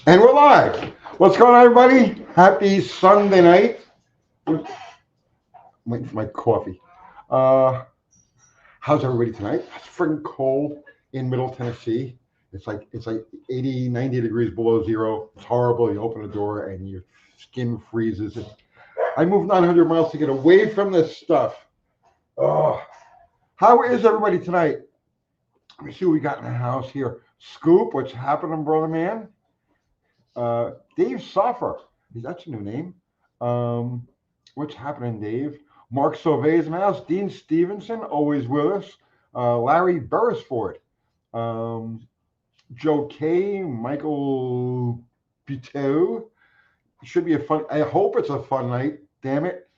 And we're live. What's going on, everybody? Happy Sunday night. Waiting for my coffee. Uh, how's everybody tonight? It's freaking cold in Middle Tennessee. It's like 80, 90 degrees below zero. It's horrible. You open the door and your skin freezes. I moved 900 miles to get away from this stuff. Oh, how is everybody tonight? Let me see what we got in the house here. Scoop, what's happening, brother man? Dave Soffer, that's a new name. What's happening, Dave? Mark Sauve's in the house. Dean Stevenson, always with us. Larry Beresford. Um, Joe K. Michael Buteau. Should be a fun. I hope it's a fun night. Damn it.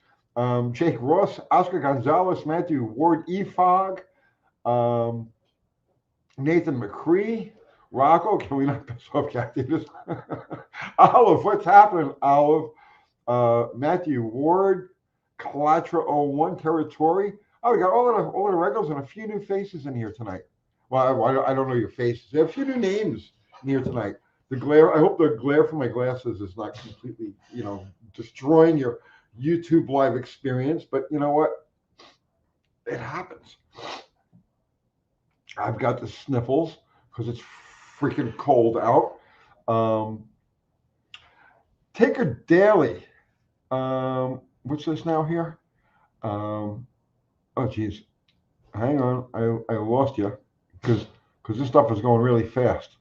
Jake Ross, Oscar Gonzalez, Matthew Ward, Efog, um, Nathan McCree, Rocco. Can we not piss off Cactus? Olive, what's happening, Olive? Matthew Ward, Calatra 01 Territory. Oh, we got all the regulars and a few new faces in here tonight. Well, I don't know your faces. There are a few new names in here tonight. The glare. I hope the glare from my glasses is not completely, destroying your YouTube live experience. But you know what? It happens. I've got the sniffles because it's freaking cold out. Taker Daily. What's this now here? Oh geez, hang on, I lost you because this stuff is going really fast.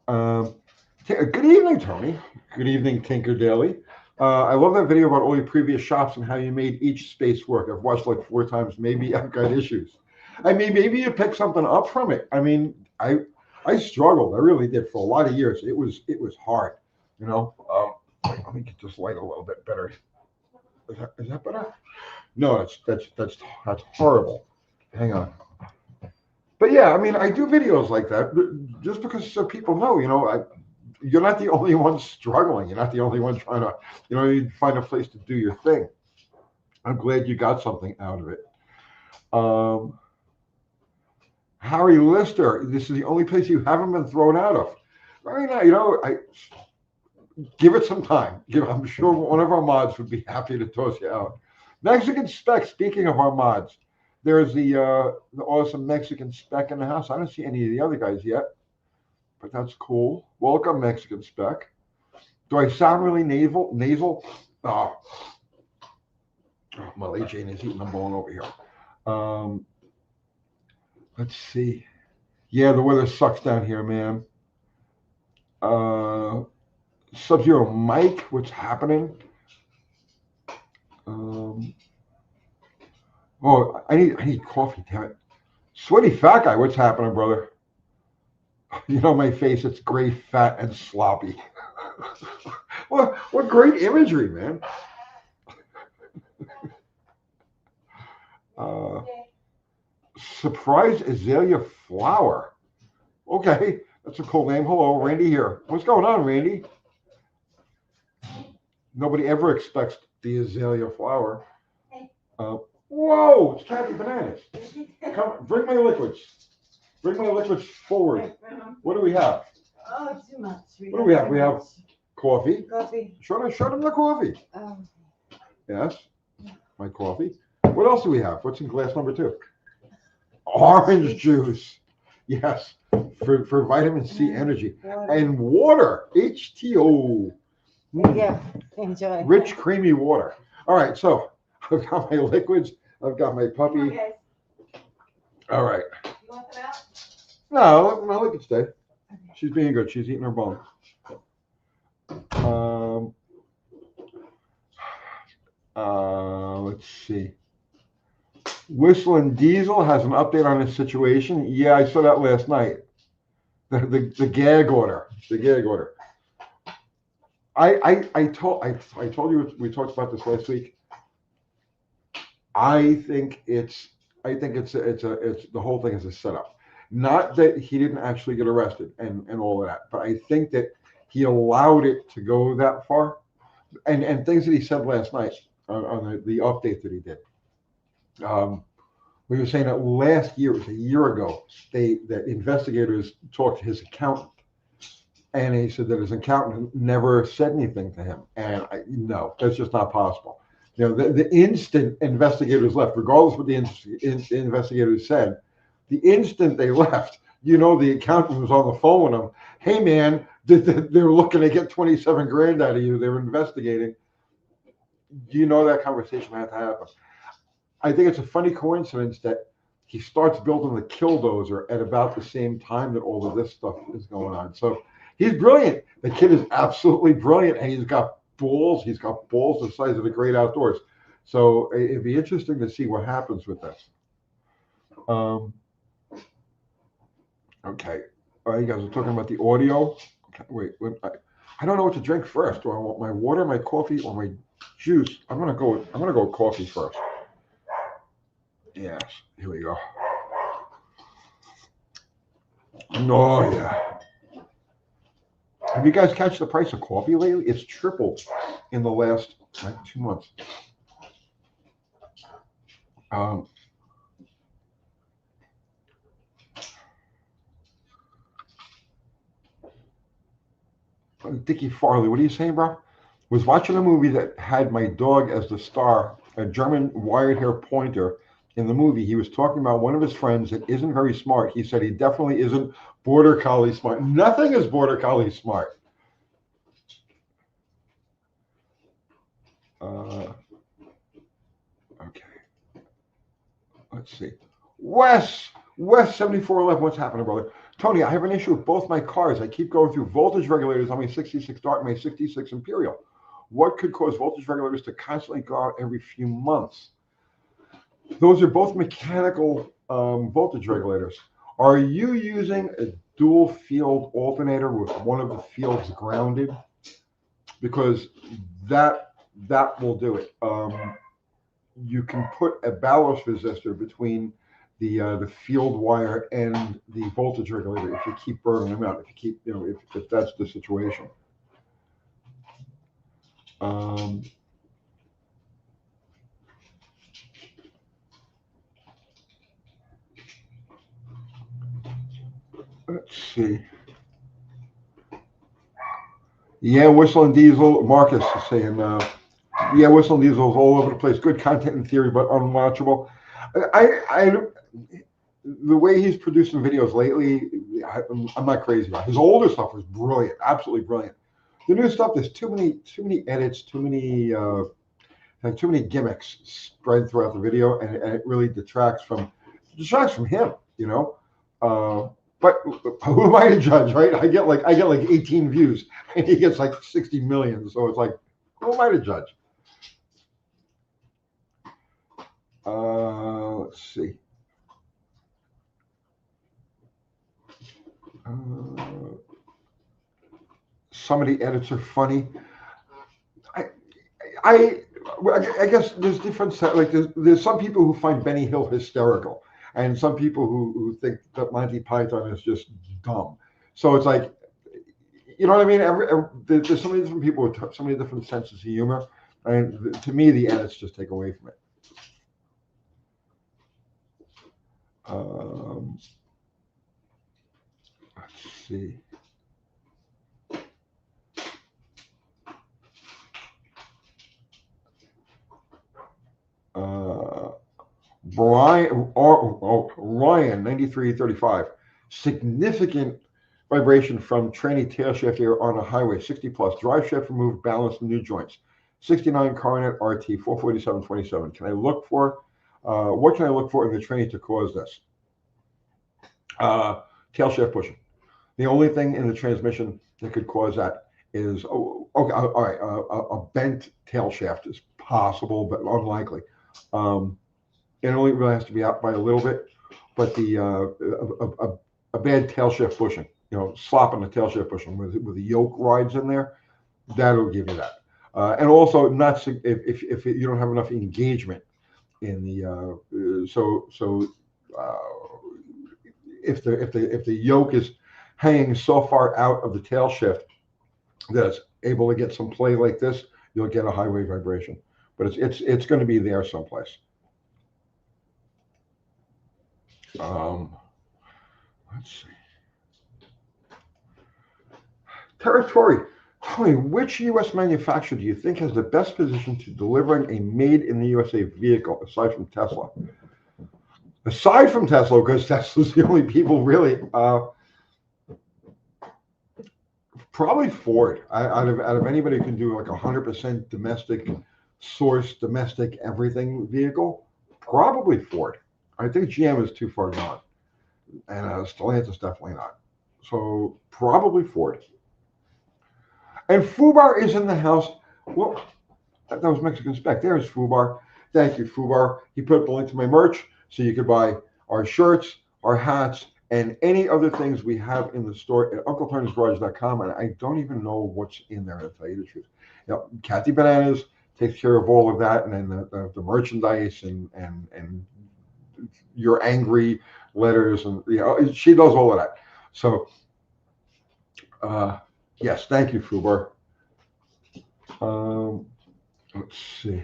Good evening, Tony. Good evening, Tinker Daily. I love that video about all your previous shops and how you made each space work. I've watched like 4 times. Maybe I've got issues. I mean, maybe you pick something up from it. I mean, I struggled. I really did for a lot of years. It was hard, you know. Let me get this light a little bit better. Is that better? No, that's horrible. Hang on. But yeah, I mean, I do videos like that just because so people know, you're not the only one struggling. You're not the only one trying to, you find a place to do your thing. I'm glad you got something out of it. Harry Lister, this is the only place you haven't been thrown out of. Very nice. I give it some time. I'm sure one of our mods would be happy to toss you out. Mexican Spec, speaking of our mods, there's the awesome Mexican Spec in the house. I don't see any of the other guys yet, but that's cool. Welcome, Mexican Spec. Do I sound really nasal? Oh, my late Jane is eating a bone over here. Let's see. Yeah, the weather sucks down here, man. Sub-Zero Mike, what's happening? I need coffee, damn it. Sweaty Fat Guy, what's happening, brother? My face, it's gray, fat, and sloppy. what great imagery, man. Surprise Azalea Flower. Okay, that's a cool name. Hello, Randy here. What's going on, Randy? Nobody ever expects the azalea flower. Whoa, it's Kathy Bananas. Come, bring my liquids. Bring my liquids forward. What do we have? Oh, too much. What do we have? We have coffee. Coffee. Show them the coffee. Yes, my coffee. What else do we have? What's in glass number 2? Orange juice. Yes, for vitamin C energy. And water. H2O. Yeah, enjoy. Rich, creamy water. All right, so I've got my liquids. I've got my puppy. Okay. All right. You want them out? No, let it stay. She's being good. She's eating her bone. Let's see. Whistling Diesel has an update on his situation. Yeah, I saw that last night. The gag order. The gag order. I told you we talked about this last week. I think it's the whole thing is a setup. Not that he didn't actually get arrested and all of that, but I think that he allowed it to go that far. And things that he said last night on the update that he did. We were saying that last year, it was a year ago, that investigators talked to his accountant And he said that his accountant never said anything to him. And no, that's just not possible. You know, the instant investigators left, regardless of what the investigators said, the instant they left, you know, the accountant was on the phone with him. Hey, man, they're looking to get 27 grand out of you. They're investigating. You know that conversation had to happen. I think it's a funny coincidence that he starts building the Killdozer at about the same time that all of this stuff is going on. So he's brilliant. The kid is absolutely brilliant, and he's got balls. He's got balls the size of the great outdoors. So it'd be interesting to see what happens with this. Okay. All right, you guys are talking about the audio. Okay, wait. I don't know what to drink first. Do I want my water, my coffee, or my juice? I'm gonna go with coffee first. Yes. Here we go. Oh yeah. Have you guys catch the price of coffee lately? It's tripled in the last 2 months. Dickie Farley, what are you saying, bro? Was watching a movie that had my dog as the star, a German wired hair pointer. In the movie, he was talking about one of his friends that isn't very smart. He said he definitely isn't border collie smart. Nothing is border collie smart. Okay. Let's see. Wes 7411, what's happening, brother? Tony, I have an issue with both my cars. I keep going through voltage regulators on my 66 Dart and my 66 Imperial. What could cause voltage regulators to constantly go out every few months? Those are both mechanical voltage regulators. Are you using a dual field alternator with one of the fields grounded? Because that will do it. You can put a ballast resistor between the field wire and the voltage regulator if you keep burning them out. If you keep, you know, if that's the situation. Let's see. Yeah, Whistle and Diesel. Marcus is saying, yeah, Whistle and Diesel is all over the place. Good content in theory, but unwatchable. The way he's producing videos lately, I'm not crazy about. His older stuff was brilliant, absolutely brilliant. The new stuff, there's too many edits, too many gimmicks spread throughout the video, and it really detracts from him, you know. But who am I to judge, right? I get like 18 views, and he gets like 60 million. So it's like, who am I to judge? Let's see. Some of the edits are funny. I guess there's different. Like there's some people who find Benny Hill hysterical, and some people who think that Monty Python is just dumb. So it's like, you know what I mean? There's so many different people with so many different senses of humor, and to me, the edits just take away from it. Let's see. Ryan 9335. Significant vibration from tranny tail shift here on a highway 60 plus. Drive shaft removed, balance new joints. 69 Coronet RT 44727. Can I look for what can I look for in the tranny to cause this? Tail shaft pushing. The only thing in the transmission that could cause that is okay, all right. A bent tail shaft is possible, but unlikely. It only really has to be out by a little bit, but a bad tail shift bushing, you know, slopping the tail shift bushing with the yoke rides in there, that'll give you that. And also not if you don't have enough engagement in the if the yoke is hanging so far out of the tail shift that it's able to get some play like this, you'll get a highway vibration. But it's going to be there someplace. Let's see. Territory. Tony, which U.S. manufacturer do you think has the best position to delivering a made in the USA vehicle aside from Tesla? Aside from Tesla, because Tesla's the only people really. Probably Ford. Out of anybody who can do like 100% domestic source, domestic everything vehicle, probably Ford. I think GM is too far gone, and Stellantis definitely not. So probably Ford. And Fubar is in the house. Well, that was Mexican Spec. There's Fubar. Thank you, Fubar. He put up the link to my merch so you could buy our shirts, our hats, and any other things we have in the store at UncleTony'sGarage.com. And I don't even know what's in there, to tell you the truth. You know, Kathy Bananas takes care of all of that, and then the merchandise and your angry letters, and she does all of that. So yes, thank you, Fubar. Let's see.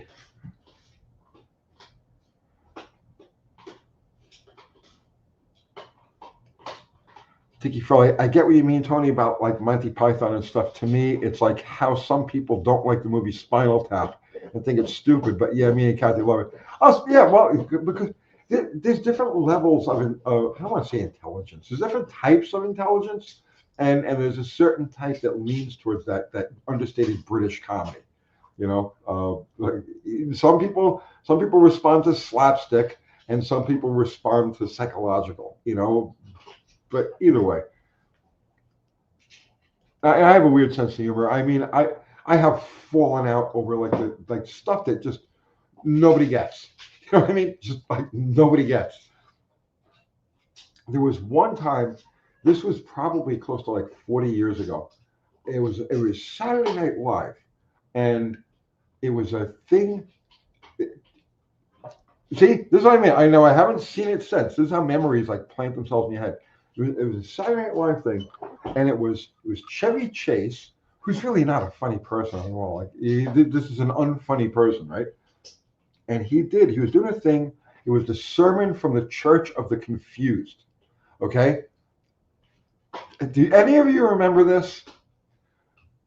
Tiki Frelly, I get what you mean, Tony, about like Monty Python and stuff. To me, it's like how some people don't like the movie Spinal Tap and think it's stupid. But yeah, me and Kathy love it. Yeah, well, because there's different levels of I don't want to say intelligence. There's different types of intelligence, and there's a certain type that leans towards that understated British comedy. You know, like some people respond to slapstick, and some people respond to psychological. You know. But either way, I have a weird sense of humor. I mean, I have fallen out over like stuff that just nobody gets. You know what I mean? Just like nobody gets. There was one time, this was probably close to like 40 years ago. It was Saturday Night Live, and it was a thing. See, this is what I mean. I know I haven't seen it since. This is how memories like plant themselves in your head. It was a Saturday Night Live thing, and it was Chevy Chase, who's really not a funny person at all. Like this is an unfunny person, right? And he was doing a thing. It was the sermon from the Church of the Confused. Okay, do any of you remember this?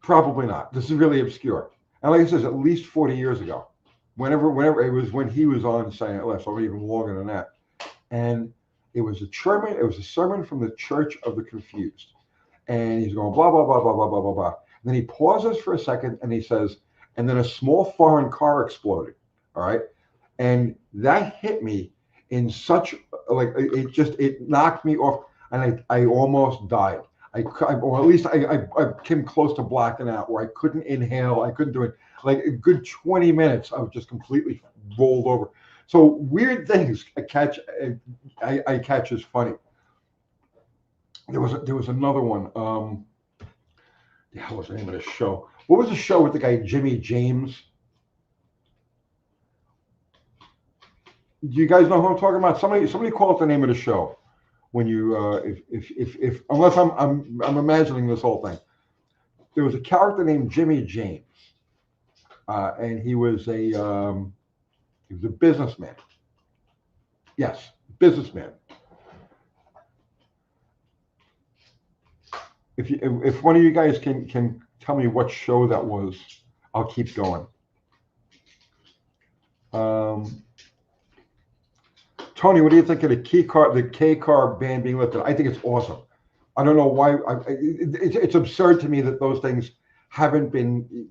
Probably not. This is really obscure. And like I said, at least 40 years ago. Whenever it was when he was on Saturday Night Live, so even longer than that. And it was a sermon from the Church of the Confused. And he's going blah, blah, blah, blah, blah, blah, blah, blah. And then he pauses for a second and he says, and then a small foreign car exploded. All right. And that hit me in such like it knocked me off, and I almost died. Or at least I came close to blacking out, where I couldn't inhale, I couldn't do it. Like a good 20 minutes, I was just completely rolled over. So weird things I catch as funny. There was another one. The hell was the name of the show? What was the show with the guy Jimmy James? Do you guys know who I'm talking about? Somebody call it the name of the show. When you if unless I'm imagining this whole thing. There was a character named Jimmy James, and he was a businessman. Yes, businessman. If one of you guys can tell me what show that was, I'll keep going. Tony, what do you think of the K car ban being lifted? I think it's awesome. I don't know why. It's absurd to me that those things haven't been,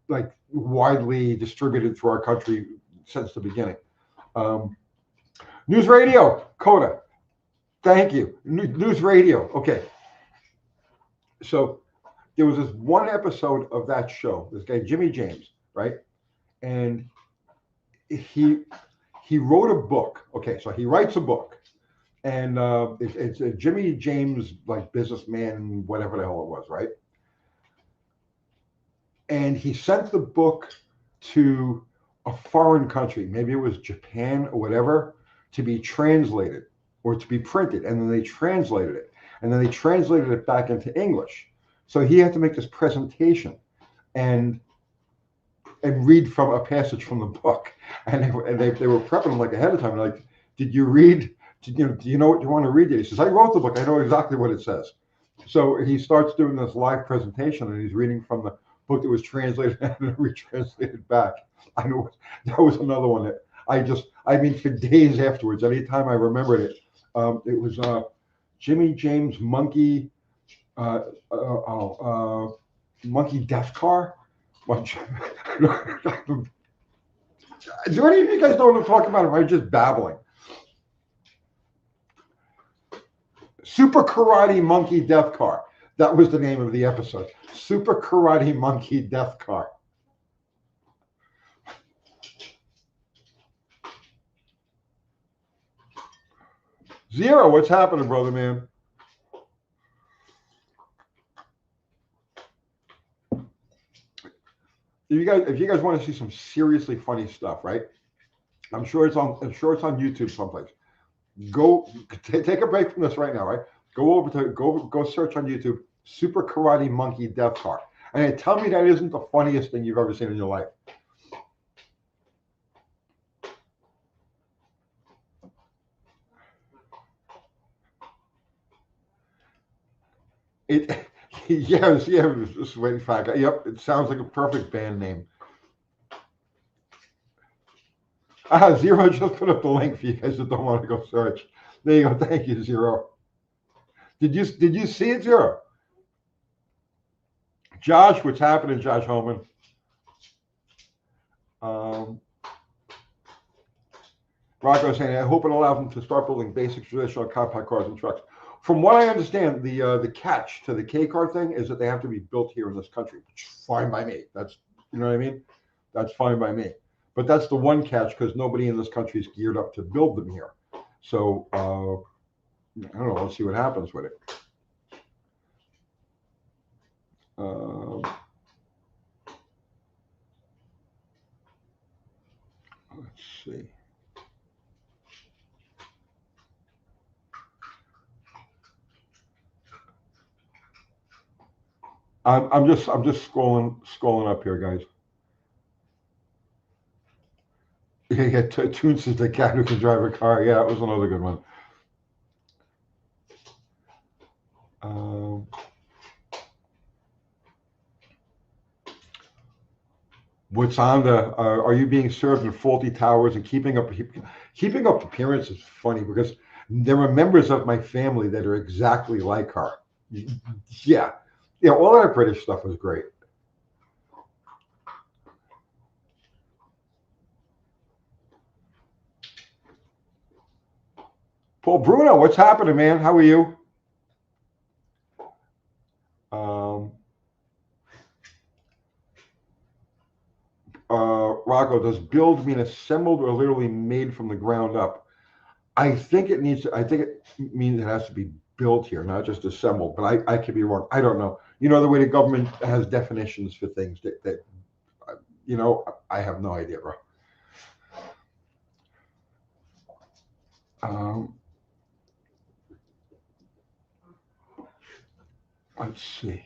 like widely distributed through our country since the beginning. News Radio, Coda. Thank you. News Radio. Okay. So there was this one episode of that show, this guy, Jimmy James, right? And he wrote a book. Okay, so he writes a book. And it's a Jimmy James, like businessman, whatever the hell it was, right? And he sent the book to a foreign country, maybe it was Japan or whatever, to be translated or to be printed. And then they translated it. And then they translated it back into English. So he had to make this presentation and read from a passage from the book. And they were prepping him like ahead of time. Like, did you read? Do you know what you want to read? He says, I wrote the book. I know exactly what it says. So he starts doing this live presentation, and he's reading from the book that was translated and retranslated back. I know that was another one that I mean, for days afterwards, anytime I remembered it, it was Jimmy James Monkey, uh, Monkey Death Car. Do any of you guys know what I'm talking about? Or am I just babbling? Super Karate Monkey Death Car. That was the name of the episode. Super Karate Monkey Death Car. Zero, what's happening, brother man? If you guys want to see some seriously funny stuff, right? I'm sure it's on YouTube someplace. Go take a break from this right now, right? Go search on YouTube Super Karate Monkey Death Car. And tell me that isn't the funniest thing you've ever seen in your life. It yes, yeah, just waiting fact. Yep, it sounds like a perfect band name. Zero just put up the link for you guys that don't want to go search. There you go. Thank you, Zero. Did you see it, Zero? Josh, what's happening, Josh Holman? Rocco saying, I hope it allows them to start building basic traditional compact cars and trucks. From what I understand, the catch to the K car thing is that they have to be built here in this country, which is fine by me. That's, you know what I mean? That's fine by me. But that's the one catch because nobody in this country is geared up to build them here. So I don't know. Let's see what happens with it. Let's see. I'm just scrolling up here, guys. Yeah, Toons is the cat who can drive a car. Yeah, that was another good one. What's on the? Are you being served in faulty towers and keeping up appearance is funny because there are members of my family that are exactly like her. Yeah, yeah. All that British stuff was great. Paul Bruno, what's happening, man? How are you? Rocco, does build mean assembled or literally made from the ground up? I think it means it has to be built here, not just assembled. But I could be wrong. I don't know. You know the way the government has definitions for things that you know. I have no idea, bro. Let's see.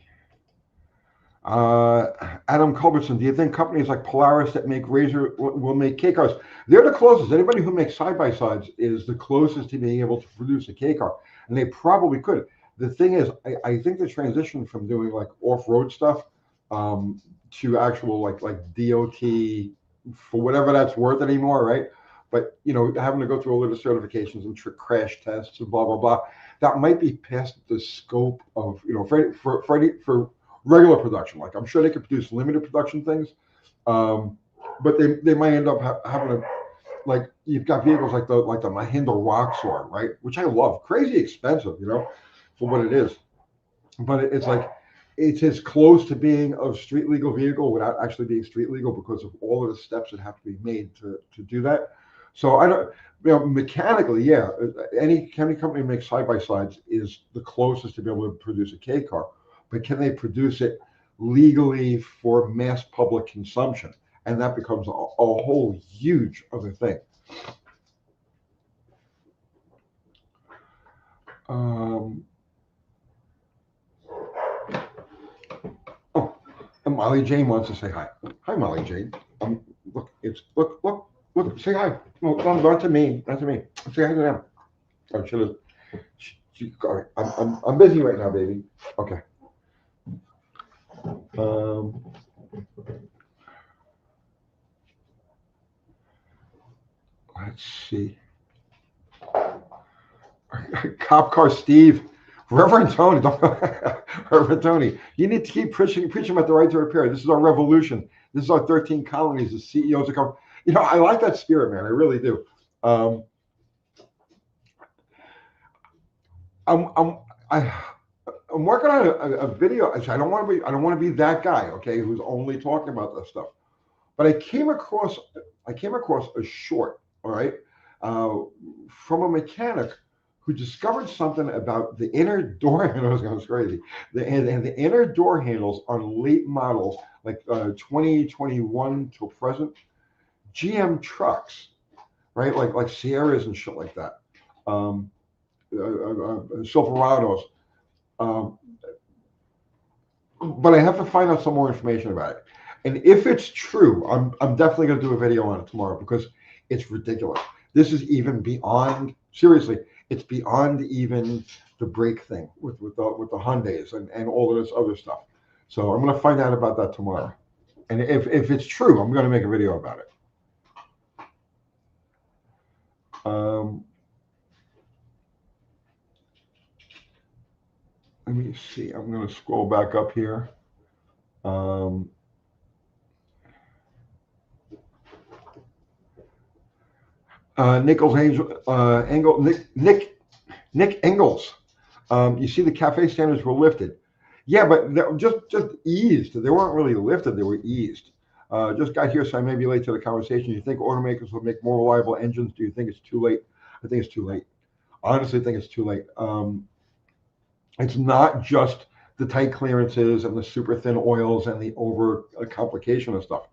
Adam Culbertson, do you think companies like Polaris that make Razor will make K cars? They're the closest. Anybody who makes side by sides is the closest to being able to produce a K car, and they probably could. The thing is, I think the transition from doing like off road stuff to actual like DOT for whatever that's worth anymore, right? But you know, having to go through all of the certifications and crash tests and blah blah blah, that might be past the scope of for regular production. Like I'm sure they could produce limited production things, but they might end up having to like you've got vehicles like the Mahindra Roxor, right? Which I love, crazy expensive, you know, for what it is. But it's like it's as close to being a street legal vehicle without actually being street legal because of all of the steps that have to be made to do that. So I don't, you know, mechanically, yeah, any company that makes side by sides is the closest to be able to produce a K car, but can they produce it legally for mass public consumption? And that becomes a whole huge other thing. Oh, and Molly Jane wants to say hi. Hi, Molly Jane. Look, say hi. No, not to me, not to me. Say hi to them. Oh, All right, I'm busy right now, baby. Okay. Um, let's see. Cop car Steve, Reverend Tony, Reverend Tony, you need to keep preaching about the right to repair. This is our revolution. This is our 13 colonies. The CEOs are coming. You know, I like that spirit, man. I really do. Um, I'm I'm I, I'm working on a video. I don't want to be that guy, okay, who's only talking about this stuff. But I came across a short, all right, uh, from a mechanic who discovered something about the inner door handles. It was crazy. And the inner door handles on late models like 2021 till present GM trucks, right? Like Sierras and shit like that. Um, Silverados. Um, but I have to find out some more information about it. And if it's true, I'm definitely going to do a video on it tomorrow because it's ridiculous. This is even beyond, seriously, it's beyond even the brake thing with the Hyundais and all of this other stuff. So I'm going to find out about that tomorrow. And if it's true, I'm going to make a video about it. Um, let me see. I'm going to scroll back up here. Um, Nichols Angel, Engel, Nick Engels. You see, the cafe standards were lifted. Yeah, but just eased. They weren't really lifted; they were eased. Just got here, so I may be late to the conversation. You think automakers will make more reliable engines? Do you think it's too late? I think it's too late. Honestly, I think it's too late. It's not just the tight clearances and the super thin oils and the over complication of stuff.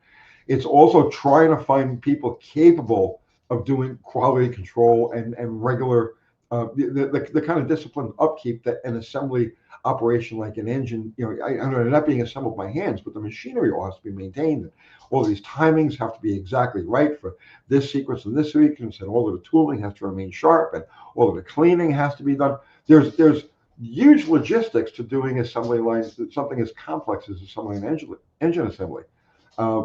It's also trying to find people capable of doing quality control and regular the kind of disciplined upkeep that an assembly operation like an engine, you know, I know they're not being assembled by hands, but the machinery all has to be maintained. All of these timings have to be exactly right for this sequence and this sequence, and all of the tooling has to remain sharp, and all of the cleaning has to be done. There's huge logistics to doing assembly lines, something as complex as assembling an engine assembly, uh,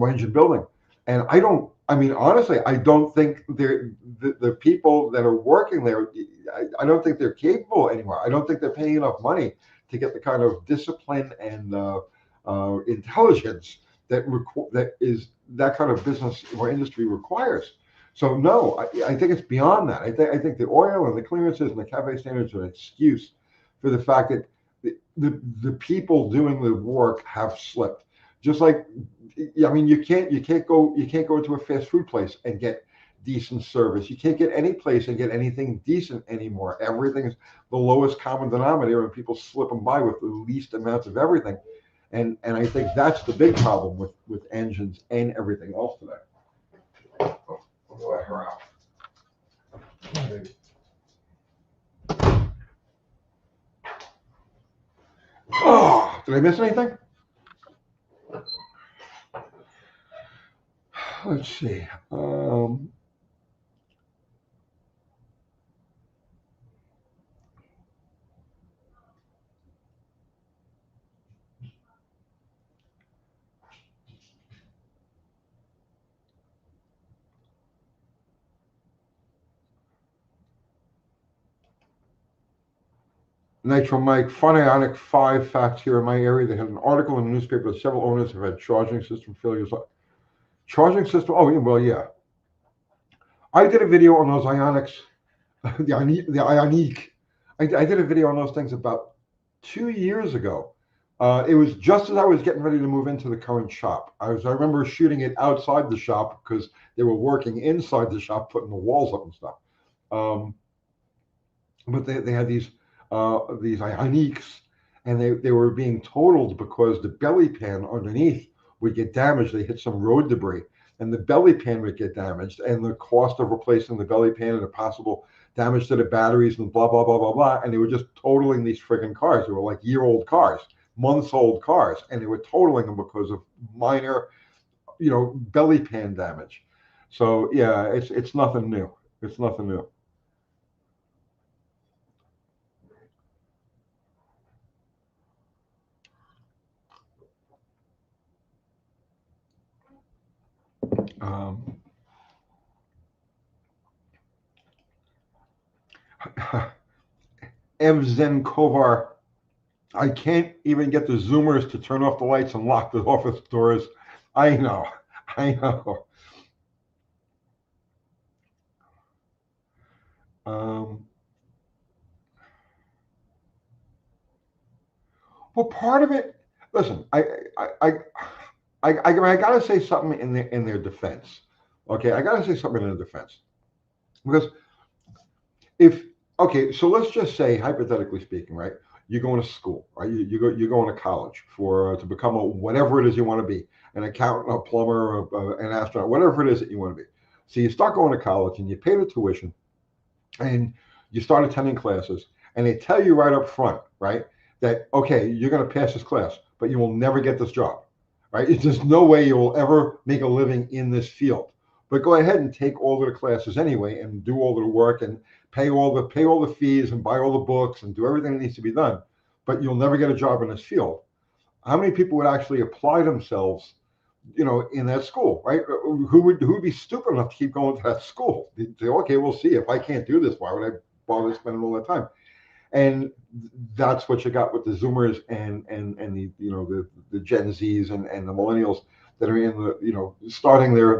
engine building. And I mean, honestly, I don't think the people that are working there, I don't think they're capable anymore. I don't think they're paying enough money to get the kind of discipline and intelligence that kind of business or industry requires. So no, I think it's beyond that. I think the oil and the clearances and the cafe standards are an excuse for the fact that the people doing the work have slipped. Just like, I mean, you can't go to a fast food place and get decent service. You can't get any place and get anything decent anymore. Everything is the lowest common denominator, and people slip them by with the least amounts of everything. And I think that's the big problem with engines and everything else today. I'll let her out. Oh, did I miss anything? Let's see. Nitro Mike, Fun Ionic 5 facts here in my area. They had an article in the newspaper that several owners have had charging system failures. Charging system, oh, well, yeah. I did a video on those Ionics, the Ionique. I did a video on those things about 2 years ago. It was just as I was getting ready to move into the current shop. I remember shooting it outside the shop because they were working inside the shop, putting the walls up and stuff. But they had these Ioniques, and they were being totaled because the belly pan underneath would get damaged. They hit some road debris, and the belly pan would get damaged, and the cost of replacing the belly pan and the possible damage to the batteries and blah blah blah blah blah. And they were just totaling these friggin' cars. They were like year-old cars, months-old cars, and they were totaling them because of minor, belly pan damage. So yeah, it's nothing new. It's nothing new. Um, Evzen Kovar, I can't even get the Zoomers to turn off the lights and lock the office doors. I know, I know. Um, well, part of it. Listen, I gotta say something in their defense. Okay, I gotta say something in their defense because if okay, so let's just say hypothetically speaking, right? You're going to school, right? You're going to college for to become a whatever it is you want to be, an accountant, a plumber, an astronaut, whatever it is that you want to be. So you start going to college and you pay the tuition and you start attending classes and they tell you right up front, right, that okay, you're going to pass this class, but you will never get this job, right? There's no way you will ever make a living in this field. But go ahead and take all of the classes anyway and do all the work and pay all the fees and buy all the books and do everything that needs to be done. But you'll never get a job in this field. How many people would actually apply themselves, in that school, right? Who would be stupid enough to keep going to that school? They'd say, okay, we'll see. If I can't do this, why would I bother spending all that time? And that's what you got with the Zoomers and the Gen Zs and the millennials that are in the starting their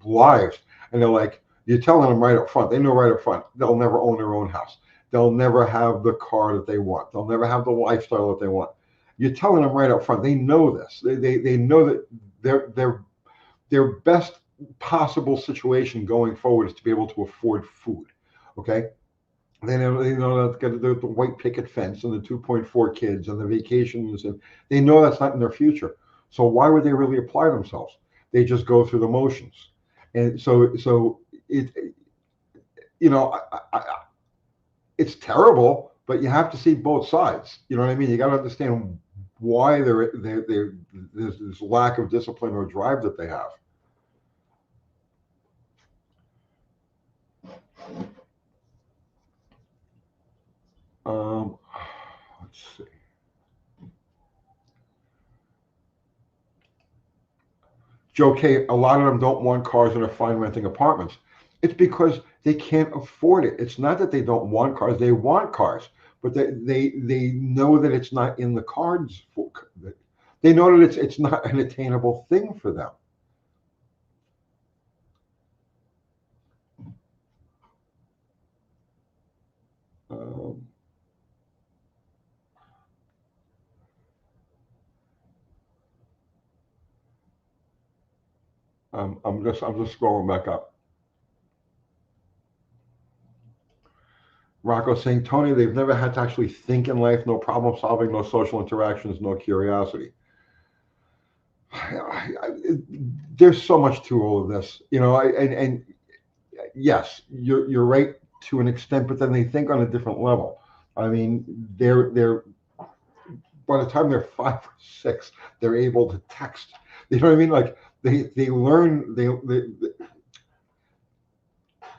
lives, and they're like you're telling them right up front. They know right up front they'll never own their own house. They'll never have the car that they want. They'll never have the lifestyle that they want. You're telling them right up front. They know this. They know that their best possible situation going forward is to be able to afford food. Okay, that's got the white picket fence and the 2.4 kids and the vacations, and they know that's not in their future. So why would they really apply themselves? They just go through the motions, and so it it's terrible, but you have to see both sides. You know what I mean? You got to understand why there's this lack of discipline or drive that they have. Um, let's see. Joe K, a lot of them don't want cars and are fine renting apartments. It's because they can't afford it. It's not that they don't want cars; they want cars, but they know that it's not in the cards for. They know that it's not an attainable thing for them. Um, I'm just scrolling back up. Rocco saying, Tony, they've never had to actually think in life, no problem solving, no social interactions, no curiosity. There's so much to all of this, and yes, you're right to an extent, but then they think on a different level. I mean, they're by the time they're 5 or 6, they're able to text. You know what I mean? Like they learn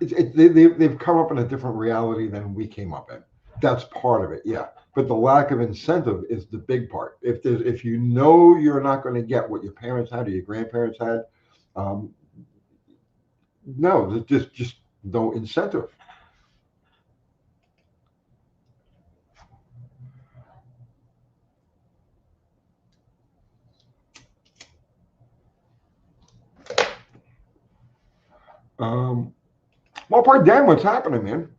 they've come up in a different reality than we came up in. That's part of it, yeah. But the lack of incentive is the big part. If you know you're not going to get what your parents had or your grandparents had, um, no, there's just no incentive. Um, well, part Dan, what's happening, man?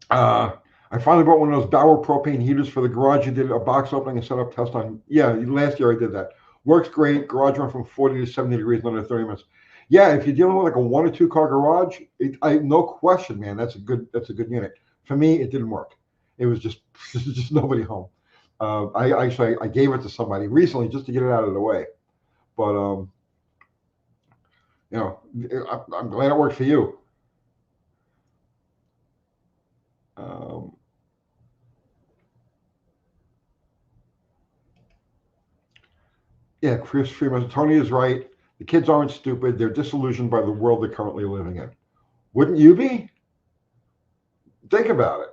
Uh, I finally bought one of those Bauer propane heaters for the garage. You did a box opening and set up test on. Yeah, last year I did that. Works great. Garage run from 40 to 70 degrees in under 30 minutes. Yeah, if you're dealing with like a 1 or 2 car garage, no question, man. That's a good unit. For me, it didn't work. It was just nobody home. I gave it to somebody recently just to get it out of the way. But you know, I'm glad it worked for you. Um, Yeah, Chris Freeman. Tony is right. The kids aren't stupid. They're disillusioned by the world they're currently living in. Wouldn't you be? Think about it.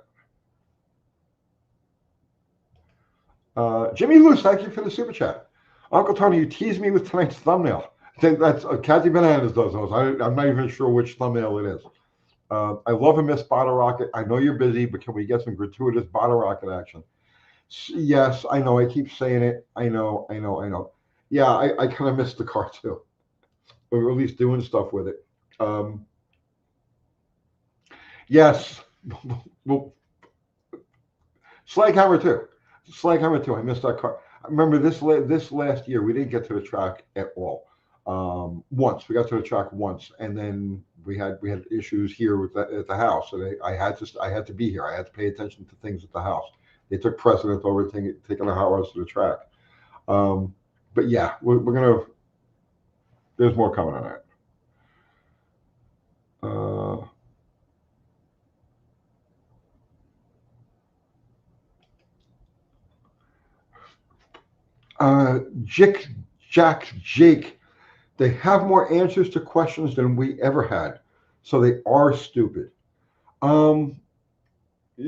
Jimmy Lewis, thank you for the super chat. Uncle Tony, you teased me with tonight's thumbnail. think that's Kathy Bananas does those. I'm not even sure which thumbnail it is. I love a Miss Bottle Rocket. I know you're busy, but can we get some gratuitous bottle rocket action? Yes, I know. I keep saying it. I know. I know. I know. Yeah, I kind of miss the car too, or at least doing stuff with it. Um, yes. Well, Slaghammer too. Slaghammer too. I missed that car. I remember this last year we didn't get to the track at all. Once we got to the track once, and then we had issues here with at the house, and I had to be here. I had to pay attention to things at the house. They took precedence over taking the hot rods to the track. Um, but yeah, we're gonna. There's more coming on that. Uh, Jick, Jack, Jake. They have more answers to questions than we ever had, so they are stupid. Um,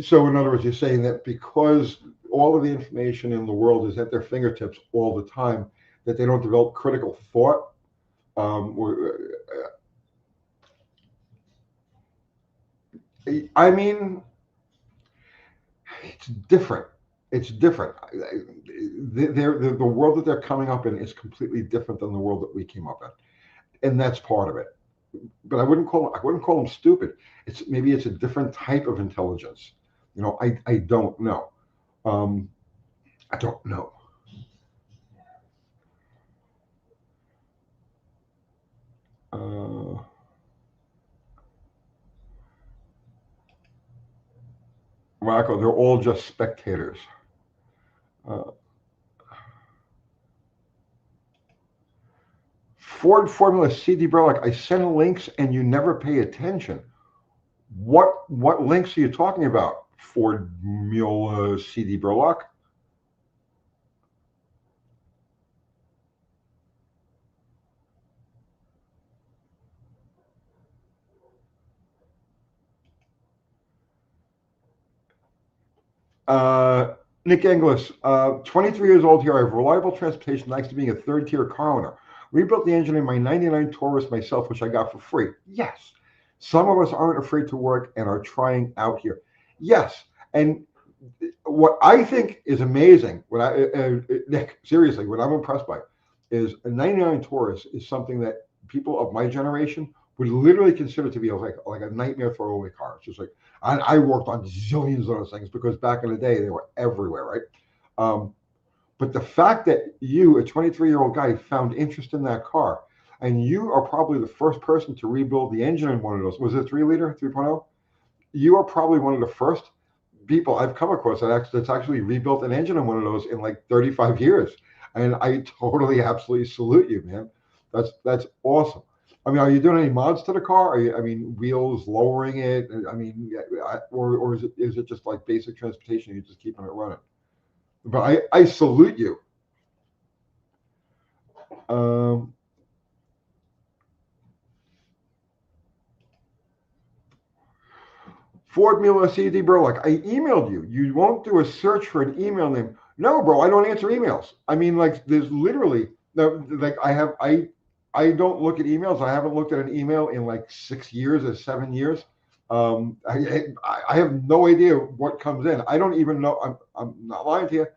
so in other words, you're saying that because all of the information in the world is at their fingertips all the time, that they don't develop critical thought. Or, I mean, it's different. It's different. The world that they're coming up in is completely different than the world that we came up in, and that's part of it. But I wouldn't call them stupid. Maybe it's a different type of intelligence. I don't know. Um, I don't know. Uh, Rocco, they're all just spectators. Uh, Ford Formula CD Burlock, I send links and you never pay attention. What links are you talking about? Ford Mule CD Burlock? Nick Inglis, 23 years old here. I have reliable transportation thanks to being a third tier car owner. Rebuilt the engine in my 99 Taurus myself, which I got for free. Yes. Some of us aren't afraid to work and are trying out here. Yes. And what I think is amazing, Nick, seriously, what I'm impressed by is a 99 Taurus is something that people of my generation would literally consider to be like a nightmare throwaway car. It's just like I worked on zillions of those things because back in the day they were everywhere, right? Um, but the fact that you, a 23-year-old guy, found interest in that car, and you are probably the first person to rebuild the engine in one of those. Was it 3 liter, 3.0? You are probably one of the first people I've come across that's actually rebuilt an engine in one of those in like 35 years. And I totally, absolutely salute you, man. That's awesome. I mean, are you doing any mods to the car? Wheels, lowering it? Or is it just like basic transportation? You're just keeping it running. But I salute you. Um, Ford Mule CD Burlock, I emailed you. You won't do a search for an email name. No, bro, I don't answer emails. I mean, like, there's literally like I don't look at emails. I haven't looked at an email in like 6 years or 7 years. I have no idea what comes in. I don't even know. I'm not lying to you.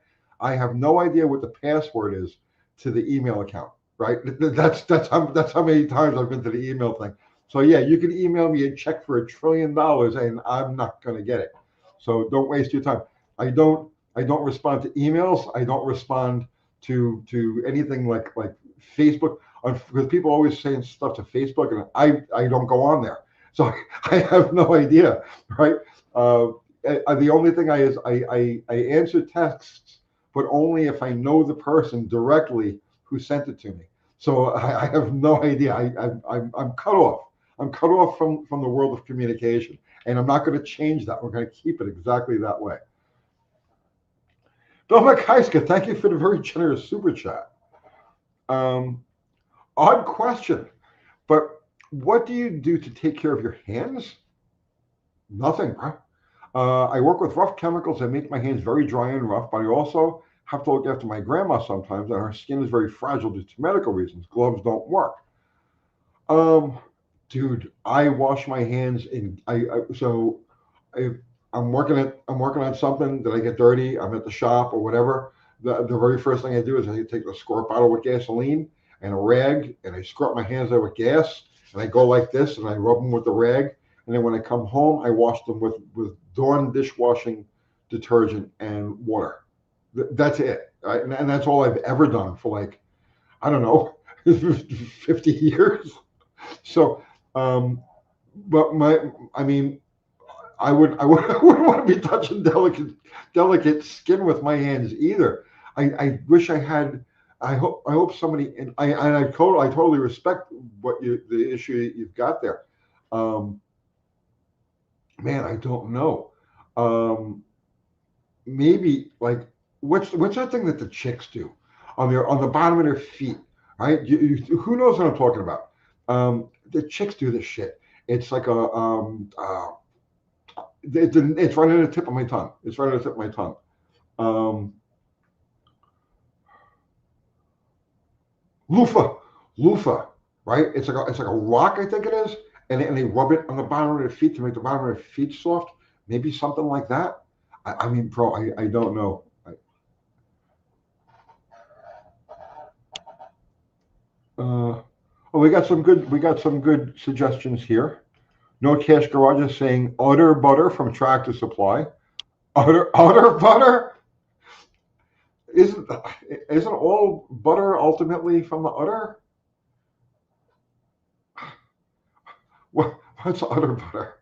I have no idea what the password is to the email account. Right? That's how many times I've been to the email thing. So yeah, you can email me a check for $1 trillion and I'm not going to get it. So don't waste your time. I don't respond to emails. I don't respond to anything like Facebook because people always saying stuff to Facebook and I don't go on there. So I have no idea, right? The only thing I answer texts, but only if I know the person directly who sent it to me. So I have no idea. I'm cut off. I'm cut off from the world of communication, and I'm not going to change that. We're going to keep it exactly that way. Bill Makaiska, thank you for the very generous super chat. Um, Odd question, but what do you do to take care of your hands? Nothing, bro. I work with rough chemicals that make my hands very dry and rough, but I also have to look after my grandma sometimes, and her skin is very fragile due to medical reasons. Gloves don't work. Um, dude, I wash my hands in so if I'm working on something that I get dirty, I'm at the shop or whatever. The very first thing I do is I take the squirt bottle with gasoline and a rag, and I scrub my hands there with gas, and I go like this, and I rub them with the rag, and then when I come home, I wash them with Dawn dishwashing detergent and water. That's it, right? And that's all I've ever done for like I don't know, 50 years. So, um, but I mean, I wouldn't want to be touching delicate skin with my hands either. I wish I had. I hope somebody I totally respect the issue that you've got there. Um, man, I don't know. Um, maybe like what's that thing that the chicks do on the bottom of their feet, right? Who knows what I'm talking about? The chicks do this shit. It's like it's right on the tip of my tongue. It's right on the tip of my tongue. Um, loofah, loofah, right? It's like a rock, I think it is, and they rub it on the bottom of their feet to make the bottom of their feet soft. Maybe something like that. I mean, bro, I don't know. Uh, oh, we got some good suggestions here. No Cash Garage is saying utter butter from Tractor Supply. Utter butter? Isn't isn't all butter ultimately from the udder? What's utter butter?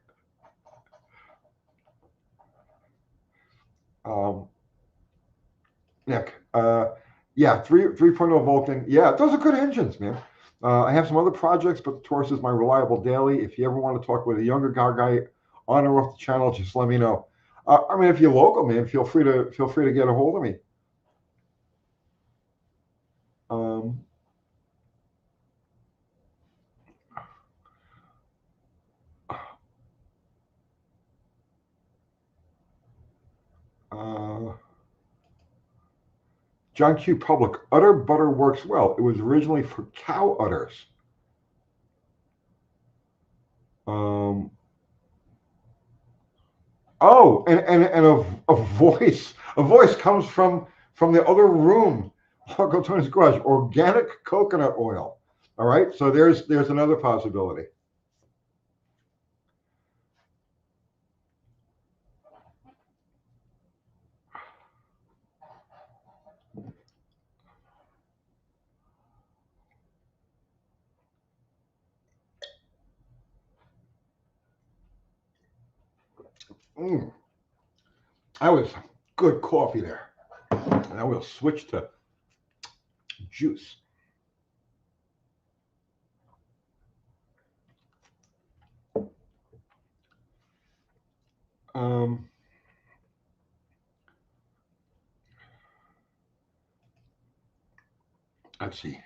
Um, Nick, yeah, 3.0 Vulcan. Yeah, those are good engines, man. I have some other projects, but the Taurus is my reliable daily. If you ever want to talk with a younger guy on or off the channel, just let me know. I mean, if you're local, man, feel free to get a hold of me. Um, uh, John Q. Public, udder butter works well. It was originally for cow udders. Um, oh, and a voice comes from the other room. Uncle Tony's garage, organic coconut oil. All right, so there's another possibility. Mm, that was good coffee there. Now we'll switch to juice. Um, let's see.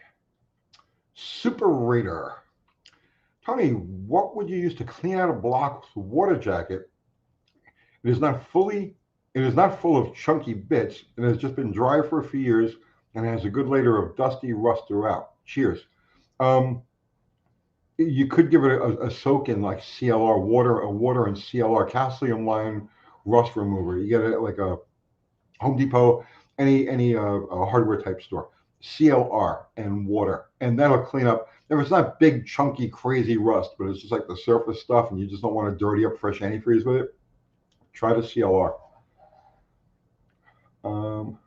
Super Raider. Tony, what would you use to clean out a block with a water jacket? It is not fully, it is not full of chunky bits. It has just been dry for a few years and has a good layer of dusty rust throughout. Cheers. Um, you could give it a soak in like CLR water, a water and CLR calcium lime rust remover. You get it at like a Home Depot, any hardware type store. CLR and water, and that'll clean up. If it's not big, chunky, crazy rust, but it's just like the surface stuff, and you just don't want to dirty up fresh antifreeze with it, try the CLR. Um,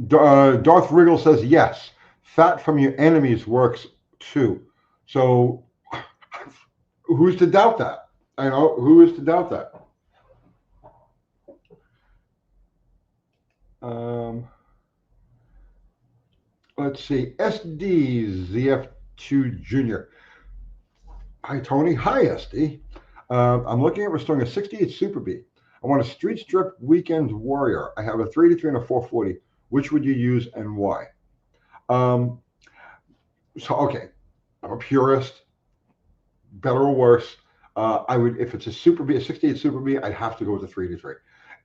Darth Wriggle says yes. Fat from your enemies works too. So who's to doubt that? I know who is to doubt that. Um, let's see. SDZF2 Junior. Hi Tony. Hi SD. I'm looking at restoring a 68 Super B. I want a street strip weekend warrior. I have a 383 and a 440. Which would you use and why? Um, so okay, I'm a purist. Better or worse, I would if it's a Super B, a 68 Super B, I'd have to go with the 383.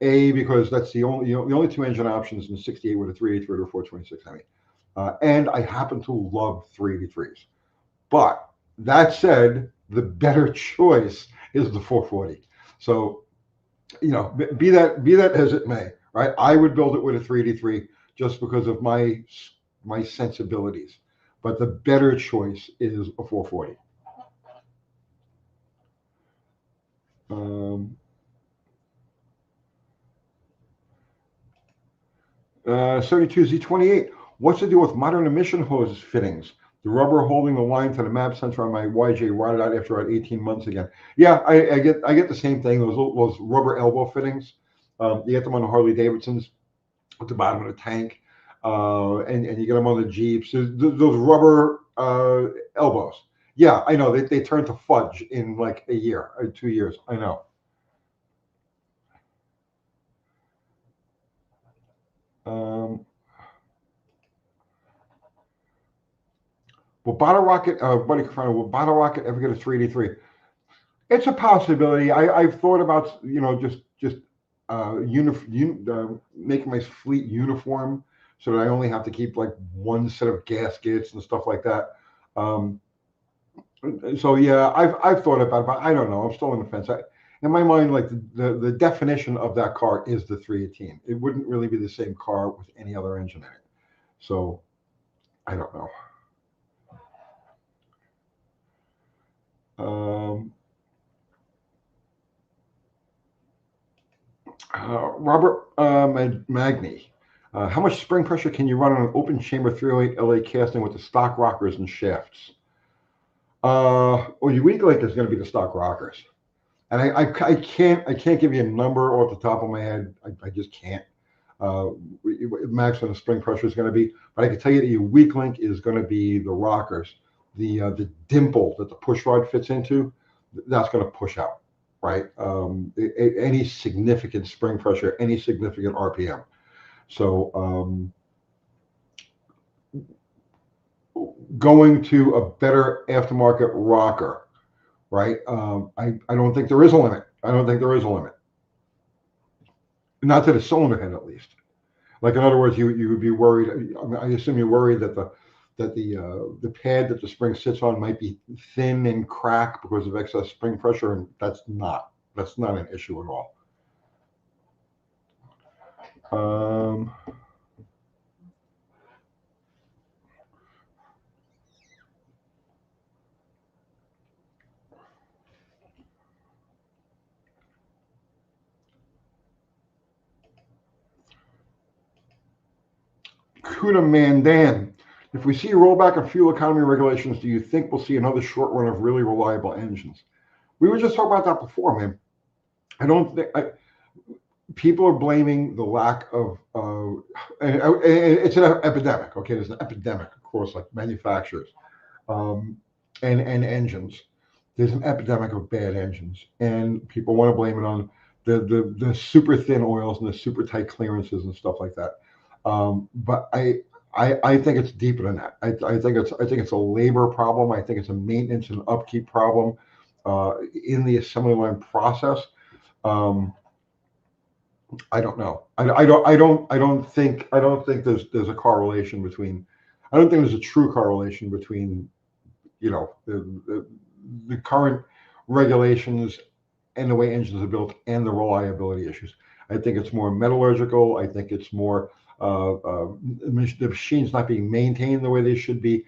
A because that's the only the only two engine options in 68 with a 383 or 426 Hemi. And I happen to love 383s. But that said, the better choice is the 440. So, be that as it may, right? I would build it with a 383 just because of my sensibilities. But the better choice is a 440. 32Z28. What's the deal with modern emission hose fittings? The rubber holding the line to the map sensor on my YJ rotted out after about 18 months again. Yeah, I get the same thing. Those rubber elbow fittings. You get them on the Harley Davidsons at the bottom of the tank, and you get them on the Jeeps. Those rubber elbows. Yeah, I know they turn to fudge in like a year or 2 years. I know. Um, will Bottle Rocket, will Bottle Rocket ever get a 383? It's a possibility. I've thought about just making my fleet uniform so that I only have to keep like one set of gaskets and stuff like that. Um, so yeah, I've thought about it, but I don't know. I'm still on the fence. In my mind, like the definition of that car is the 318. It wouldn't really be the same car with any other engine in it. So I don't know. Um, Robert Magni. How much spring pressure can you run on an open chamber 308 LA casting with the stock rockers and shafts? Well, you weak link is going to be the stock rockers, and I can't give you a number off the top of my head. I just can't. Maximum spring pressure is going to be, but I can tell you that your weak link is going to be the rockers. The dimple that the push rod fits into, that's going to push out, right? Any significant spring pressure, any significant RPM. So going to a better aftermarket rocker, right? I don't think there is a limit. I don't think there is a limit. Not to the cylinder head, at least. Like in other words, you would be worried. I assume you're worried that the pad that the spring sits on might be thin and crack because of excess spring pressure, and that's not an issue at all. Um, Kuda Mandan. If we see a rollback of fuel economy regulations, do you think we'll see another short run of really reliable engines? We were just talking about that before, man. I don't think people are blaming the lack of, and it's an epidemic. Okay, there's an epidemic, of course, like manufacturers um, and engines. There's an epidemic of bad engines, and people want to blame it on the super thin oils and the super tight clearances and stuff like that. But I think it's deeper than that. I think it's a labor problem. I think it's a maintenance and upkeep problem in the assembly line process. Um, I don't know. I don't think there's a correlation between. I don't think there's a true correlation between the current regulations and the way engines are built and the reliability issues. I think it's more metallurgical. I think it's more the machines not being maintained the way they should be.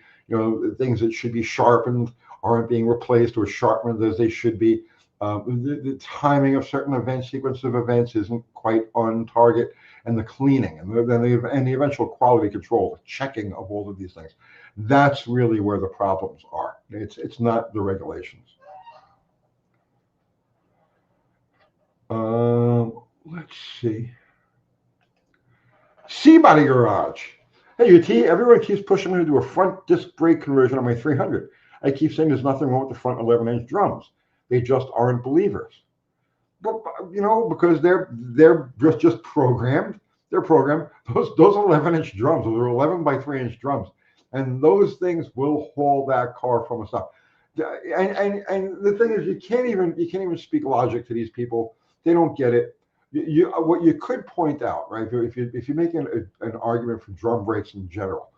Things that should be sharpened aren't being replaced or sharpened as they should be. The timing of certain events, sequence of events isn't quite on target, and the cleaning and the eventual quality control, the checking of all of these things. That's really where the problems are. It's not the regulations. Let's see. C-Body Garage. Hey, UT, everyone keeps pushing me to do a front disc brake conversion on my 300. I keep saying there's nothing wrong with the front 11-inch drums. They just aren't believers. But because they're just programmed. They're programmed. Those 11-inch drums. Those are 11 by 3-inch drums, and those things will haul that car from a stop. And the thing is, you can't even speak logic to these people. They don't get it. What you could point out, right? If you're making an argument for drum brakes in general,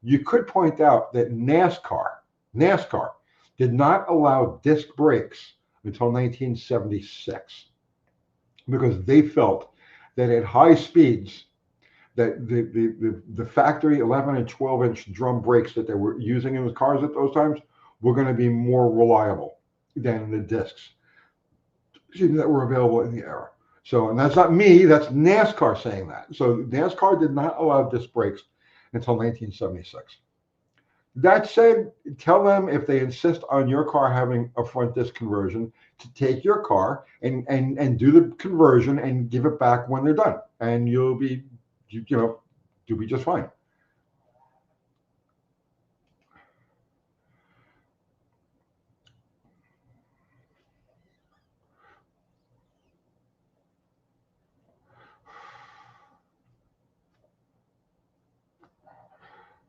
you could point out that NASCAR did not allow disc brakes until 1976 because they felt that at high speeds that the factory 11 and 12-inch drum brakes that they were using in the cars at those times were going to be more reliable than the discs that were available in the era. So, and that's not me, that's NASCAR saying that. So NASCAR did not allow disc brakes until 1976. That said, tell them if they insist on your car having a front disc conversion to take your car and do the conversion and give it back when they're done. And you'll be just fine.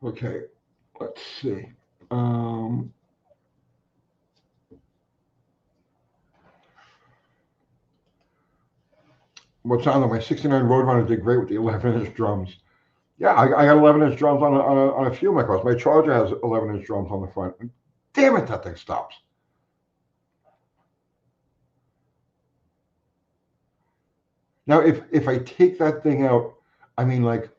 Okay, let's see. What's on there? My 69 Roadrunner did great with the 11-inch drums. Yeah, I got 11-inch drums on a few of my cars. My Charger has 11-inch drums on the front. Damn it, that thing stops. Now, if I take that thing out, I mean, like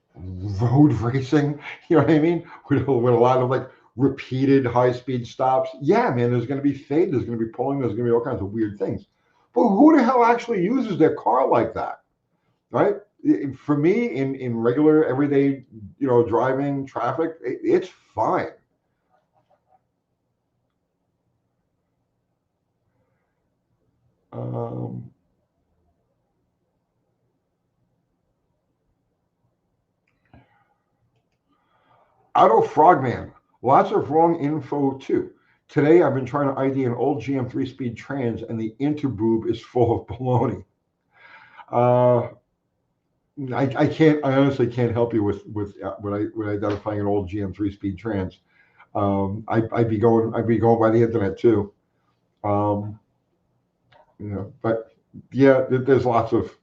road racing, you know what I mean? With a lot of like repeated high-speed stops. Yeah, man, there's going to be fade, there's going to be pulling, there's going to be all kinds of weird things. But who the hell actually uses their car like that, right? For me, in regular everyday, driving traffic, it's fine. Um, Auto Frogman, lots of wrong info too. Today I've been trying to ID an old GM 3-speed trans and the interboob is full of baloney. Uh, I honestly can't help you with identifying an old GM 3-speed trans. I'd be going by the internet too. Um, but yeah, there's lots of.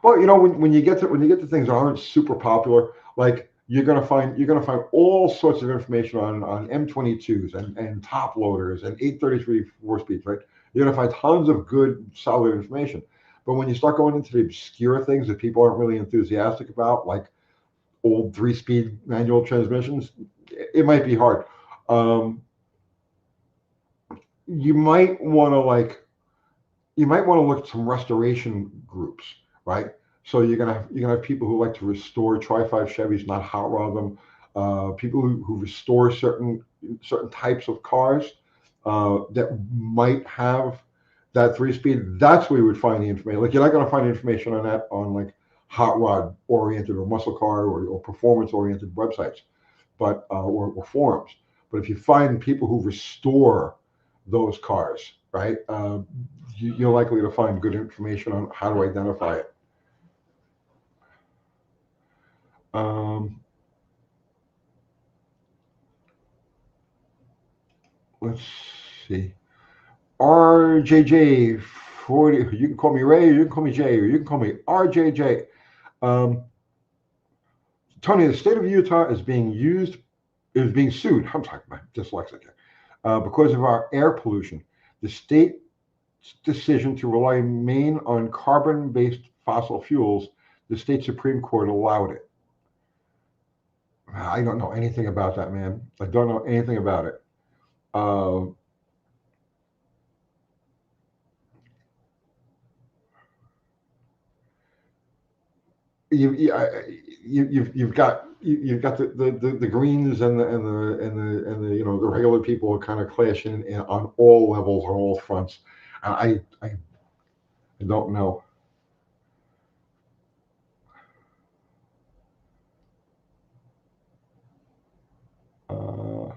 Well, when you get to things that aren't super popular, like you're gonna find all sorts of information on M22s and top loaders and 833 4-speeds, right? You're gonna find tons of good, solid information. But when you start going into the obscure things that people aren't really enthusiastic about, like old 3-speed manual transmissions, it might be hard. Um, you might want to look at some restoration groups, right? So you're gonna have people who like to restore Tri-5 Chevys, not hot rod them. People who restore certain types of cars that might have that 3-speed. That's where you would find the information. Like you're not gonna find information on that on like hot rod oriented or muscle car or performance oriented websites, but or forums. But if you find people who restore those cars, right? You're likely to find good information on how to identify it. Um, let's see. RJJ 40. You can call me Ray, or you can call me Jay, or you can call me RJJ. Um, Tony, the state of Utah is being sued. I'm talking about dyslexic here, because of our air pollution. The state's decision to rely main on carbon-based fossil fuels, the state Supreme Court allowed it. I don't know anything about that, man. I don't know anything about it. Uh, you've got the Greens and the regular people are kind of clashing on all levels, on all fronts. I don't know. Uh,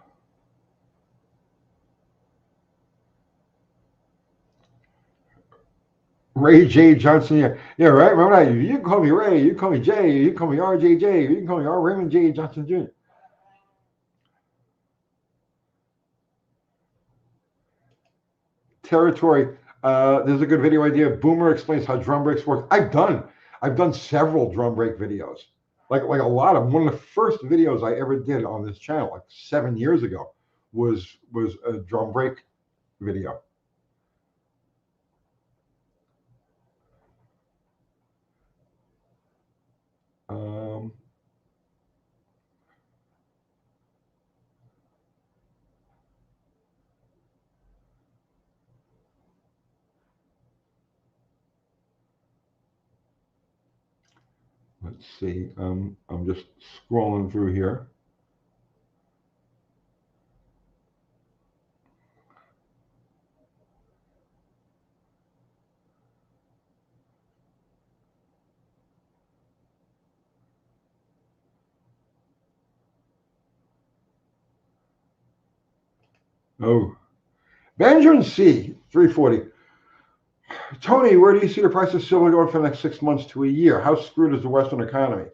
Ray J Johnson, yeah, right. Remember that? You can call me Ray. You can call me Jay. You can call me RJJ. You can call me R Raymond J Johnson Jr. Territory. There's a good video idea. Boomer explains how drum brakes work. I've done several drum brake videos. like a lot of one of the first videos I ever did on this channel, like 7 years ago, was a drum break video. Um, let's see. I'm just scrolling through here. Oh, Benjamin C. 340. Tony, where do you see the price of silver going for the next 6 months to a year? How screwed is the Western economy?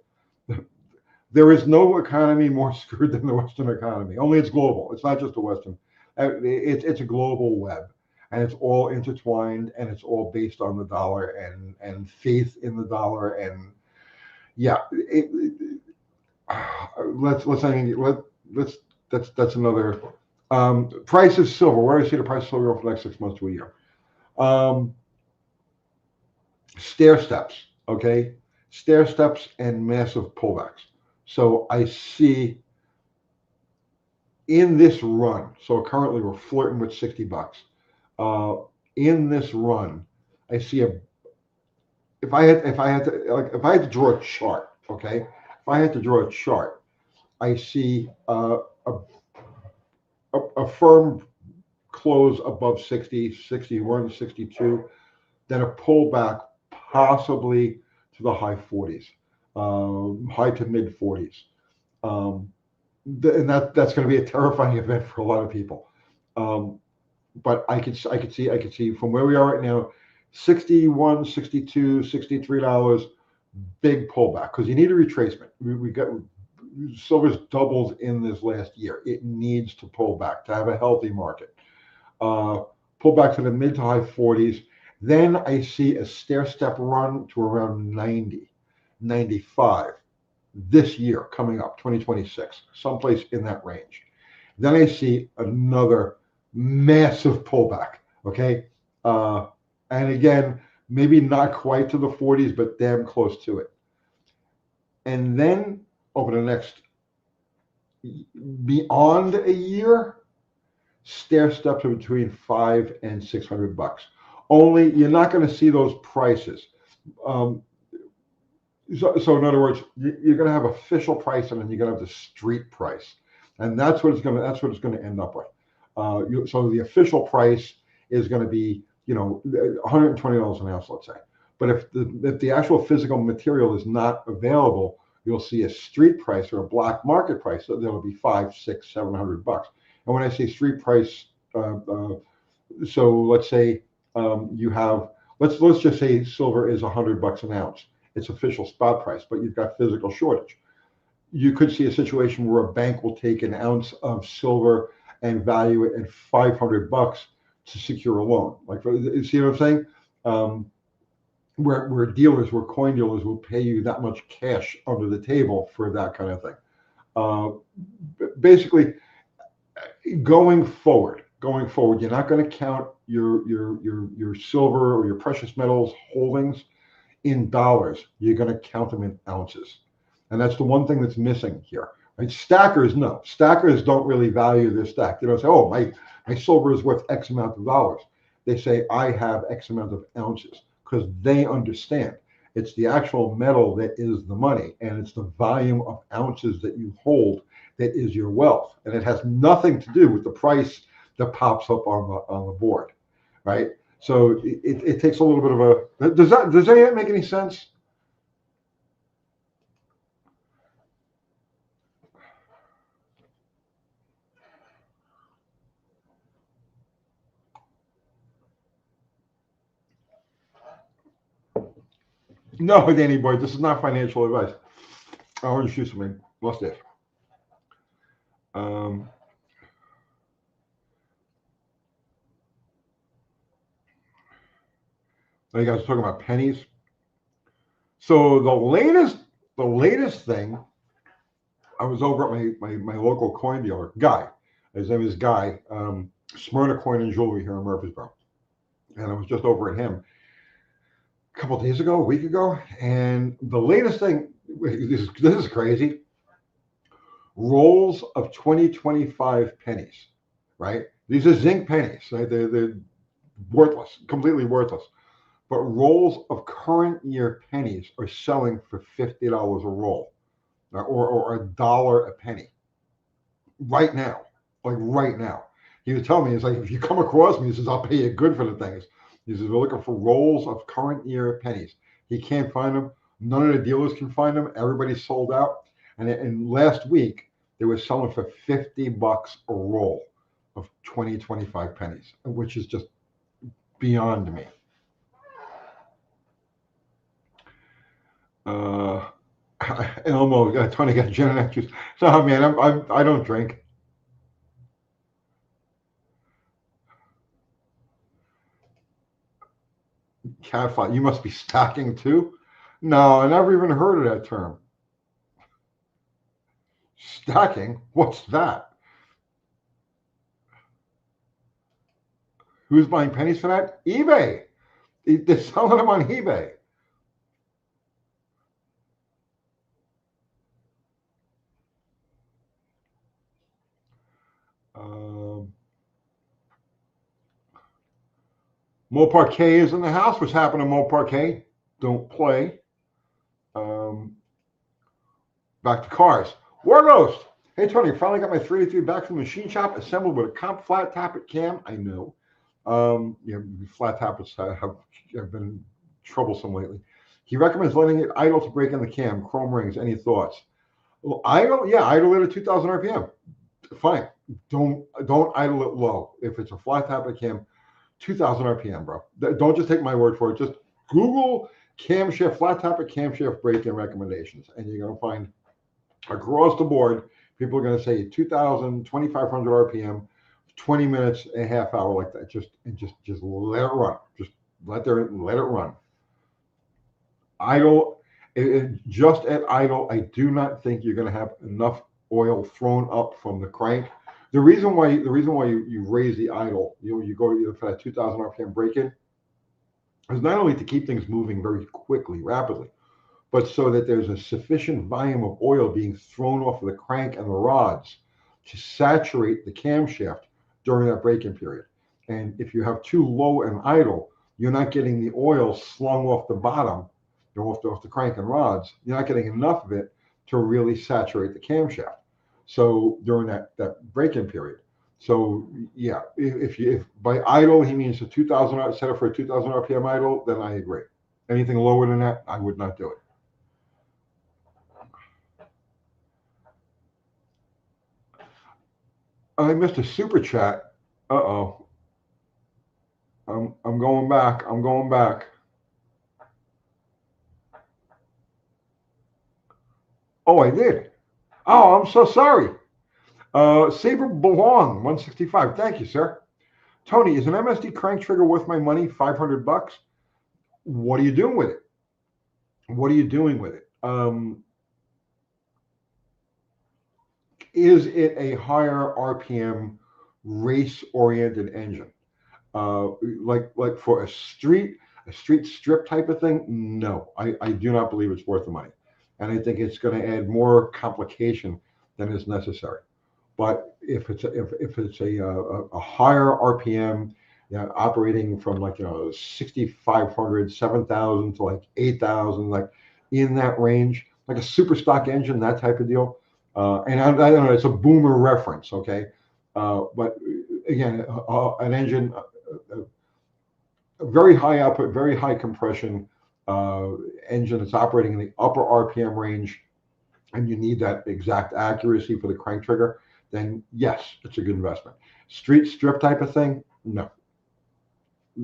There is no economy more screwed than the Western economy. Only it's global. It's not just a Western. It's a global web, and it's all intertwined, and it's all based on the dollar and faith in the dollar. And yeah, let's that's another price of silver. Where do you see the price of silver go for the next 6 months to a year? Um, Stair steps, okay? Stair steps and massive pullbacks. So I see in this run, so currently we're flirting with $60. Uh, in this run, I see a if I had to draw a chart, okay? If I had to draw a chart, I see a firm close above 60, 61, 62, then a pullback possibly to the high 40s, high to mid 40s. Um, and that's going to be a terrifying event for a lot of people. Um, but I could see from where we are right now, 61, 62, $63, big pullback because you need a retracement. We got silver's doubled in this last year. It needs to pull back to have a healthy market. Uh, Pull back to the mid to high 40s. Then I see a stair step run to around 90, 95 this year coming up, 2026, someplace in that range. Then I see another massive pullback. Okay. Uh, and again, maybe not quite to the 40s, but damn close to it. And then over the next, beyond a year, stair steps are between $500 and $600. Only you're not going to see those prices. Um, so in other words, you're going to have official price, and then you're going to have the street price, and that's what it's going to end up with. So the official price is going to be $120 an ounce, let's say. But if the actual physical material is not available, you'll see a street price or a black market price that'll be 500, 600, $700. And when I say street price, so let's say you have let's just say silver is $100 an ounce. It's official spot price, but you've got physical shortage. You could see a situation where a bank will take an ounce of silver and value it at $500 to secure a loan. Like, you see what I'm saying? Where coin dealers will pay you that much cash under the table for that kind of thing. Basically, going forward, you're not going to count your silver or your precious metals holdings in dollars. You're going to count them in ounces, and that's the one thing that's missing here. Right? Stackers don't really value their stack. They don't say, "Oh, my silver is worth X amount of dollars." They say, "I have X amount of ounces," because they understand it's the actual metal that is the money, and it's the volume of ounces that you hold that is your wealth, and it has nothing to do with the price that pops up on the board, right? So it takes a little bit of a. Does any of that make any sense? No, Danny boy, this is not financial advice. Orange juice, man. Mustache. Um, you guys are talking about pennies. So the The latest thing, I was over at my local coin dealer, Guy. His name is Guy, Smyrna Coin and Jewelry here in Murfreesboro. And I was just over at him a couple of days ago, a week ago. And the latest thing, this is crazy. Rolls of 2025 pennies, right? These are zinc pennies. Right? They're worthless, completely worthless. But rolls of current year pennies are selling for $50 a roll, or $1 a penny right now, like right now. He was telling me, he's like, if you come across me, he says, I'll pay you good for the things. He says, we're looking for rolls of current year pennies. He can't find them. None of the dealers can find them. Everybody's sold out. And last week, they were selling for $50 a roll of 2025 pennies, which is just beyond me. Elmo, Tony got gin and extras. So, man, I don't drink. Catfight, you must be stacking too? No, I never even heard of that term. Stacking? What's that? Who's buying pennies for that? eBay. They're selling them on eBay. Mo Parquet is in the house. What's happening, Mo Parquet? Don't play. Back to cars. War Ghost. Hey, Tony, finally got my 383 back from the machine shop, assembled with a comp flat tappet cam. I know. Flat tappets have been troublesome lately. He recommends letting it idle to break in the cam. Chrome rings. Any thoughts? Well, idle, yeah, idle it at 2,000 RPM. Fine. Don't idle it low. If it's a flat tappet cam, 2,000 RPM, bro. Don't just take my word for it. Just Google camshaft, flat tappet camshaft break-in recommendations, and you're gonna find across the board, people are going to say 2,000, 2,500 RPM, 20 minutes, a half hour like that. Just let it run. Just let it run. Idle, just at idle, I do not think you're going to have enough oil thrown up from the crank. The reason why you raise the idle, you go for that 2,000 RPM break-in, is not only to keep things moving very quickly, rapidly, but so that there's a sufficient volume of oil being thrown off of the crank and the rods to saturate the camshaft during that break-in period. And if you have too low and idle, you're not getting the oil slung off the bottom, off the crank and rods. You're not getting enough of it to really saturate the camshaft. So during that break-in period. So yeah, if by idle he means a 2,000, set up for a 2,000 RPM idle, then I agree. Anything lower than that, I would not do it. I missed a super chat. Uh-oh. I'm going back. I'm going back. Oh, I did. Oh, I'm so sorry. Saber Belong, 165. Thank you, sir. Tony, is an MSD crank trigger worth my money? $500? What are you doing with it? What are you doing with it? Is it a higher RPM race-oriented engine? Like for a street strip type of thing? No, I do not believe it's worth the money, and I think it's going to add more complication than is necessary. But if it's a higher RPM, operating from 6,500, 7,000 to like 8,000, like in that range, like a super stock engine, that type of deal. And I don't know, it's a boomer reference, okay? But again, an engine, a very high output, very high compression engine that's operating in the upper RPM range, and you need that exact accuracy for the crank trigger, then yes, it's a good investment. Street strip type of thing, no.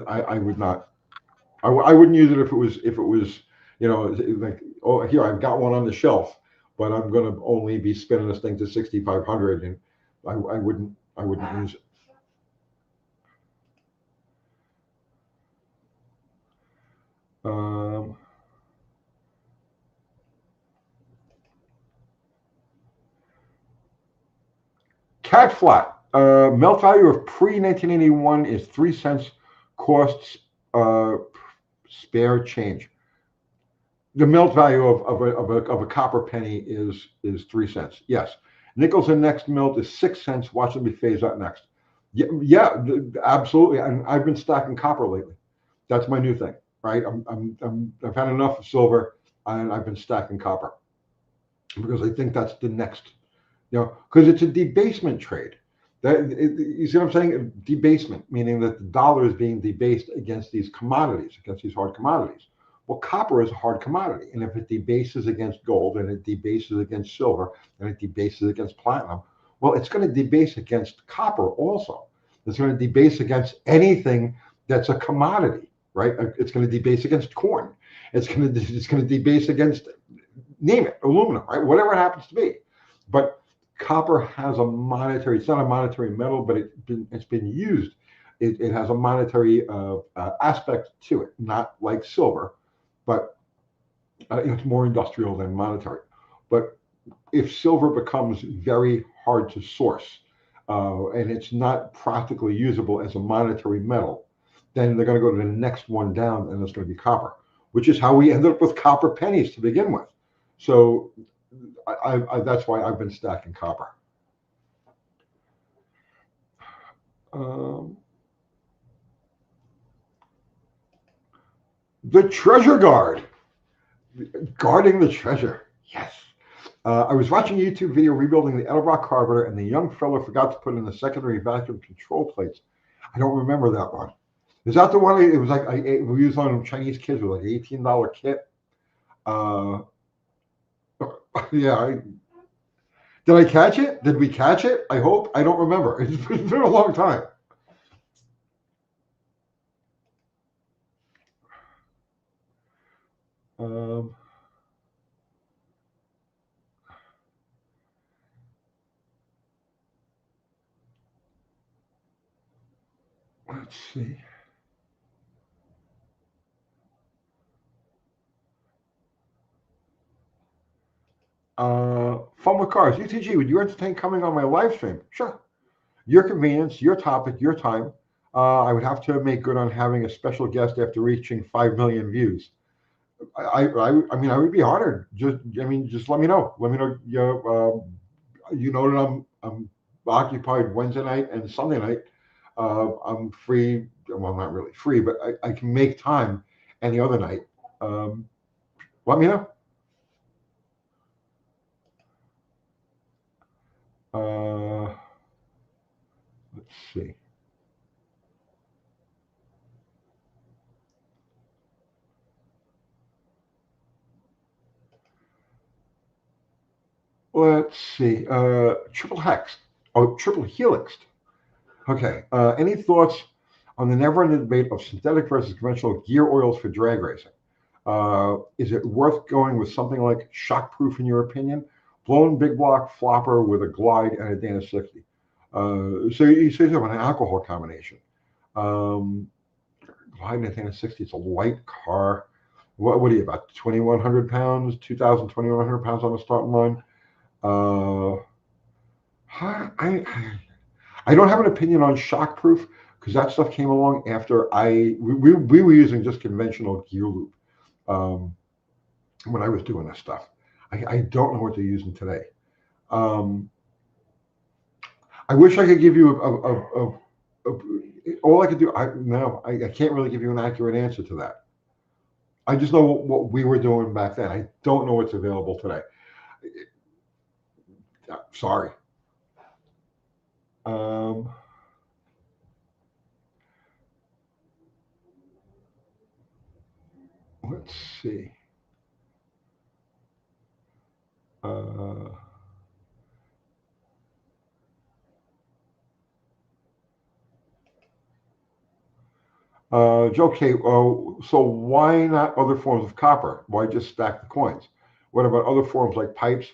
I would not. I wouldn't use it if it was like, oh, here I've got one on the shelf, but I'm going to only be spinning this thing to 6,500, and I wouldn't use it. Cat flat. Melt value of pre-1981 is 3 cents. Costs spare change. The melt value of a copper penny is 3 cents. Yes. Nickels and next melt is 6 cents. Watch them be phased out next. Yeah, yeah, absolutely. And I've been stacking copper lately. That's my new thing, right? I've had enough of silver, and I've been stacking copper because I think that's the next, because it's a debasement trade. You see what I'm saying? Debasement, meaning that the dollar is being debased against these commodities, against these hard commodities. Well, copper is a hard commodity, and if it debases against gold, and it debases against silver, and it debases against platinum, well, it's going to debase against copper also. It's going to debase against anything that's a commodity, right? It's going to debase against corn. It's going to debase against, name it, aluminum, right? Whatever it happens to be. But copper has a monetary, it's not a monetary metal, but it's been used. It has a monetary aspect to it, not like silver, but it's more industrial than monetary. But if silver becomes very hard to source and it's not practically usable as a monetary metal, then they're going to go to the next one down, and it's going to be copper, which is how we ended up with copper pennies to begin with. So that's why I've been stacking copper. The treasure guard, guarding the treasure. Yes. I was watching a YouTube video rebuilding the Edelbrock carburetor, and the young fellow forgot to put in the secondary vacuum control plates. I don't remember that one. Is that the one? It was like we used on Chinese kids with like an $18 kit. Yeah. Did I catch it? Did we catch it? I hope. I don't remember. It's been a long time. Let's see. Fun with cars. UTG, would you entertain coming on my live stream? Sure. Your convenience, your topic, your time. I would have to make good on having a special guest after reaching 5 million views. I mean, I would be honored. Just let me know. Let me know. You know that I'm occupied Wednesday night and Sunday night. I'm free. Well, not really free, but I can make time any other night. Let me know. Let's see. Let's see. Triple hex. Oh, triple helixed. Okay. Any thoughts on the never-ending debate of synthetic versus conventional gear oils for drag racing? Is it worth going with something like Shockproof in your opinion? Blown big block flopper with a glide and a Dana 60. So you say something an alcohol combination. Glide and a Dana 60. It's a light car. What are you, about 2,100 pounds, 2,000, 2,100 pounds on the starting line? I don't have an opinion on Shockproof because that stuff came along after we were using just conventional gear loop when I was doing this stuff. I don't know what they're using today. I wish I could give you all I could do. I can't really give you an accurate answer to that. I just know what we were doing back then. I don't know what's available today. Sorry. Let's see. Okay, so why not other forms of copper? Why just stack the coins? What about other forms like pipes,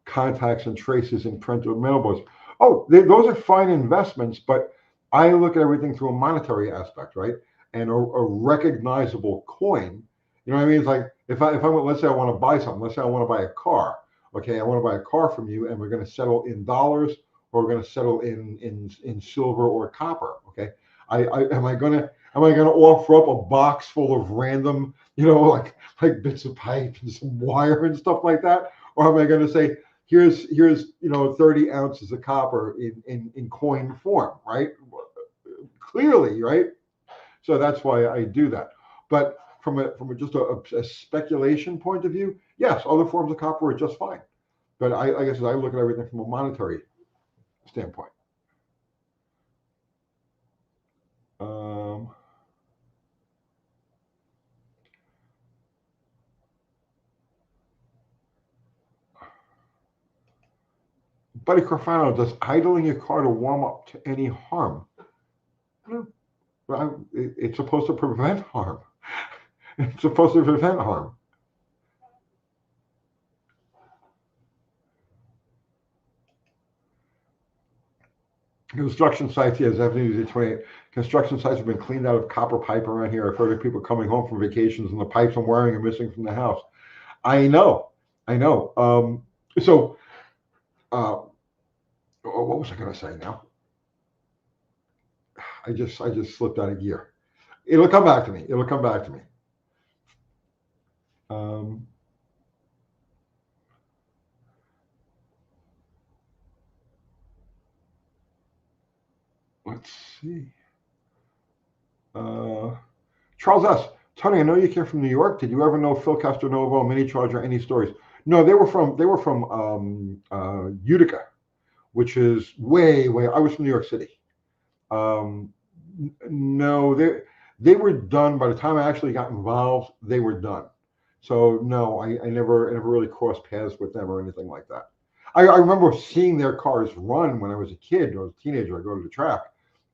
contacts, and traces in printed metal boards? Oh, those are fine investments, but I look at everything through a monetary aspect, right? And a recognizable coin. You know what I mean? It's like if I let's say I want to buy something. Let's say I want to buy a car. Okay, I want to buy a car from you, and we're going to settle in dollars, or going to settle in silver or copper. Okay, am I gonna offer up a box full of random, like bits of pipe and some wire and stuff like that, or am I going to say, here's 30 ounces of copper in coin form, right? Clearly, right? So that's why I do that. But just a speculation point of view, yes, other forms of copper are just fine. But I guess I look at everything from a monetary standpoint. Buddy Carfano, does idling your car to warm up to any harm? Well, it's supposed to prevent harm. It's supposed to prevent harm. Construction sites, yes, Avenue 28. Construction sites have been cleaned out of copper pipe around here. I've heard of people coming home from vacations and the pipes and wiring are missing from the house. I know. So, what was I going to say now? I just slipped out of gear. It'll come back to me. Let's see. Charles S. Tony, I know you came from New York. Did you ever know Phil Castronovo, Mini Charger, any stories? No, they were from Utica, which is way. I was from New York City. No, they were done by the time I actually got involved. They were done. So no, I never really crossed paths with them or anything like that. I remember seeing their cars run when I was a kid or a teenager. I go to the track.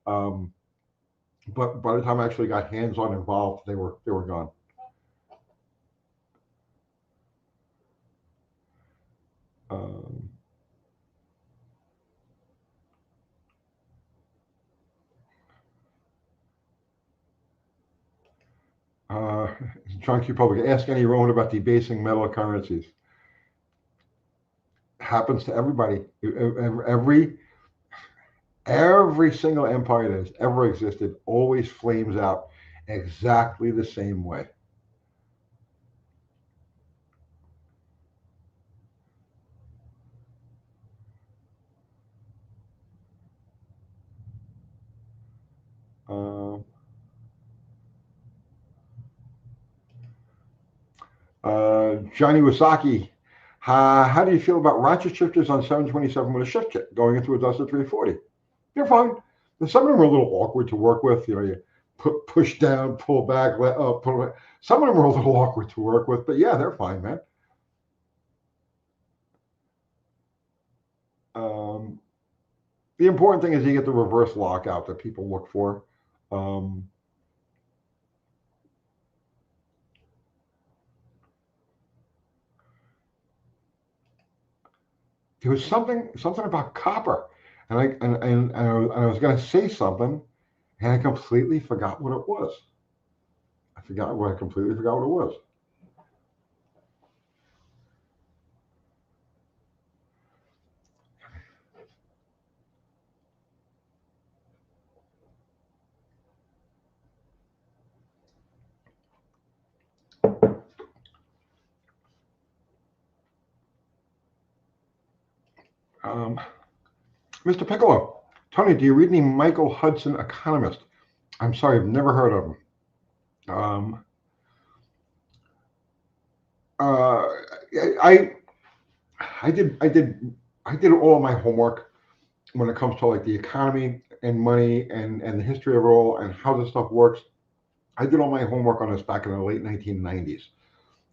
But by the time I actually got hands-on involved, they were gone. John Q. Public, ask any Roman about debasing metal currencies. Happens to everybody. Every single empire that has ever existed always flames out exactly the same way. Johnny Wasaki, how do you feel about ratchet shifters on 727 with a shift kit going into a Duster 340? They're fine. Some of them are a little awkward to work with. You push down, pull back, let up, pull back. Some of them are a little awkward to work with, but yeah, they're fine, man. The important thing is you get the reverse lockout that people look for. There was something about copper, and I was going to say something, and I completely forgot what it was. I completely forgot what it was. Mr. Piccolo, Tony, do you read any Michael Hudson Economist? I'm sorry, I've never heard of him. I did all my homework when it comes to like the economy and money and the history of it all and how this stuff works. I did all my homework on this back in the late 1990s.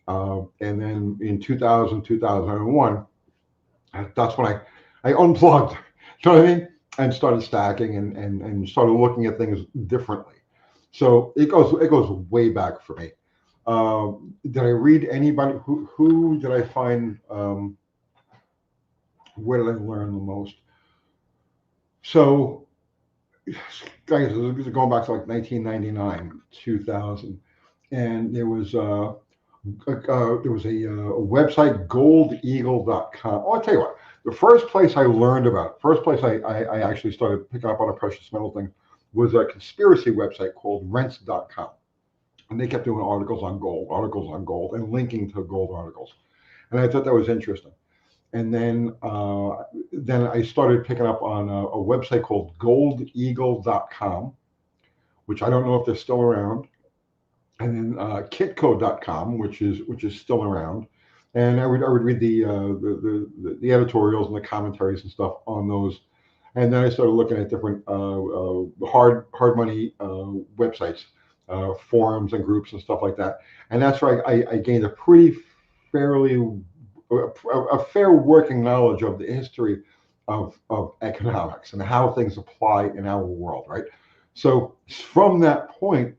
And then in 2000, 2001, that's when I unplugged, you know what I mean? And started stacking and started looking at things differently. So it goes way back for me. Did I read anybody? Who did I find? Where did I learn the most? So, guys, this is going back to like 1999, 2000, and there was There was a website, goldeagle.com. Oh, I'll tell you what, the first place I learned about, first place I actually started picking up on a precious metal thing was a conspiracy website called rents.com. And they kept doing articles on gold, and linking to gold articles. And I thought that was interesting. And then I started picking up on a website called goldeagle.com, which I don't know if they're still around, and then kitco.com, which is still around. And I would read the editorials and the commentaries and stuff on those. And then I started looking at different hard money websites, forums and groups and stuff like that. And that's where I gained a pretty fairly a fair working knowledge of the history of economics and how things apply in our world, right? So from that point,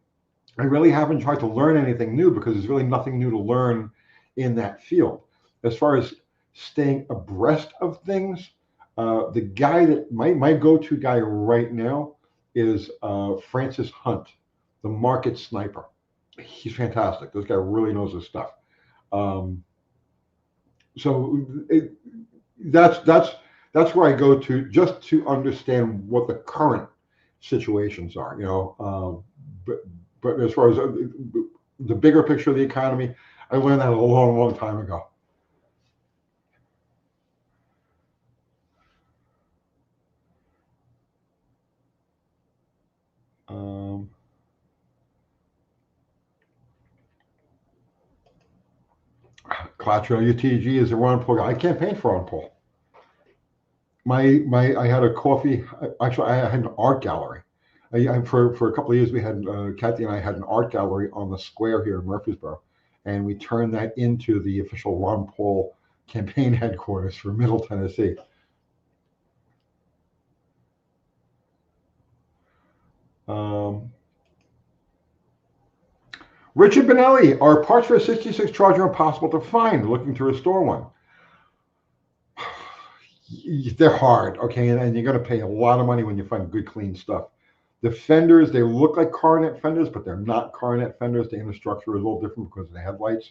I really haven't tried to learn anything new because there's really nothing new to learn in that field. As far as staying abreast of things, the guy that my go-to guy right now is Francis Hunt, the market sniper. He's fantastic. This guy really knows his stuff. Um, so it, that's where I go to just to understand what the current situations are. But as far as the bigger picture of the economy, I learned that a long, long time ago. Um, Collateral UTG is a Ron Paul guy. I campaigned for Ron Paul. I had a coffee. Actually, I had an art gallery. For a couple of years, we had Kathy and I had an art gallery on the square here in Murfreesboro, and we turned that into the official Ron Paul campaign headquarters for Middle Tennessee. Um, Richard Benelli, are parts for a 66 Charger impossible to find? Looking to restore one. They're hard, okay, and you're going to pay a lot of money when you find good, clean stuff. The fenders, they look like coronet fenders, but they're not coronet fenders. The inner structure is a little different because of the headlights.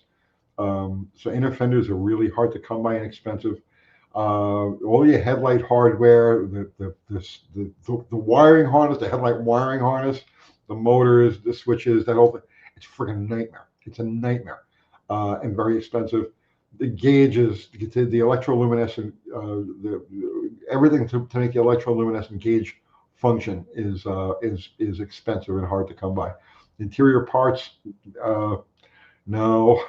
So inner fenders are really hard to come by and expensive. All your headlight hardware, the wiring harness, the headlight wiring harness, the motors, the switches, that whole thing, it's a freaking nightmare. It's a nightmare and very expensive. The gauges, the electroluminescent, everything to make the electroluminescent gauge function is expensive and hard to come by. Interior parts, uh, no.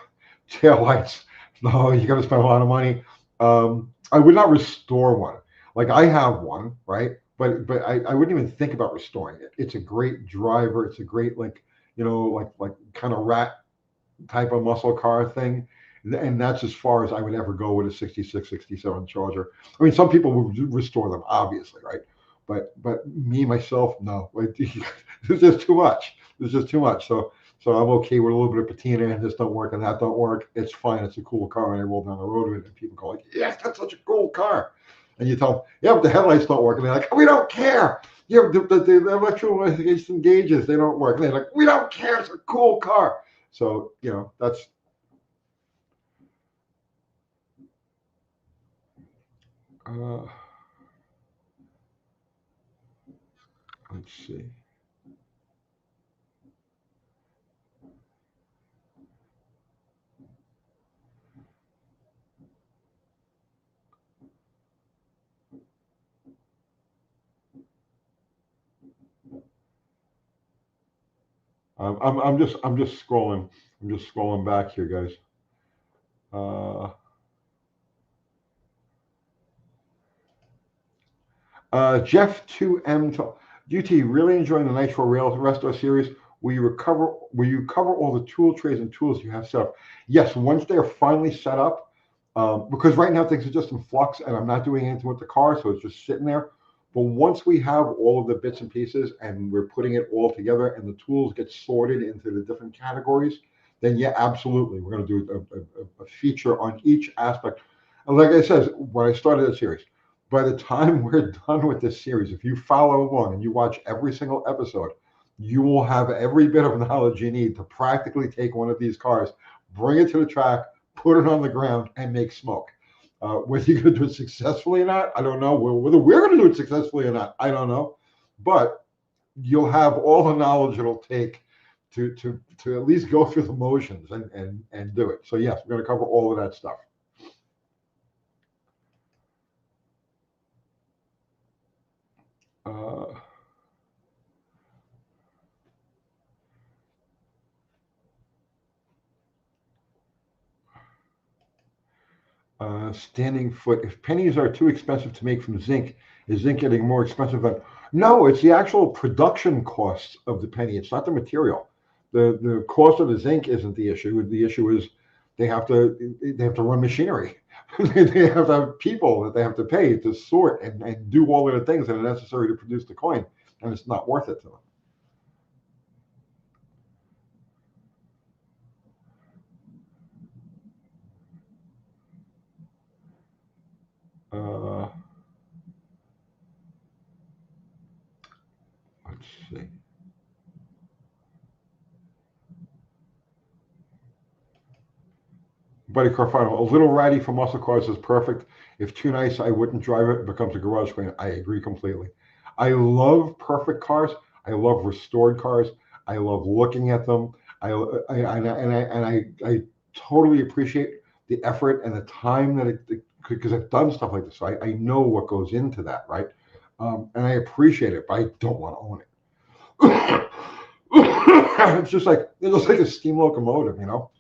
Tail lights, no. You got to spend a lot of money. I would not restore one. Like I have one, right? But I wouldn't even think about restoring it. It's a great driver. It's a great like kind of rat type of muscle car thing. And that's as far as I would ever go with a 66, 67 Charger. I mean, some people would restore them, obviously, right? But me, myself, no. Like, there's just too much. There's just too much. So I'm okay with a little bit of patina and this don't work and that don't work. It's fine. It's a cool car. And I roll down the road with it and people go like, yes, that's such a cool car. And you tell them, yeah, but the headlights don't work. And they're like, we don't care. Yeah, the electrical gauges, they don't work. And they're like, we don't care. It's a cool car. So, that's, uh, let's see. I'm just scrolling. I'm just scrolling back here, guys. Uh, Jeff 2M, UT, really enjoying the Nitro Rail Resto series. Will you cover all the tool trays and tools you have set up? Yes, once they are finally set up, because right now things are just in flux and I'm not doing anything with the car, so it's just sitting there. But once we have all of the bits and pieces and we're putting it all together and the tools get sorted into the different categories, then yeah, absolutely, we're going to do a feature on each aspect. And like I said, when I started the series, by the time we're done with this series, if you follow along and you watch every single episode, you will have every bit of knowledge you need to practically take one of these cars, bring it to the track, put it on the ground, and make smoke. Whether you're going to do it successfully or not, I don't know. Whether we're going to do it successfully or not, I don't know. But you'll have all the knowledge it'll take to at least go through the motions and do it. So yes, we're going to cover all of that stuff. Standing foot. If pennies are too expensive to make from zinc, is zinc getting more expensive than? No, it's the actual production costs of the penny. It's not the material. The cost of the zinc isn't the issue. The issue is they have to run machinery. They have to have people that they have to pay to sort and do all of the things that are necessary to produce the coin, and it's not worth it to them. Let's see. Buddy Carfano, a little ratty for muscle cars is perfect. If too nice, I wouldn't drive it. It becomes a garage queen. I agree completely. I love perfect cars. I love restored cars. I love looking at them. I totally appreciate the effort and the time that it because I've done stuff like this. So I know what goes into that, right? And I appreciate it, but I don't want to own it. It's just like a steam locomotive, you know.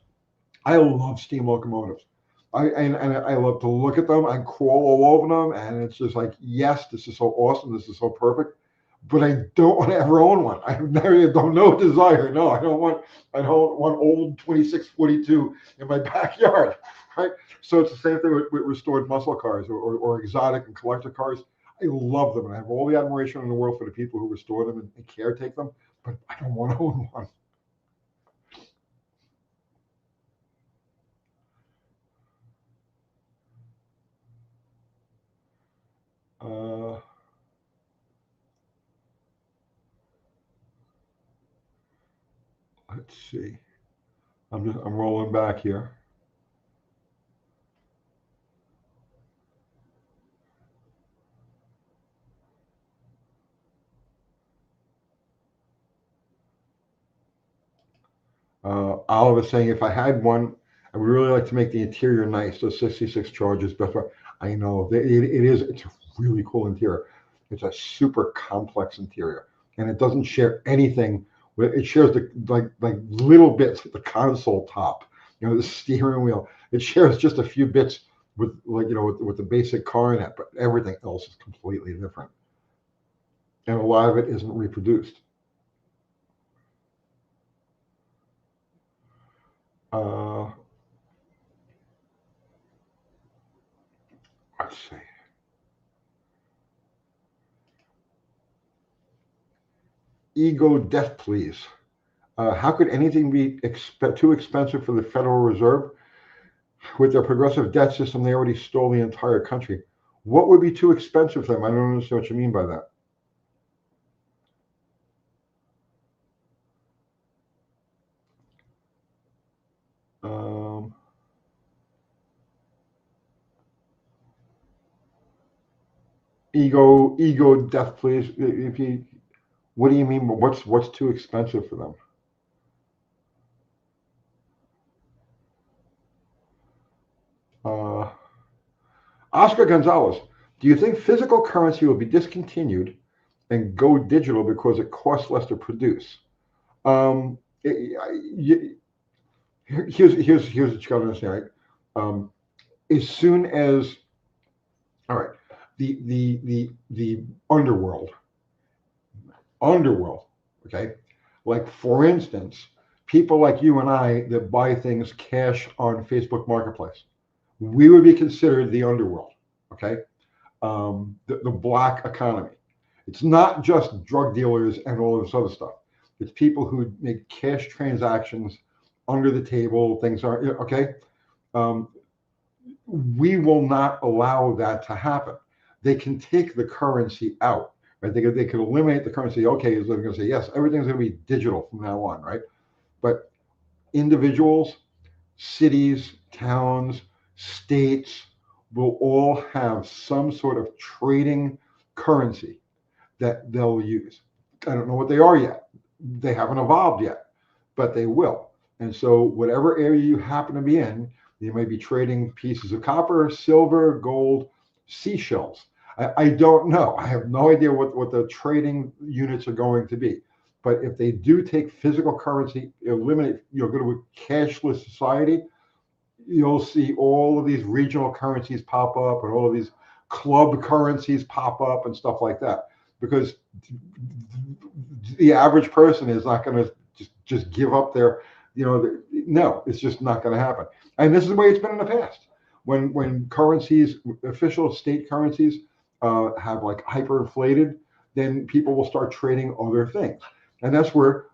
I love steam locomotives. I love to look at them and crawl all over them, and it's just like, yes, this is so awesome, this is so perfect. But I don't want to ever own one. I don't no desire. No, I don't want old 2642 in my backyard. Right. So it's the same thing with restored muscle cars or exotic and collector cars. I love them, and I have all the admiration in the world for the people who restore them and caretake them. But I don't want to own one. Let's see. I'm rolling back here. Oliver saying, if I had one, I would really like to make the interior nice. Those 66 charges, but I know it is. It's a really cool interior. It's a super complex interior, and it doesn't share anything. It shares the like little bits with the console top, the steering wheel. It shares just a few bits with with the basic car in it, but everything else is completely different, and a lot of it isn't reproduced. Let's see. Ego death, please. How could anything be too expensive for the Federal Reserve? With their progressive debt system, they already stole the entire country. What would be too expensive for them? I don't understand what you mean by that. Ego death, please. If you, what do you mean? What's too expensive for them? Oscar Gonzalez, do you think physical currency will be discontinued and go digital because it costs less to produce? Um, here's what you got to understand, right? As soon as all right, the underworld, okay, like for instance, people like you and I that buy things cash on Facebook Marketplace, we would be considered the underworld, okay, the black economy. It's not just drug dealers and all this other stuff. It's people who make cash transactions under the table. Things are okay. Um, we will not allow that to happen. They can take the currency out, right? They could eliminate the currency. Okay, they're going to say yes, everything's going to be digital from now on, right? But individuals, cities, towns, states will all have some sort of trading currency that they'll use. I don't know what they are yet. They haven't evolved yet, but they will. And so, whatever area you happen to be in, you may be trading pieces of copper, silver, gold, seashells. I don't know. I have no idea what the trading units are going to be. But if they do take physical currency, eliminate, go to a cashless society, you'll see all of these regional currencies pop up and all of these club currencies pop up and stuff like that. Because the average person is not going to just give up their, no, it's just not going to happen. And this is the way it's been in the past. When currencies, official state currencies, have like hyperinflated, then people will start trading other things, and that's where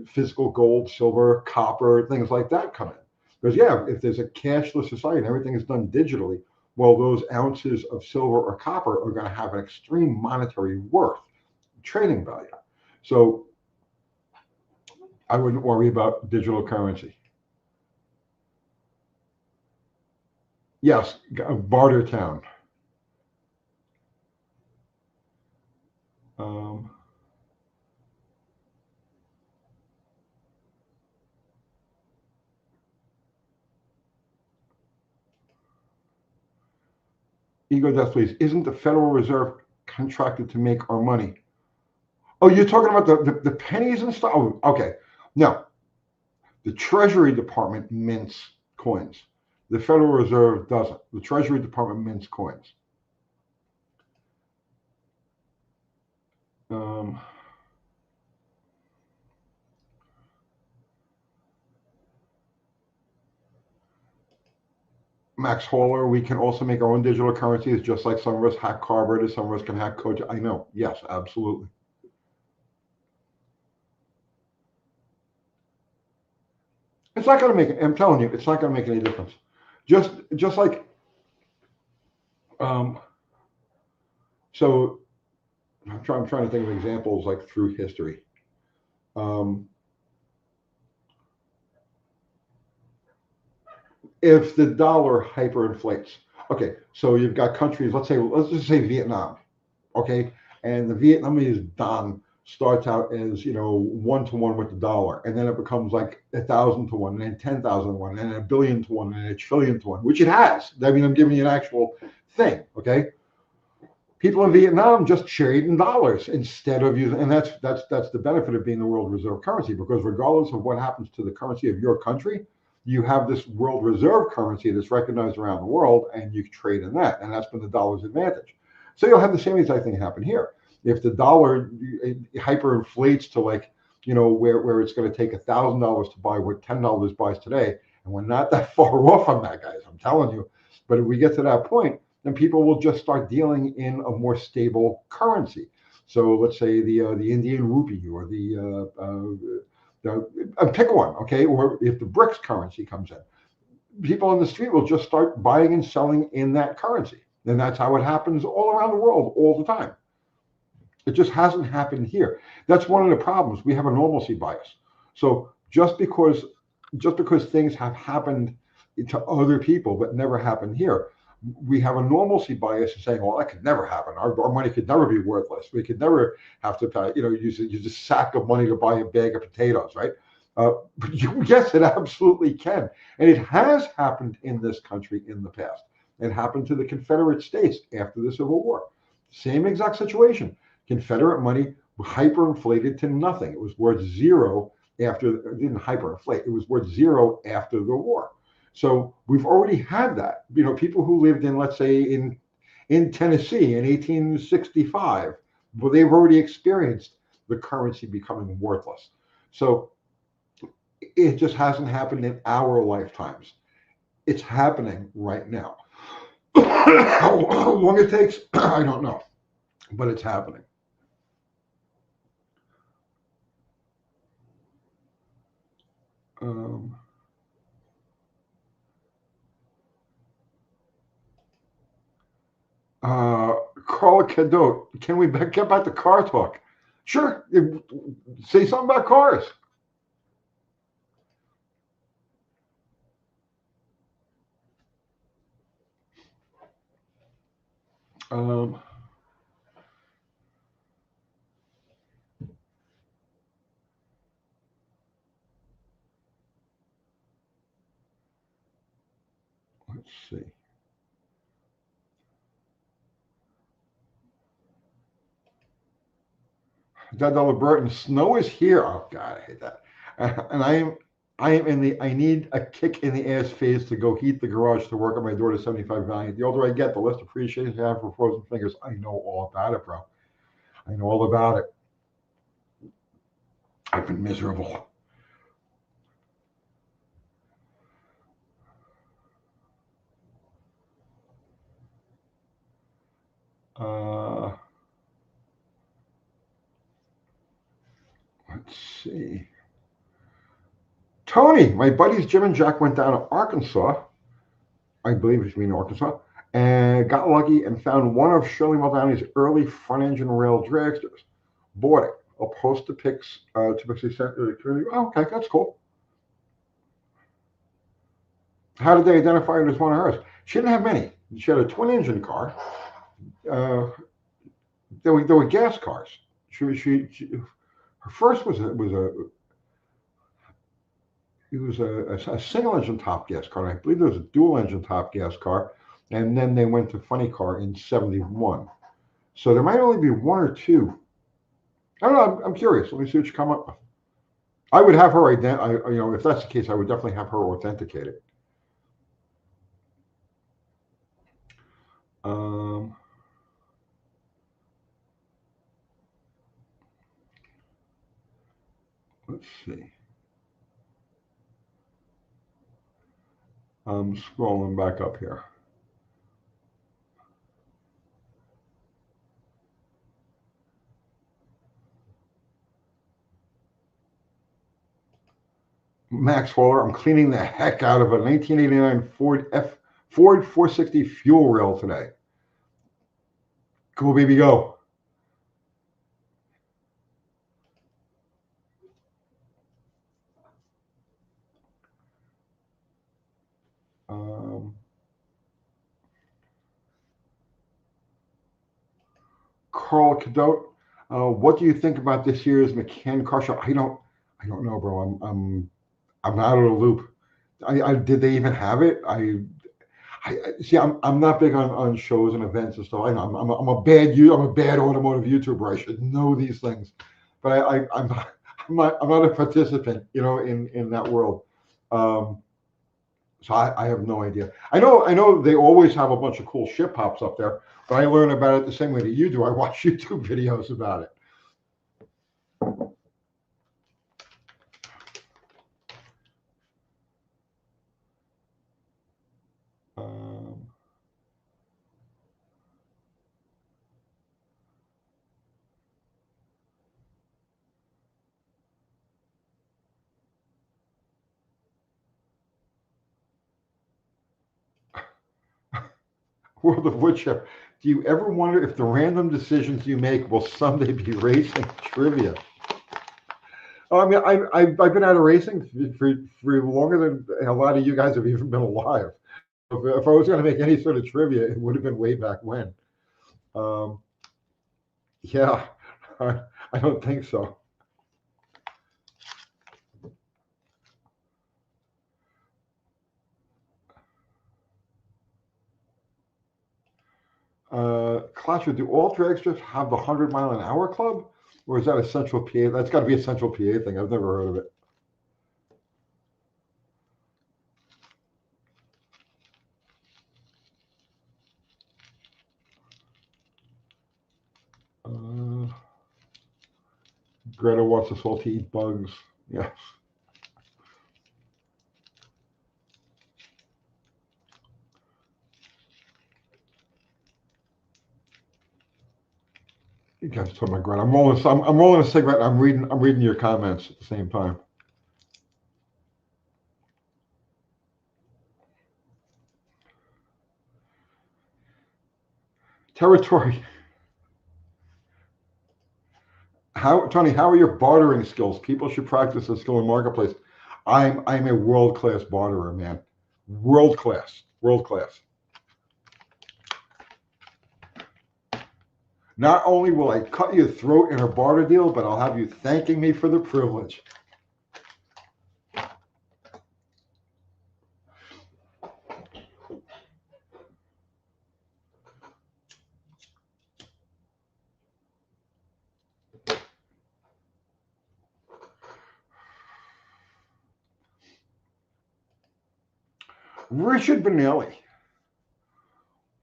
physical gold, silver, copper, things like that come in. Because yeah, if there's a cashless society and everything is done digitally, well, those ounces of silver or copper are going to have an extreme monetary worth, trading value. So I wouldn't worry about digital currency. Yes, barter town. Um, Ego death, please. Isn't the Federal Reserve contracted to make our money? Oh, you're talking about the pennies and stuff? Oh, okay. No, the Treasury Department mints coins. The Federal Reserve doesn't. The Treasury Department mints coins. Um, Max Haller, we can also make our own digital currencies, just like some of us hack carburetors, some of us can hack code. I know. Yes, absolutely. It's not going to make. I'm telling you, it's not going to make any difference. Just like, um, so I'm trying to think of examples like through history. Um, if the dollar hyperinflates, okay, so you've got countries. Let's just say Vietnam, okay, and the Vietnamese dong starts out as 1 to 1 with the dollar, and then it becomes like 1,000 to 1, and then 10,000 to 1, and then 1 billion to 1, and then 1 trillion to 1, which it has. I mean, I'm giving you an actual thing, okay? People in Vietnam just trade in dollars instead of using, and that's the benefit of being the world reserve currency, because regardless of what happens to the currency of your country, you have this world reserve currency that's recognized around the world, and you trade in that, and that's been the dollar's advantage. So you'll have the same exact thing happen here. If the dollar hyperinflates to where it's going to take $1,000 to buy what $10 buys today, and we're not that far off on that, guys. I'm telling you. But if we get to that point, then people will just start dealing in a more stable currency. So let's say the Indian rupee or pick one, okay? Or if the BRICS currency comes in, people on the street will just start buying and selling in that currency. And that's how it happens all around the world all the time. It just hasn't happened here. That's one of the problems. We have a normalcy bias. So just because things have happened to other people but never happened here, we have a normalcy bias saying, well, that could never happen. Our money could never be worthless. We could never have to pay, use a sack of money to buy a bag of potatoes, right? But yes, it absolutely can. And it has happened in this country in the past. It happened to the Confederate States after the Civil War. Same exact situation. Confederate money hyperinflated to nothing. It was worth zero after, it didn't hyperinflate, it was worth zero after the war. So we've already had that. People who lived in, let's say, in Tennessee in 1865, well, they've already experienced the currency becoming worthless. So it just hasn't happened in our lifetimes. It's happening right now. How long it takes, I don't know, but it's happening. Carl Cadot, can we get back to car talk? Sure. Say something about cars. Um, let's see. Dad Burton, snow is here. Oh God, I hate that. And I am in the I need a kick in the ass phase to go heat the garage to work on my door to 75 Valiant. The older I get, the less appreciation I have for frozen fingers. I know all about it, bro. I know all about it. I've been miserable. Uh, let's see. Tony, my buddies Jim and Jack went down to Arkansas. I believe it's in Arkansas, and got lucky and found one of Shirley Muldowney's early front engine rail dragsters. Bought it. I'll post the pics to Pixie Center. Oh, okay, that's cool. How did they identify it as one of hers? She didn't have many. She had a twin engine car. Uh, there were gas cars. Her first was a single engine top gas car. I believe there was a dual engine top gas car, and then they went to funny car in '71. So there might only be one or two. I don't know. I'm curious. Let me see what you come up with. I would have her if that's the case, I would definitely have her authenticate it. Um, let's see. I'm scrolling back up here. Max Waller, I'm cleaning the heck out of a 1989 Ford 460 fuel rail today. Go, baby, go. Carl Cadote, what do you think about this year's McCann car show? I don't know, bro. I'm out of the loop. Did they even have it? I see. I'm not big on shows and events and stuff. I know I'm a bad automotive YouTuber. I should know these things, but I'm not a participant, in that world. Um, so I have no idea. I know they always have a bunch of cool shit pops up there, but I learn about it the same way that you do. I watch YouTube videos about it. Um, World of Woodchip. Do you ever wonder if the random decisions you make will someday be racing trivia? Oh, I mean, I've been out of racing for longer than a lot of you guys have even been alive. If I was going to make any sort of trivia, it would have been way back when. Um, yeah, I don't think so. Clasher, do all drag strips have the 100-mile-an-hour club? Or is that a Central PA? That's got to be a Central PA thing. I've never heard of it. Greta wants us all to eat bugs. Yes. You guys talking about Greta? I'm rolling a cigarette. And I'm reading your comments at the same time. Territory. Tony? How are your bartering skills? People should practice this skill in marketplace. I'm a world class barterer, man. World class. World class. Not only will I cut your throat in a barter deal, but I'll have you thanking me for the privilege. Richard Benelli,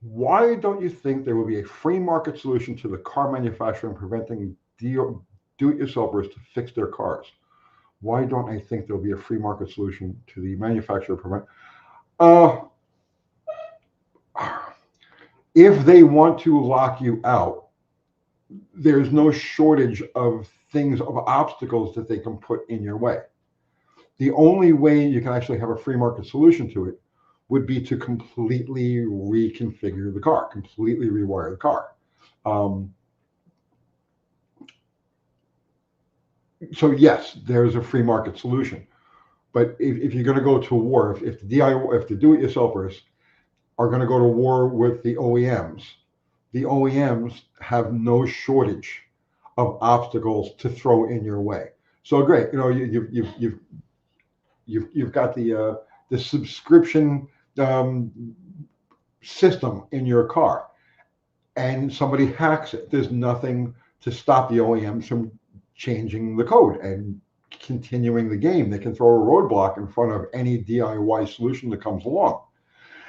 why don't you think there will be a free market solution to the car manufacturer in preventing do-it-yourselfers to fix their cars? Why don't I think there'll be a free market solution to the manufacturer prevent? Uh, if they want to lock you out, there's no shortage of things, of obstacles that they can put in your way. The only way you can actually have a free market solution to it would be to completely reconfigure the car, completely rewire the car. So yes, there's a free market solution. But if you're going to go to war, if the do-it-yourselfers are going to go to war with the OEMs have no shortage of obstacles to throw in your way. So great, you've got the subscription system in your car, and somebody hacks it. There's nothing to stop the OEMs from changing the code and continuing the game. They can throw a roadblock in front of any DIY solution that comes along,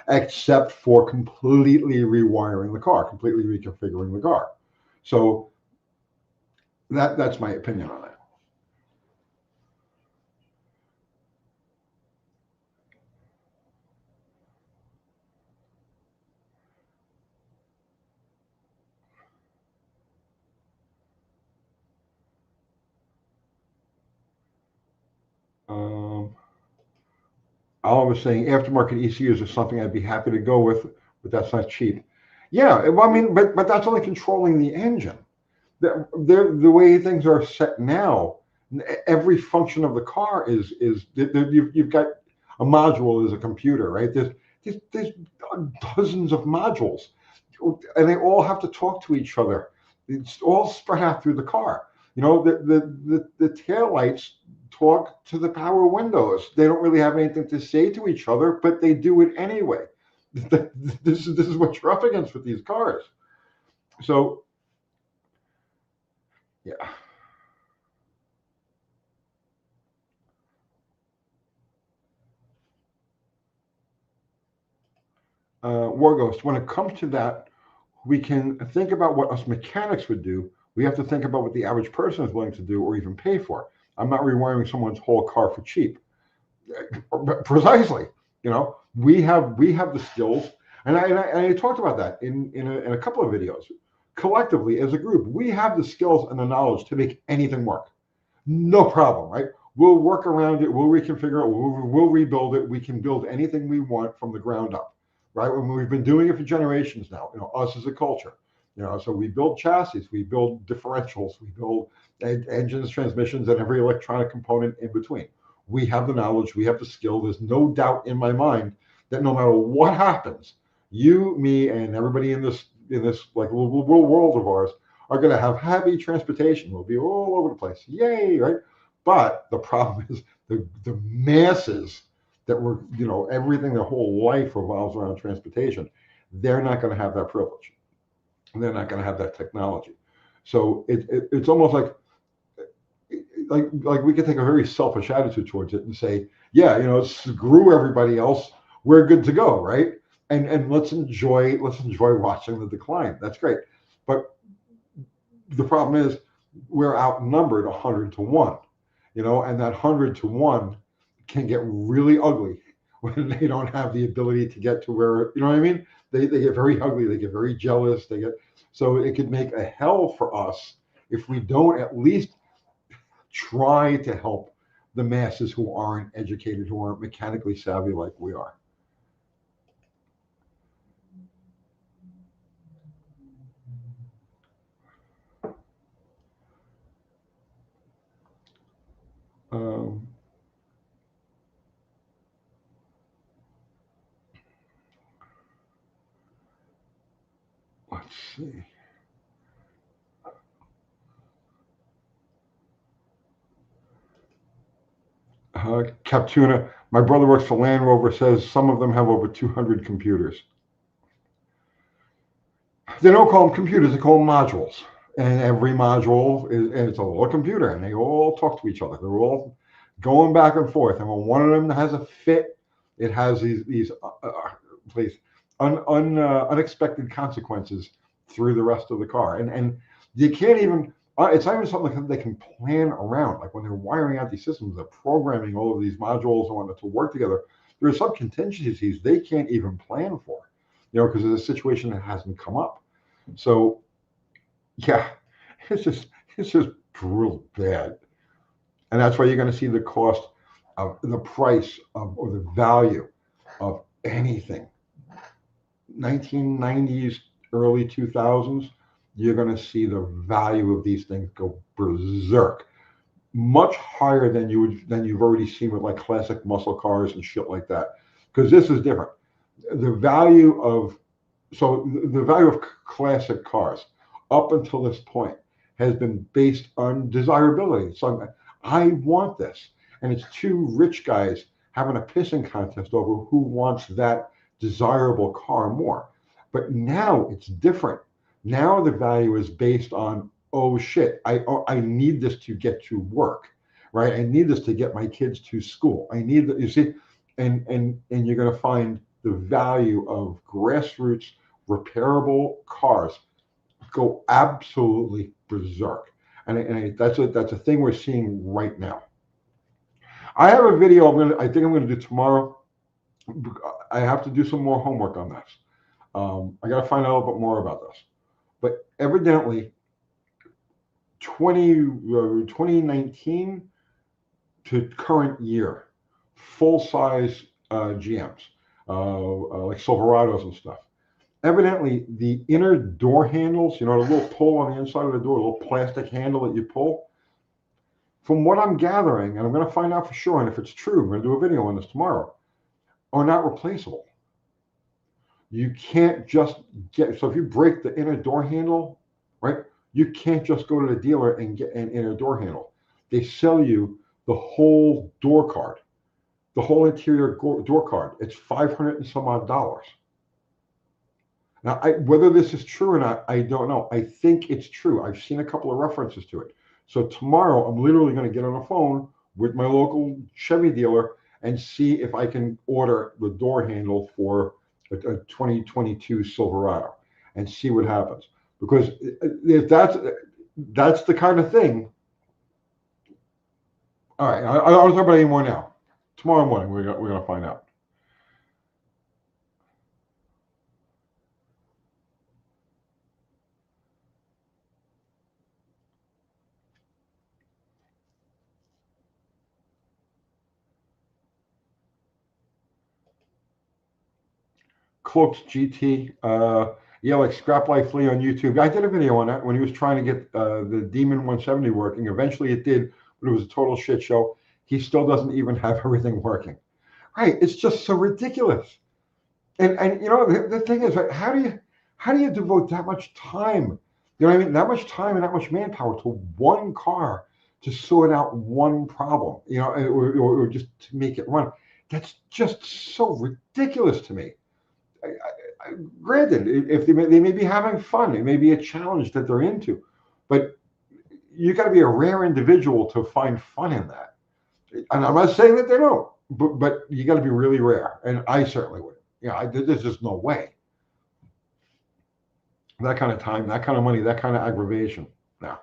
except for completely rewiring the car, completely reconfiguring the car. So that's my opinion on it. Um, I was saying aftermarket ECUs is something I'd be happy to go with, but that's not cheap. Yeah, well, I mean, but that's only controlling the engine. The way things are set now, every function of the car is you've got a module is a computer, right? There's dozens of modules, and they all have to talk to each other. It's all spread out through the car. The tail lights talk to the power windows. They don't really have anything to say to each other, but they do it anyway. This is what you're up against with these cars. So yeah. War Ghost, when it comes to that, we can think about what us mechanics would do. We have to think about what the average person is willing to do or even pay for. I'm not rewiring someone's whole car for cheap. Precisely. We have the skills, and I talked about that in a couple of videos. Collectively, as a group, we have the skills and the knowledge to make anything work. No problem, right? We'll work around it. We'll reconfigure it. We'll rebuild it. We can build anything we want from the ground up, right? When we've been doing it for generations now, us as a culture, so we build chassis, we build differentials, we build engines, transmissions, and every electronic component in between. We have the knowledge, we have the skill. There's no doubt in my mind that no matter what happens, you, me, and everybody in this like little world of ours are going to have heavy transportation. We'll be all over the place. Yay, right? But the problem is the masses that were, everything, their whole life revolves around transportation. They're not going to have that privilege. They're not going to have that technology. So it's almost like we could take a very selfish attitude towards it and say, yeah, screw everybody else. We're good to go, right? And let's enjoy watching the decline. That's great. But the problem is we're outnumbered 100 to 1, and that 100 to 1 can get really ugly when they don't have the ability to get to where, you know what I mean? They get very ugly. They get very jealous. So it could make a hell for us if we don't at least try to help the masses who aren't educated, who aren't mechanically savvy like we are. Um, let's see. Captuna, my brother works for Land Rover, says some of them have over 200 computers. They don't call them computers, they call them modules. And every module is, and it's a little computer, and they all talk to each other. They're all going back and forth. And when one of them has a fit, it has these please, unexpected consequences through the rest of the car. And you can't even, it's not even something that they can plan around. Like when they're wiring out these systems, they're programming all of these modules and whatnot to work together. There are some contingencies they can't even plan for, because of a situation that hasn't come up. So yeah, it's just real bad. And that's why you're going to see the cost of the price of, or the value of anything. 1990s, early 2000s, you're going to see the value of these things go berserk, much higher than you've already seen with like classic muscle cars and shit like that. Because this is different. The value of classic cars up until this point has been based on desirability. So I want this. And it's two rich guys having a pissing contest over who wants that desirable car more. But now it's different. Now the value is based on, oh shit, I need this to get to work, right? I need this to get my kids to school. I need that, you see, and you're going to find the value of grassroots repairable cars go absolutely berserk. And that's a thing we're seeing right now. I have a video I think I'm gonna do tomorrow. I have to do some more homework on this. I got to find out a little bit more about this. But evidently, 2019 to current year, full-size GMs, like Silverados and stuff. Evidently, the inner door handles, the little pull on the inside of the door, a little plastic handle that you pull, from what I'm gathering, and I'm going to find out for sure, and if it's true, I'm going to do a video on this tomorrow, are not replaceable. You can't just so if you break the inner door handle, right, you can't just go to the dealer and get an inner door handle. They sell you the whole door card, the whole interior door card. It's $500 and some odd. Now, whether this is true or not, I don't know. I think it's true. I've seen a couple of references to it. So tomorrow, I'm literally going to get on the phone with my local Chevy dealer and see if I can order the door handle for a 2022 Silverado and see what happens. Because if that's the kind of thing. All right, I don't talk about it anymore now. Tomorrow morning, we're going to find out. Cloaks GT, yeah, like Scrap Life Lee on YouTube. I did a video on that when he was trying to get the Demon 170 working. Eventually it did, but it was a total shit show. He still doesn't even have everything working. Right? It's just so ridiculous. And the thing is, right, how do you devote that much time? You know what I mean? That much time and that much manpower to one car to sort out one problem, or just to make it run. That's just so ridiculous to me. Granted, if they may be having fun, it may be a challenge that they're into, but you got to be a rare individual to find fun in that. And I'm not saying that they don't, but you got to be really rare, and I certainly would. There's just no way. That kind of time, that kind of money, that kind of aggravation. No.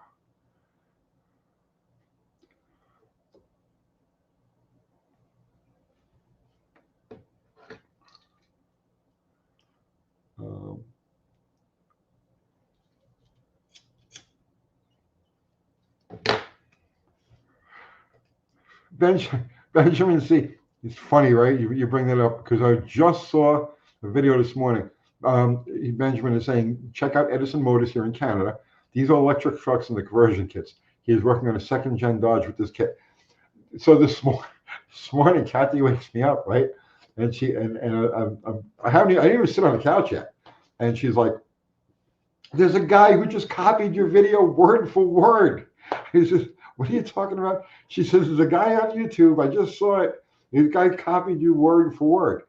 Benjamin C. It's funny, right? You bring that up because I just saw a video this morning. Benjamin is saying, check out Edison Motors here in Canada. These are electric trucks and the conversion kits. He is working on a second-gen Dodge with this kit. So this morning, Kathy wakes me up, right? And I didn't even sit on the couch yet. And she's like, there's a guy who just copied your video word for word. He says, What are you talking about? She says, there's a guy on YouTube. I just saw it. This guy copied you word for word.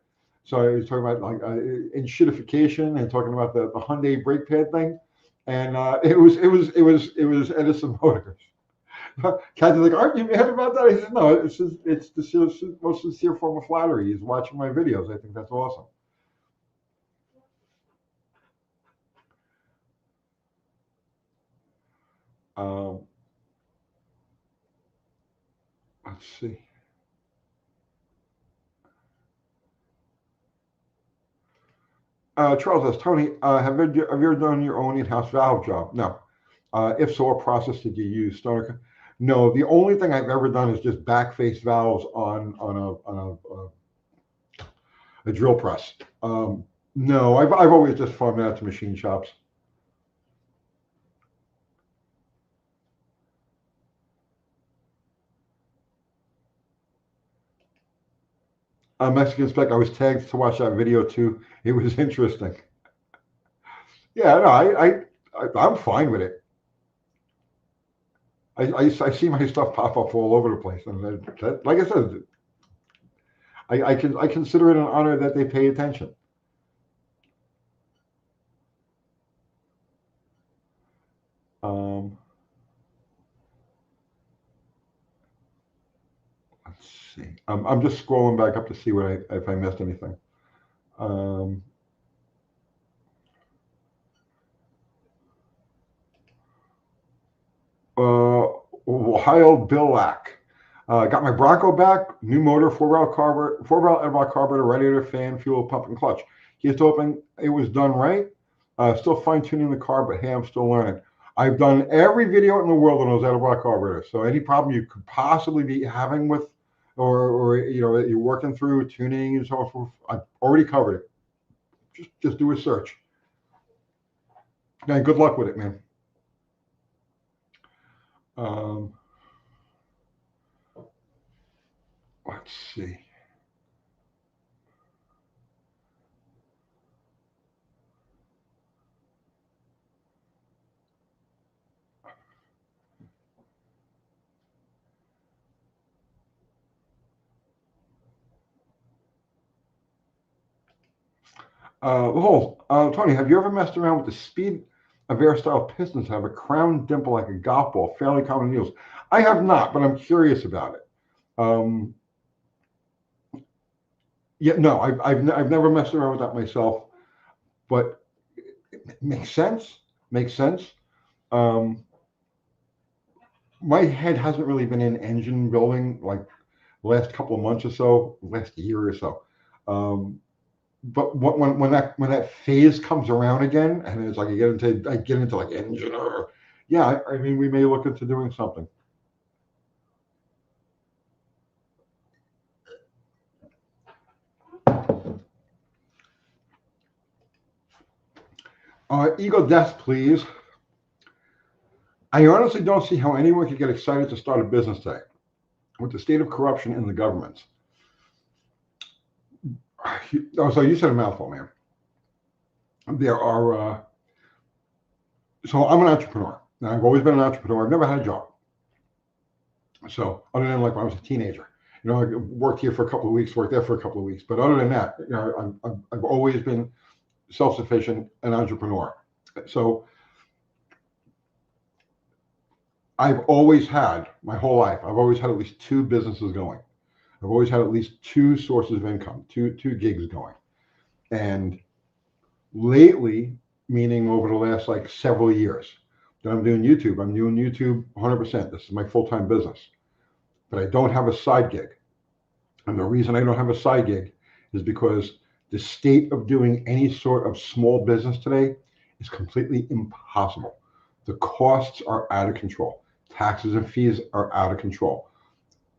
So he's talking about like enshittification and talking about the Hyundai brake pad thing. And it was Edison Motors. Kathy's like, aren't you mad about that? I said, no, it's the most sincere form of flattery. He's watching my videos. I think that's awesome. Um, let's see. Charles says, Tony, have you ever done your own in-house valve job? No. If so, what process did you use? Stoner? No. The only thing I've ever done is just back-face valves on a drill press. No, I've always just farmed out to machine shops. Mexican Spec, I was tagged to watch that video too. It was interesting. Yeah, no, I'm fine with it. I see my stuff pop up all over the place, and like I said, I consider it an honor that they pay attention. Um, let's see. I'm just scrolling back up to see if I missed anything. Um, Ohio Billack. Got my Bronco back, new motor, four-barrel carburetor, four-barrel Edward carburetor, radiator, fan, fuel, pump, and clutch. He's hoping it was done right. Still fine-tuning the car, but hey, I'm still learning. I've done every video in the world on those Edward carburetors. So any problem you could possibly be having with, or that you're working through tuning and so forth, I've already covered it. Just do a search. And good luck with it, man. Um, let's see. Tony, have you ever messed around with the speed of air style pistons have a crown dimple like a golf ball, fairly common in needles? I have not, but I'm curious about it. Um, yeah, no, I've never messed around with that myself, but it makes sense. Makes sense. Um, my head hasn't really been in engine building like the last couple of months or so, last year or so. Um, but when that phase comes around again, and it's like I get into like engine, or yeah, I mean we may look into doing something. Ego death, please. I honestly don't see how anyone could get excited to start a business today with the state of corruption in the governments. Oh, so you said a mouthful, man. There are. So I'm an entrepreneur. Now, I've always been an entrepreneur. I've never had a job. So other than like when I was a teenager, I worked here for a couple of weeks, worked there for a couple of weeks. But other than that, I've always been self-sufficient, an entrepreneur. So I've always had my whole life. I've always had at least two businesses going. I've always had at least two sources of income, two gigs going. And lately, meaning over the last like several years, that I'm doing YouTube. I'm doing YouTube 100%. This is my full-time business, but I don't have a side gig. And the reason I don't have a side gig is because the state of doing any sort of small business today is completely impossible. The costs are out of control. Taxes and fees are out of control.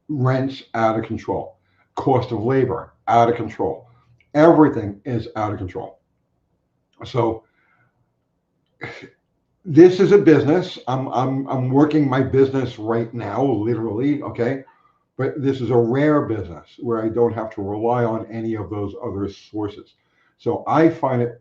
Rents out of control. Cost of labor out of control. Everything is out of control. So this is a business. I'm working my business right now, literally. Okay, but this is a rare business where I don't have to rely on any of those other sources. So I find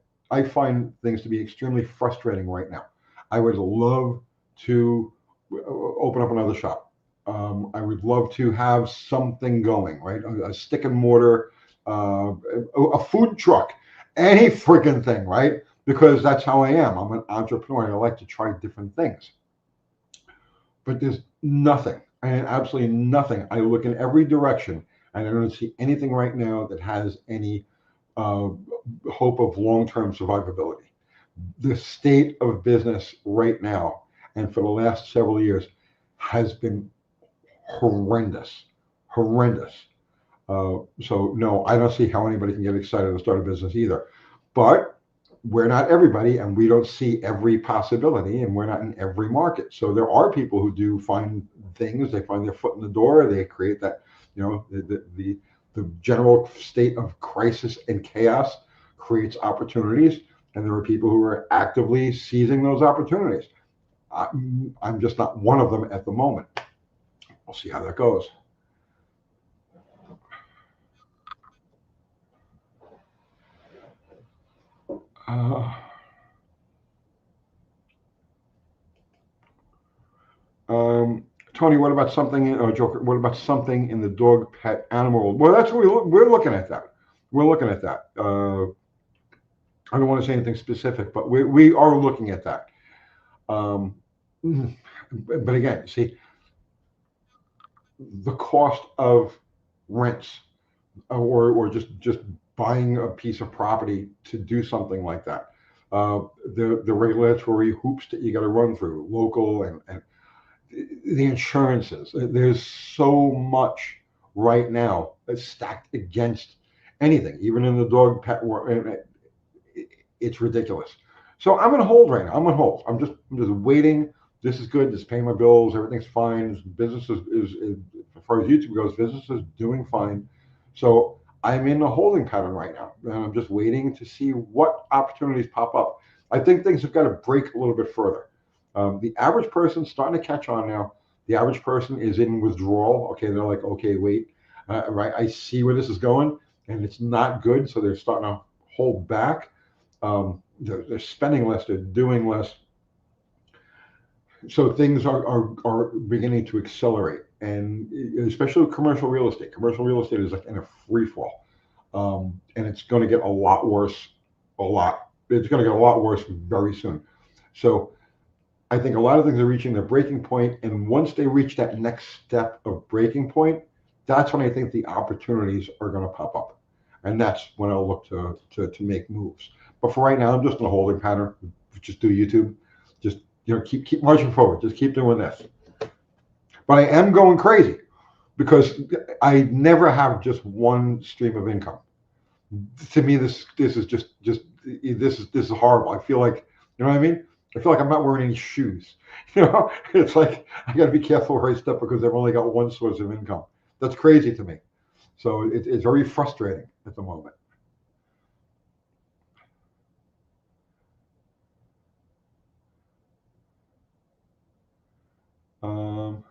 things to be extremely frustrating right now. I would love to open up another shop. I would love to have something going, right? A stick and mortar, a food truck, any freaking thing, right? Because that's how I am. I'm an entrepreneur and I like to try different things. But there's nothing, and absolutely nothing. I look in every direction and I don't see anything right now that has any uh, hope of long-term survivability. The state of business right now and for the last several years has been horrendous, horrendous. So no, I don't see how anybody can get excited to start a business either. But we're not everybody, and we don't see every possibility, and we're not in every market. So there are people who do find things. They find their foot in the door. They create that, the general state of crisis and chaos creates opportunities, and there are people who are actively seizing those opportunities. I, I'm just not one of them at the moment. We'll see how that goes. Uh, Tony, what about something, Joker? What about something in the dog pet animal world? Well, that's what we're looking at that. We're looking at that. I don't want to say anything specific, but we are looking at that. Um, but again, see, the cost of rents or just buying a piece of property to do something like that. The regulatory hoops that you got to run through, local and the insurances. There's so much right now that's stacked against anything, even in the dog pet world. It's ridiculous. So I'm on hold right now. I'm on hold. I'm just waiting. This is good. This is paying my bills. Everything's fine. Business is as far as YouTube goes, business is doing fine. So I'm in a holding pattern right now, and I'm just waiting to see what opportunities pop up. I think things have got to break a little bit further. The average person's starting to catch on now. The average person is in withdrawal. Okay, they're like, okay, wait, right? I see where this is going, and it's not good. So they're starting to hold back. They're spending less. They're doing less. So things are beginning to accelerate, and especially commercial real estate. Commercial real estate is like in a free fall, and it's going to get a lot worse. A lot. It's going to get a lot worse very soon. So I think a lot of things are reaching their breaking point, and once they reach that next step of breaking point, that's when I think the opportunities are going to pop up, and that's when I'll look to make moves. But for right now, I'm just in a holding pattern. Just do YouTube. Just keep marching forward. Just keep doing this. But I am going crazy because I never have just one stream of income. To me, this is just this is horrible. I feel like, you know what I mean. I feel like I'm not wearing any shoes. It's like I got to be careful where I step because I've only got one source of income. That's crazy to me. So it's very frustrating at the moment. Um,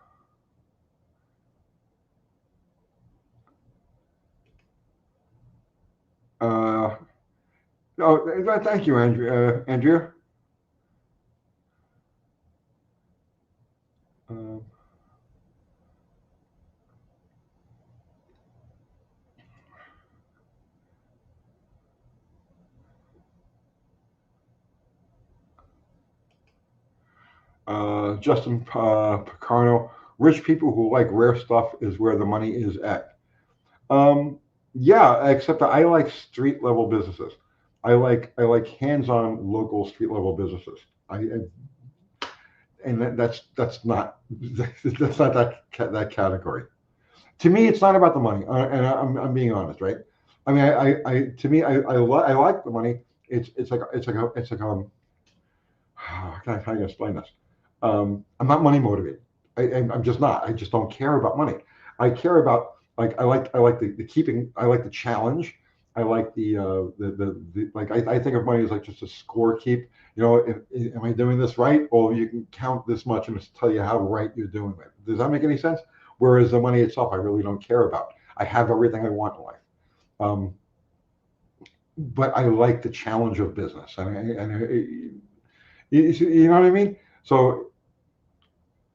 uh, oh, thank you, Andrea. Andrea. Uh, Justin Picarno. Rich people who like rare stuff is where the money is at. Um, yeah, except that I like street level businesses. I like hands-on local street level businesses. And that's not that's not that category. To me, it's not about the money, and I'm being honest, right? I mean, I to me, I like the money. It's like how can I explain this? I'm not money motivated. I'm just not. I just don't care about money. I care about like I like the keeping. I like the challenge. I like the like I think of money as like just a score keep. Am I doing this right? Or you can count this much and just tell you how right you're doing it. Does that make any sense? Whereas the money itself, I really don't care about. I have everything I want in life. Um, but I like the challenge of business, you know what I mean. So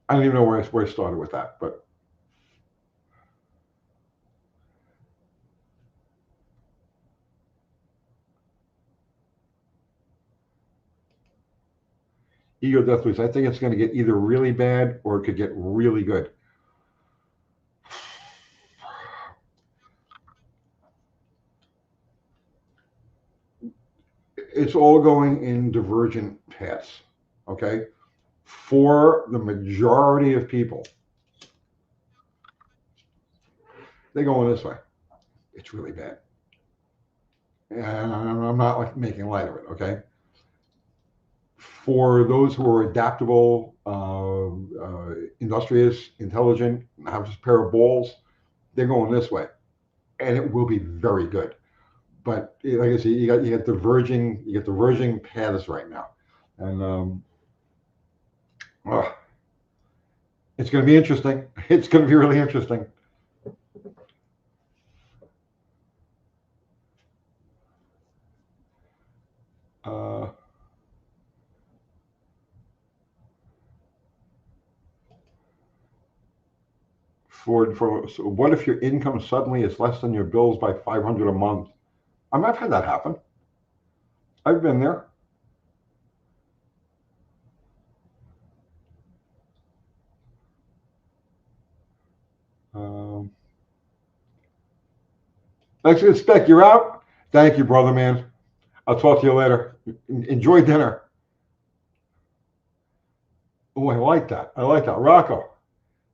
I don't even know where I started with that, but Ego death lose. I think it's going to get either really bad or it could get really good. It's all going in divergent paths, okay? For the majority of people, they're going this way. It's really bad. And I'm not like making light of it, okay? For those who are adaptable, industrious, intelligent, have just a pair of balls, they're going this way, and it will be very good. But like I said, you got diverging paths right now, and it's going to be interesting. It's going to be really interesting. Uh, so what if your income suddenly is less than your bills by $500 a month? I've had that happen. I've been there. Thanks for the spec. You're out. Thank you, brother, man. I'll talk to you later. Enjoy dinner. Oh, I like that. I like that. Rocco.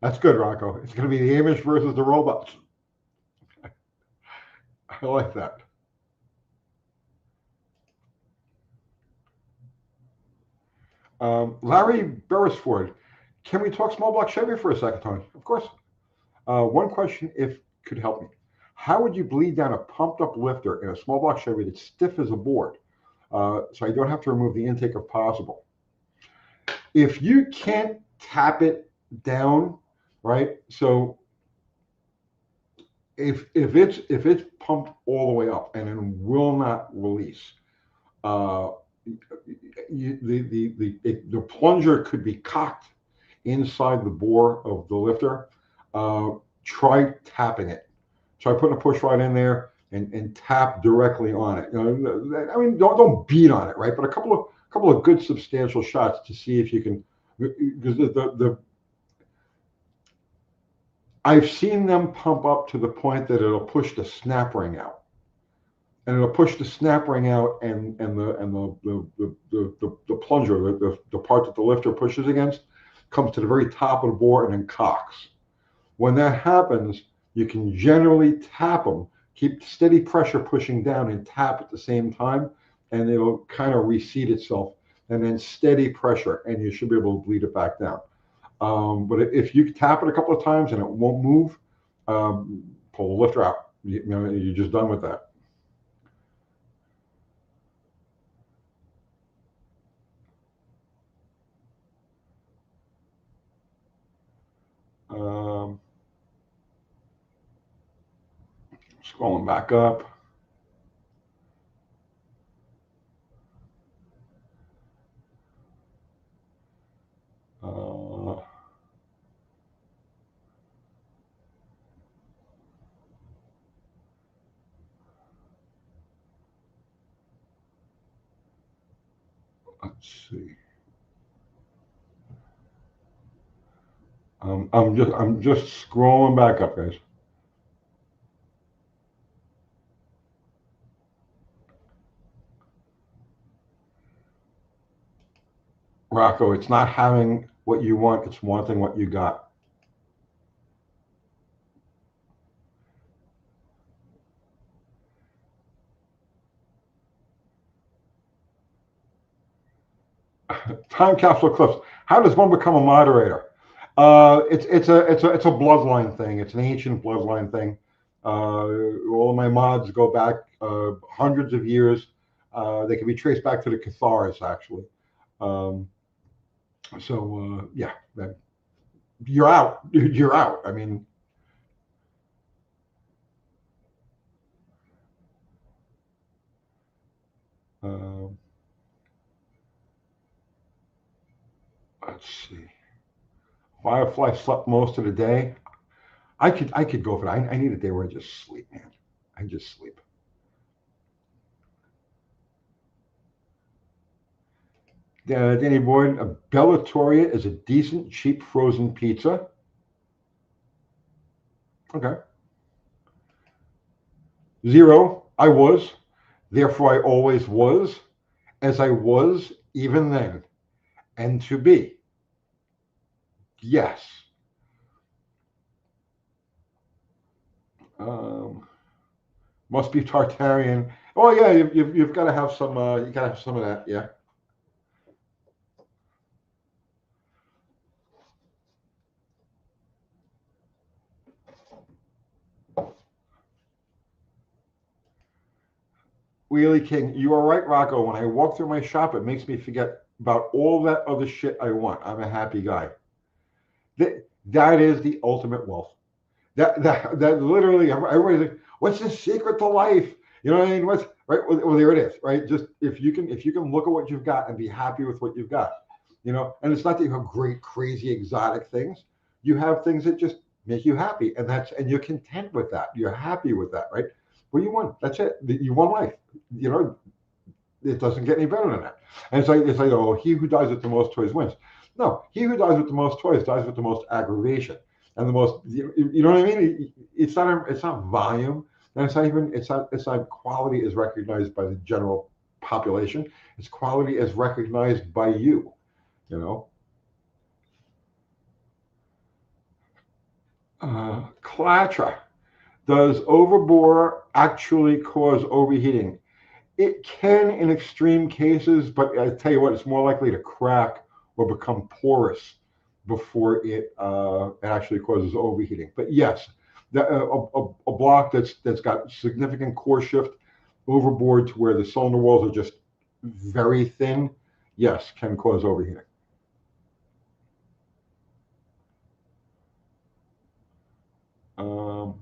That's good, Rocco. It's going to be the Amish versus the robots. I like that. Larry Beresford. Can we talk small block Chevy for a second, Tony? Of course. One question, if could help me. How would you bleed down a pumped up lifter in a small block Chevy that's stiff as a board? So I don't have to remove the intake if possible. If you can't tap it down, right? So if it's pumped all the way up and it will not release, the plunger could be cocked inside the bore of the lifter. Try tapping it. Try putting a push rod in there and tap directly on it. I mean, don't beat on it, right? But a couple of good substantial shots to see if you can, because I've seen them pump up to the point that it'll push the snap ring out, and it'll push the snap ring out, and the plunger, the part that the lifter pushes against, comes to the very top of the bore and then cocks. When that happens, you can generally tap them, keep steady pressure pushing down and tap at the same time, and it'll kind of reseat itself, and then steady pressure, and you should be able to bleed it back down. But if you tap it a couple of times and it won't move, pull the lifter out. You're just done with that. Scrolling back up. Let's see. I'm just scrolling back up, guys. Rocco, it's not having what you want, it's wanting what you got. Time capsule clips. How does one become a moderator? It's a bloodline thing. It's an ancient bloodline thing. All of my mods go back hundreds of years. They can be traced back to the Cathars, actually. Yeah, you're out. You're out. I mean, let's see. Firefly slept most of the day. I could go for that. I need a day where I just sleep, man. I just sleep. Danny Boyd, a Bellatoria is a decent, cheap frozen pizza. Okay. Zero, I was. Therefore, I always was, as I was even then. And to be. Yes. Um, must be Tartarian. Oh yeah, you've got to have some. You got to have some of that. Yeah. Wheelie King, you are right, Rocco. When I walk through my shop, it makes me forget about all that other shit I want. I'm a happy guy. That is the ultimate wealth. That literally, everybody's like, what's the secret to life? You know what I mean? What's right? Well, there it is, right? Just if you can look at what you've got and be happy with what you've got, you know. And it's not that you have great, crazy, exotic things. You have things that just make you happy, and you're content with that. You're happy with that, right? Well, you won. That's it. You won life. You know, it doesn't get any better than that. And it's like oh, he who dies with the most toys wins. No, he who dies with the most toys dies with the most aggravation and the most. You know what I mean? It's not volume, and it's not quality is recognized by the general population. It's quality is recognized by you. You know. Clatra. Does overbore actually cause overheating? It can in extreme cases, but I tell you what, it's more likely to crack or become porous before it actually causes overheating. But yes, a block that's got significant core shift overboard to where the cylinder walls are just very thin, yes, can cause overheating. Um,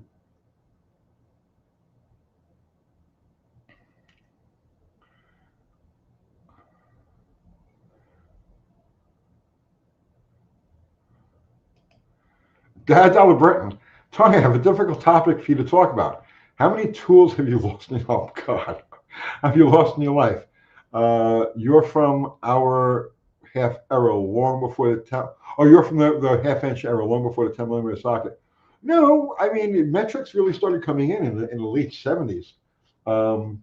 Dad Dollar Britain, Tony, I have a difficult topic for you to talk about. How many tools have you lost in? Oh God, have you lost in your life? You're from our half era long before the 10. Oh, you're from the half-inch era long before the 10 millimeter socket. No, I mean metrics really started coming in the late 70s. Um,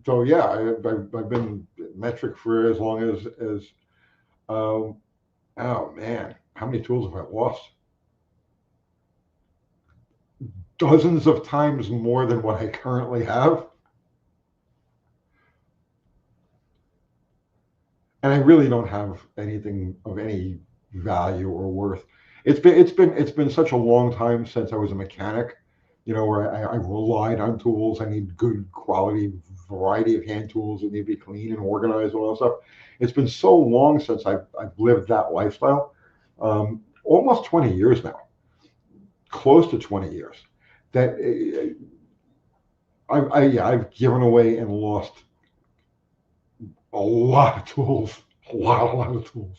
so yeah, I've been metric for as long as. Um, oh man, how many tools have I lost? Dozens of times more than what I currently have. And I really don't have anything of any value or worth. It's been such a long time since I was a mechanic, you know, where I relied on tools. I need good quality variety of hand tools that need to be clean and organized and all that stuff. It's been so long since I've lived that lifestyle. Almost 20 years now, close to 20 years. That yeah, I've given away and lost a lot of tools, a lot of tools.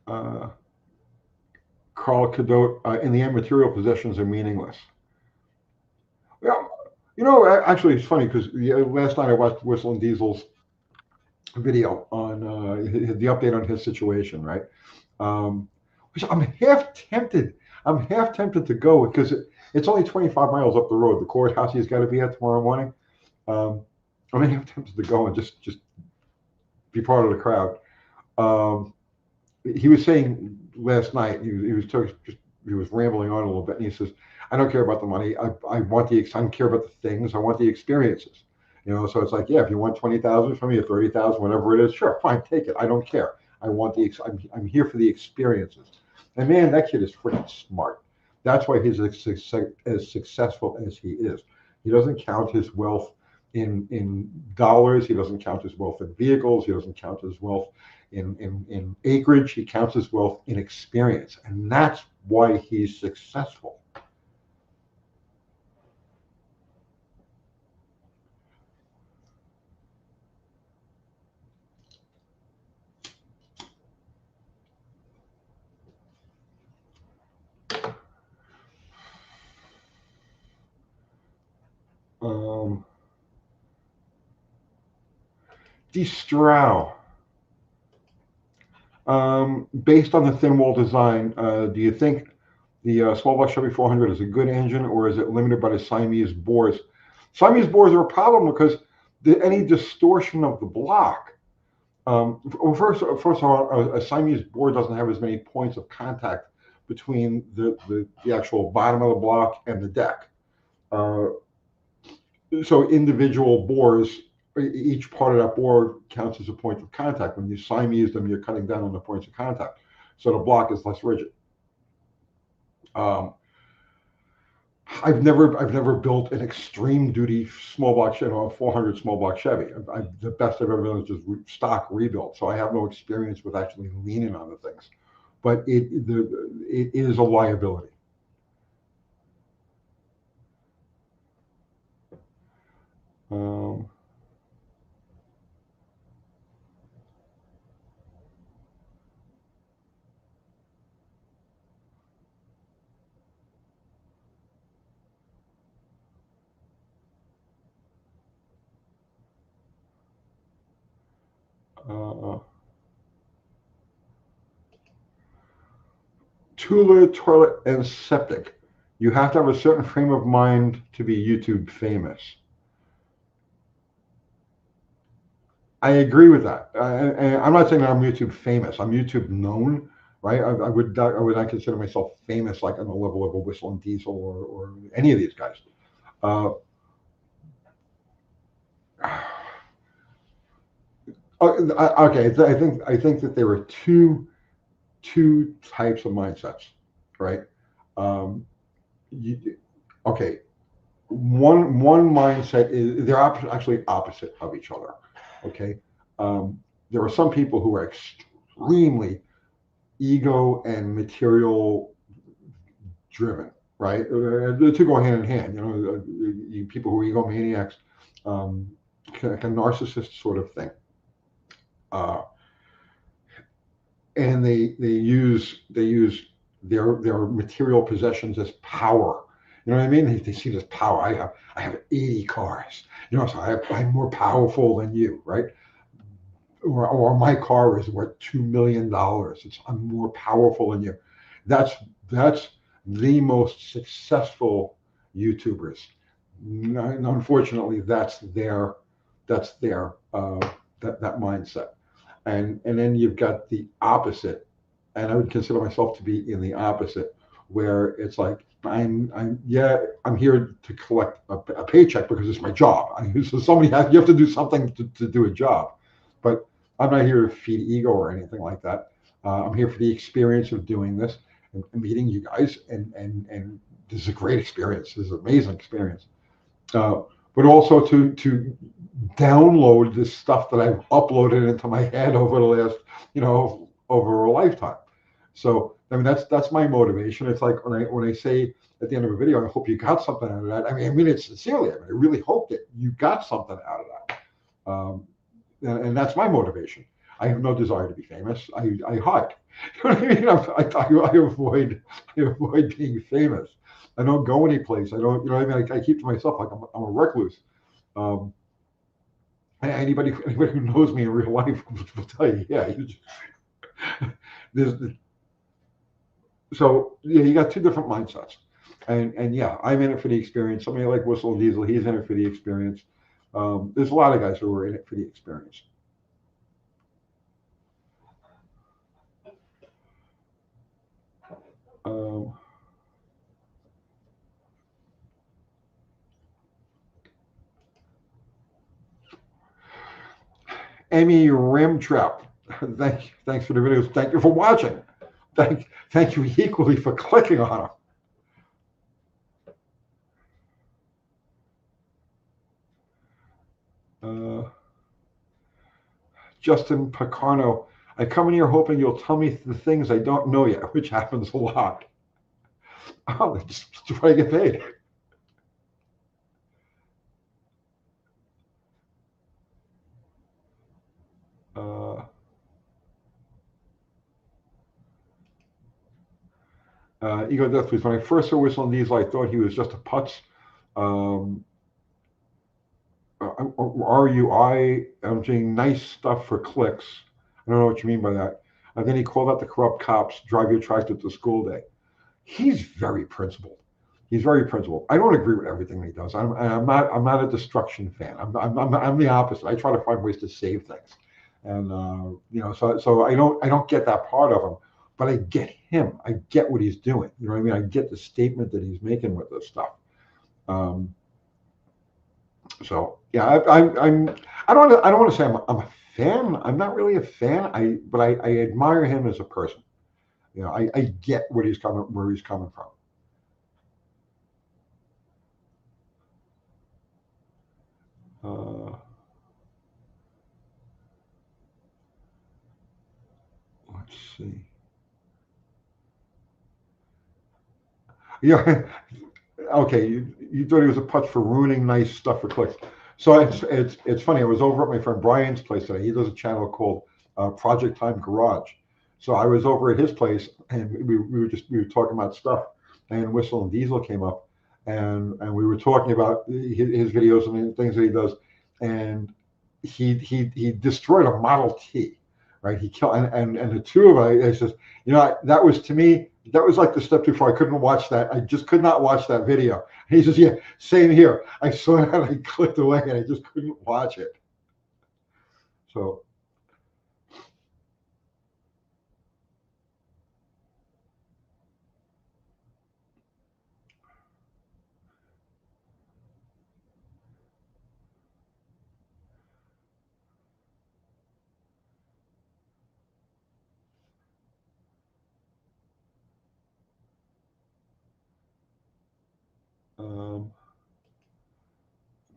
Uh, Carl Cadot, in the end, material possessions are meaningless. Yeah, actually, it's funny because last night I watched Whistling Diesel's video on the update on his situation, right? Which I'm half tempted. I'm half tempted to go because it's only 25 miles up the road. The courthouse he's got to be at tomorrow morning. Um, I'm half tempted to go and just be part of the crowd. Um, he was saying last night he was rambling on a little bit, and he says, "I don't care about the money. I want I don't care about the things. I want the experiences." You know, so it's like, yeah, if you want 20,000 from me or 30,000, whatever it is, sure, fine, take it. I don't care. I want I'm here for the experiences. And man, that kid is freaking smart. That's why he's as successful as he is. He doesn't count his wealth in dollars. He doesn't count his wealth in vehicles. He doesn't count his wealth in acreage. He counts his wealth in experience. And that's why he's successful. Strow. Based on the thin wall design, do you think the small block Chevy 400 is a good engine, or is it limited by the Siamese bores? Siamese bores are a problem because any distortion of the block. Well, first of all, a Siamese bore doesn't have as many points of contact between the actual bottom of the block and the deck. So individual bores, each part of that bore counts as a point of contact. When you Siamese them, you're cutting down on the points of contact. So the block is less rigid. I've never built an extreme duty small block, a 400 small block Chevy. The best I've ever done is just stock rebuild. So I have no experience with actually leaning on the things, but it is a liability. Um, uh, Tula, toilet, and septic. You have to have a certain frame of mind to be YouTube famous. I agree with that. And I'm not saying that I'm YouTube famous. I'm YouTube known, right? I would not consider myself famous like on the level of a Whistle and Diesel or any of these guys. Uh, okay, I think that there are two types of mindsets, right? Um, you, okay, one mindset is they're actually opposite of each other. Okay, there are some people who are extremely ego and material driven, right? The two go hand in hand. You know, people who are egomaniacs, like a narcissist sort of thing, uh, and they use their material possessions as power. You know what I mean? They see this power. I have 80 cars. You know, so I'm more powerful than you, right? Or my car is worth $2 million. I'm more powerful than you. That's that's the most successful YouTubers. Unfortunately, that's their that mindset. And then you've got the opposite, and I would consider myself to be in the opposite, where it's like I'm here to collect a paycheck because it's my job. So you have to do something to do a job, but I'm not here to feed ego or anything like that. I'm here for the experience of doing this and meeting you guys, and this is a great experience. This is an amazing experience. Uh, but also to download this stuff that I've uploaded into my head over the last, over a lifetime. So I mean that's my motivation. It's like when I say at the end of a video, I hope you got something out of that. I mean it sincerely. I really hope that you got something out of that. And that's my motivation. I have no desire to be famous. I hide. You know what I mean? I avoid being famous. I don't go any place. I don't. You know what I mean? I keep to myself. Like I'm a recluse. Um, anybody who knows me in real life will tell you, yeah. There's, so yeah, you got two different mindsets, and yeah, I'm in it for the experience. Somebody like Whistle and Diesel, he's in it for the experience. There's a lot of guys who are in it for the experience. Um, Amy Rimtrap, thanks for the videos. Thank you for watching. Thank you equally for clicking on them. Justin Picarno, I come in here hoping you'll tell me the things I don't know yet, which happens a lot. Oh, just try to get paid. Ego Death Please. When I first saw Whistle and Diesel, I thought he was just a putz. I'm doing nice stuff for clicks. I don't know what you mean by that. And then he called out the corrupt cops, drive your tractor to school day. He's very principled. He's very principled. I don't agree with everything he does. I'm not a destruction fan. I'm the opposite. I try to find ways to save things, and so I don't get that part of him, but I get him. I get what he's doing. You know what I mean? I get the statement that he's making with this stuff. Um, so yeah, I don't want to say I'm a fan. I'm not really a fan. But I admire him as a person. You know, I get where he's coming from. Uh, let's see. Yeah, okay. You thought he was a putz for ruining nice stuff for clicks. So it's funny. I was over at my friend Brian's place today. He does a channel called Project Time Garage. So I was over at his place, and we were talking about stuff, and Whistle and Diesel came up, and we were talking about his videos and the things that he does, and he destroyed a Model T, right? He killed and the two of us. It's just, you know, that was, to me, that was like the step too far. I couldn't watch that. I just could not watch that video. And he says, yeah, same here. I saw it and I clicked away and I just couldn't watch it. So um,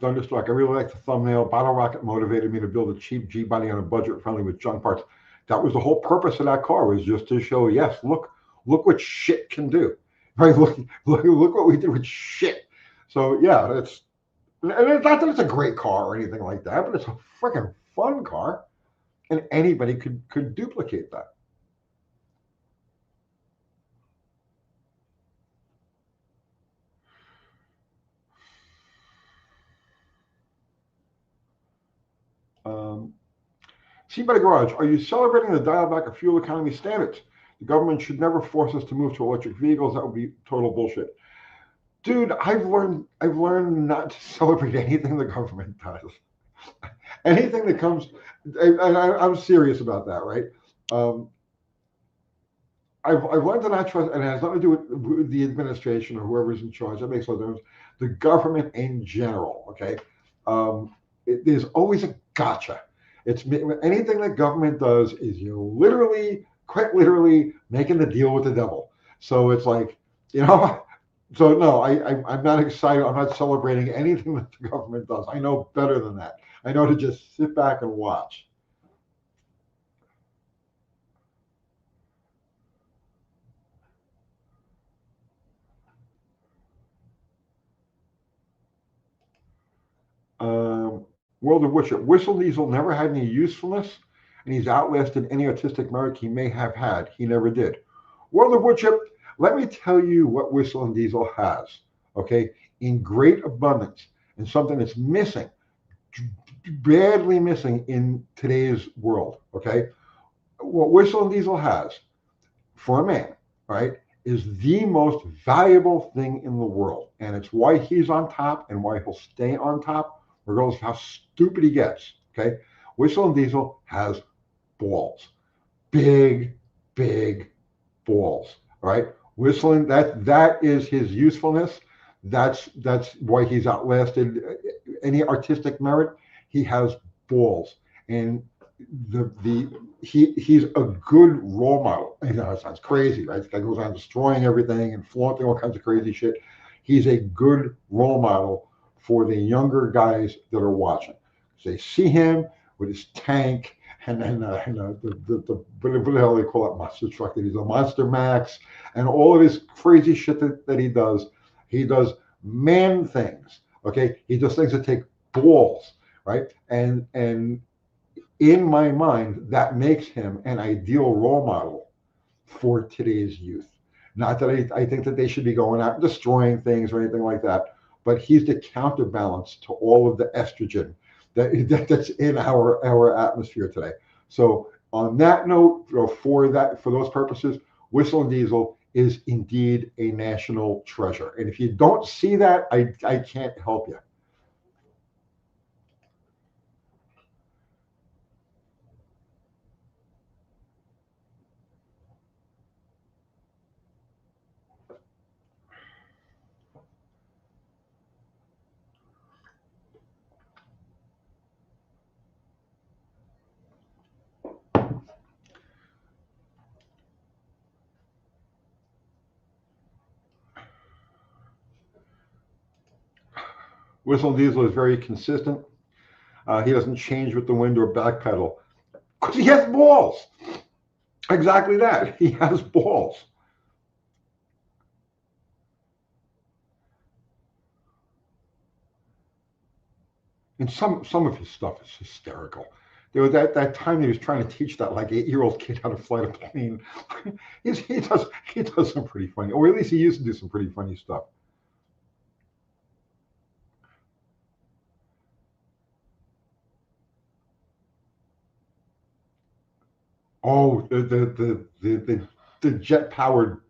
Thunderstruck. I really like the thumbnail. Bottle Rocket motivated me to build a cheap G body on a budget friendly with junk parts. That was the whole purpose of that car, was just to show, yes, look what shit can do. Right? Look what we did with shit. So yeah, and it's not that it's a great car or anything like that, but it's a freaking fun car, and anybody could duplicate that. Um, Seabed Garage, are you celebrating the dial back of fuel economy standards? The government should never force us to move to electric vehicles. That would be total bullshit. Dude, I've learned not to celebrate anything the government does. Anything that comes, I'm serious about that, right? Um, I've learned to not trust, and it has nothing to do with the administration or whoever's in charge. That makes no difference. The government in general, okay? There's always a gotcha. It's anything that government does is, you literally, quite literally, making the deal with the devil. So it's like, you know, so no, I'm not excited. I'm not celebrating anything that the government does. I know better than that. I know to just sit back and watch. Um, World of Witcher. Whistle Diesel never had any usefulness, and he's outlasted any artistic merit he may have had. He never did. World of Witcher. Let me tell you what Whistle and Diesel has. Okay, in great abundance, and something that's missing, badly missing in today's world. Okay, what Whistle and Diesel has for a man, right, is the most valuable thing in the world. And it's why he's on top and why he'll stay on top, regardless of how stupid he gets. Okay. Whistle and Diesel has balls. Big, big balls. All right. Whistling, that is his usefulness. That's why he's outlasted any artistic merit. He has balls. And the he's a good role model. You know, it sounds crazy, right? This guy goes on destroying everything and flaunting all kinds of crazy shit. He's a good role model for the younger guys that are watching. They see him with his tank and then what the hell they call it, monster truck that he's a Monster Max, and all of his crazy shit that he does. He does man things. Okay, he does things that take balls, right? And in my mind, that makes him an ideal role model for today's youth. Not that I think that they should be going out and destroying things or anything like that, but he's the counterbalance to all of the estrogen that's in our atmosphere today. So on that note, for those purposes, Whistle and Diesel is indeed a national treasure. And if you don't see that, I can't help you. Whistle and Diesel is very consistent. He doesn't change with the wind or backpedal because he has balls. Exactly that. He has balls. And some of his stuff is hysterical. There was that time he was trying to teach that like 8-year-old kid how to fly a plane. He does some pretty funny, or at least he used to do some pretty funny stuff. Oh, the jet powered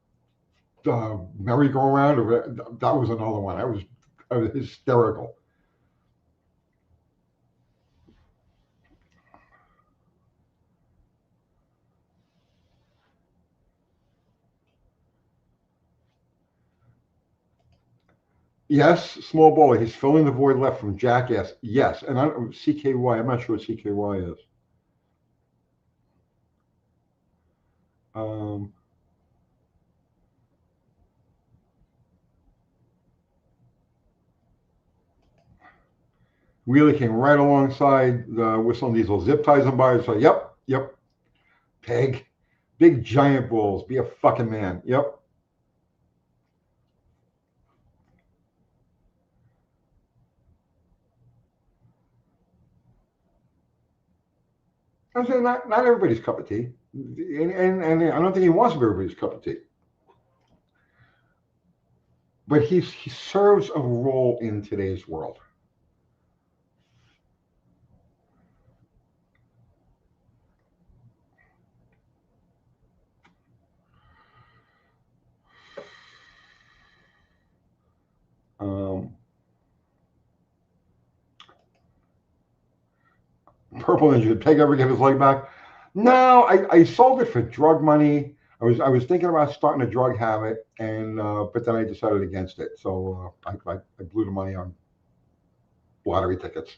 merry-go-round. That was another one. I was hysterical. Yes, small bowler. He's filling the void left from Jackass. Yes, and CKY. I'm not sure what CKY is. Um, Wheelie came right alongside the Whistle and Diesel. Zip ties him by. So, yep. Peg. Big giant bulls. Be a fucking man. Yep. I'm saying not everybody's cup of tea. And I don't think he wants to be everybody's cup of tea. But he serves a role in today's world. Purple Ninja, did Peg ever give his leg back? No, I sold it for drug money. I was thinking about starting a drug habit, and but then I decided against it. So I blew the money on lottery tickets.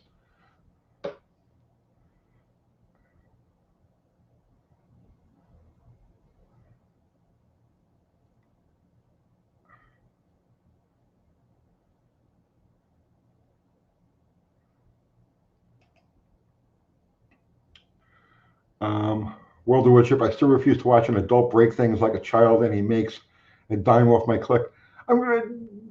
World of Woodship. I still refuse to watch an adult break things like a child, and he makes a dime off my click. I'm gonna,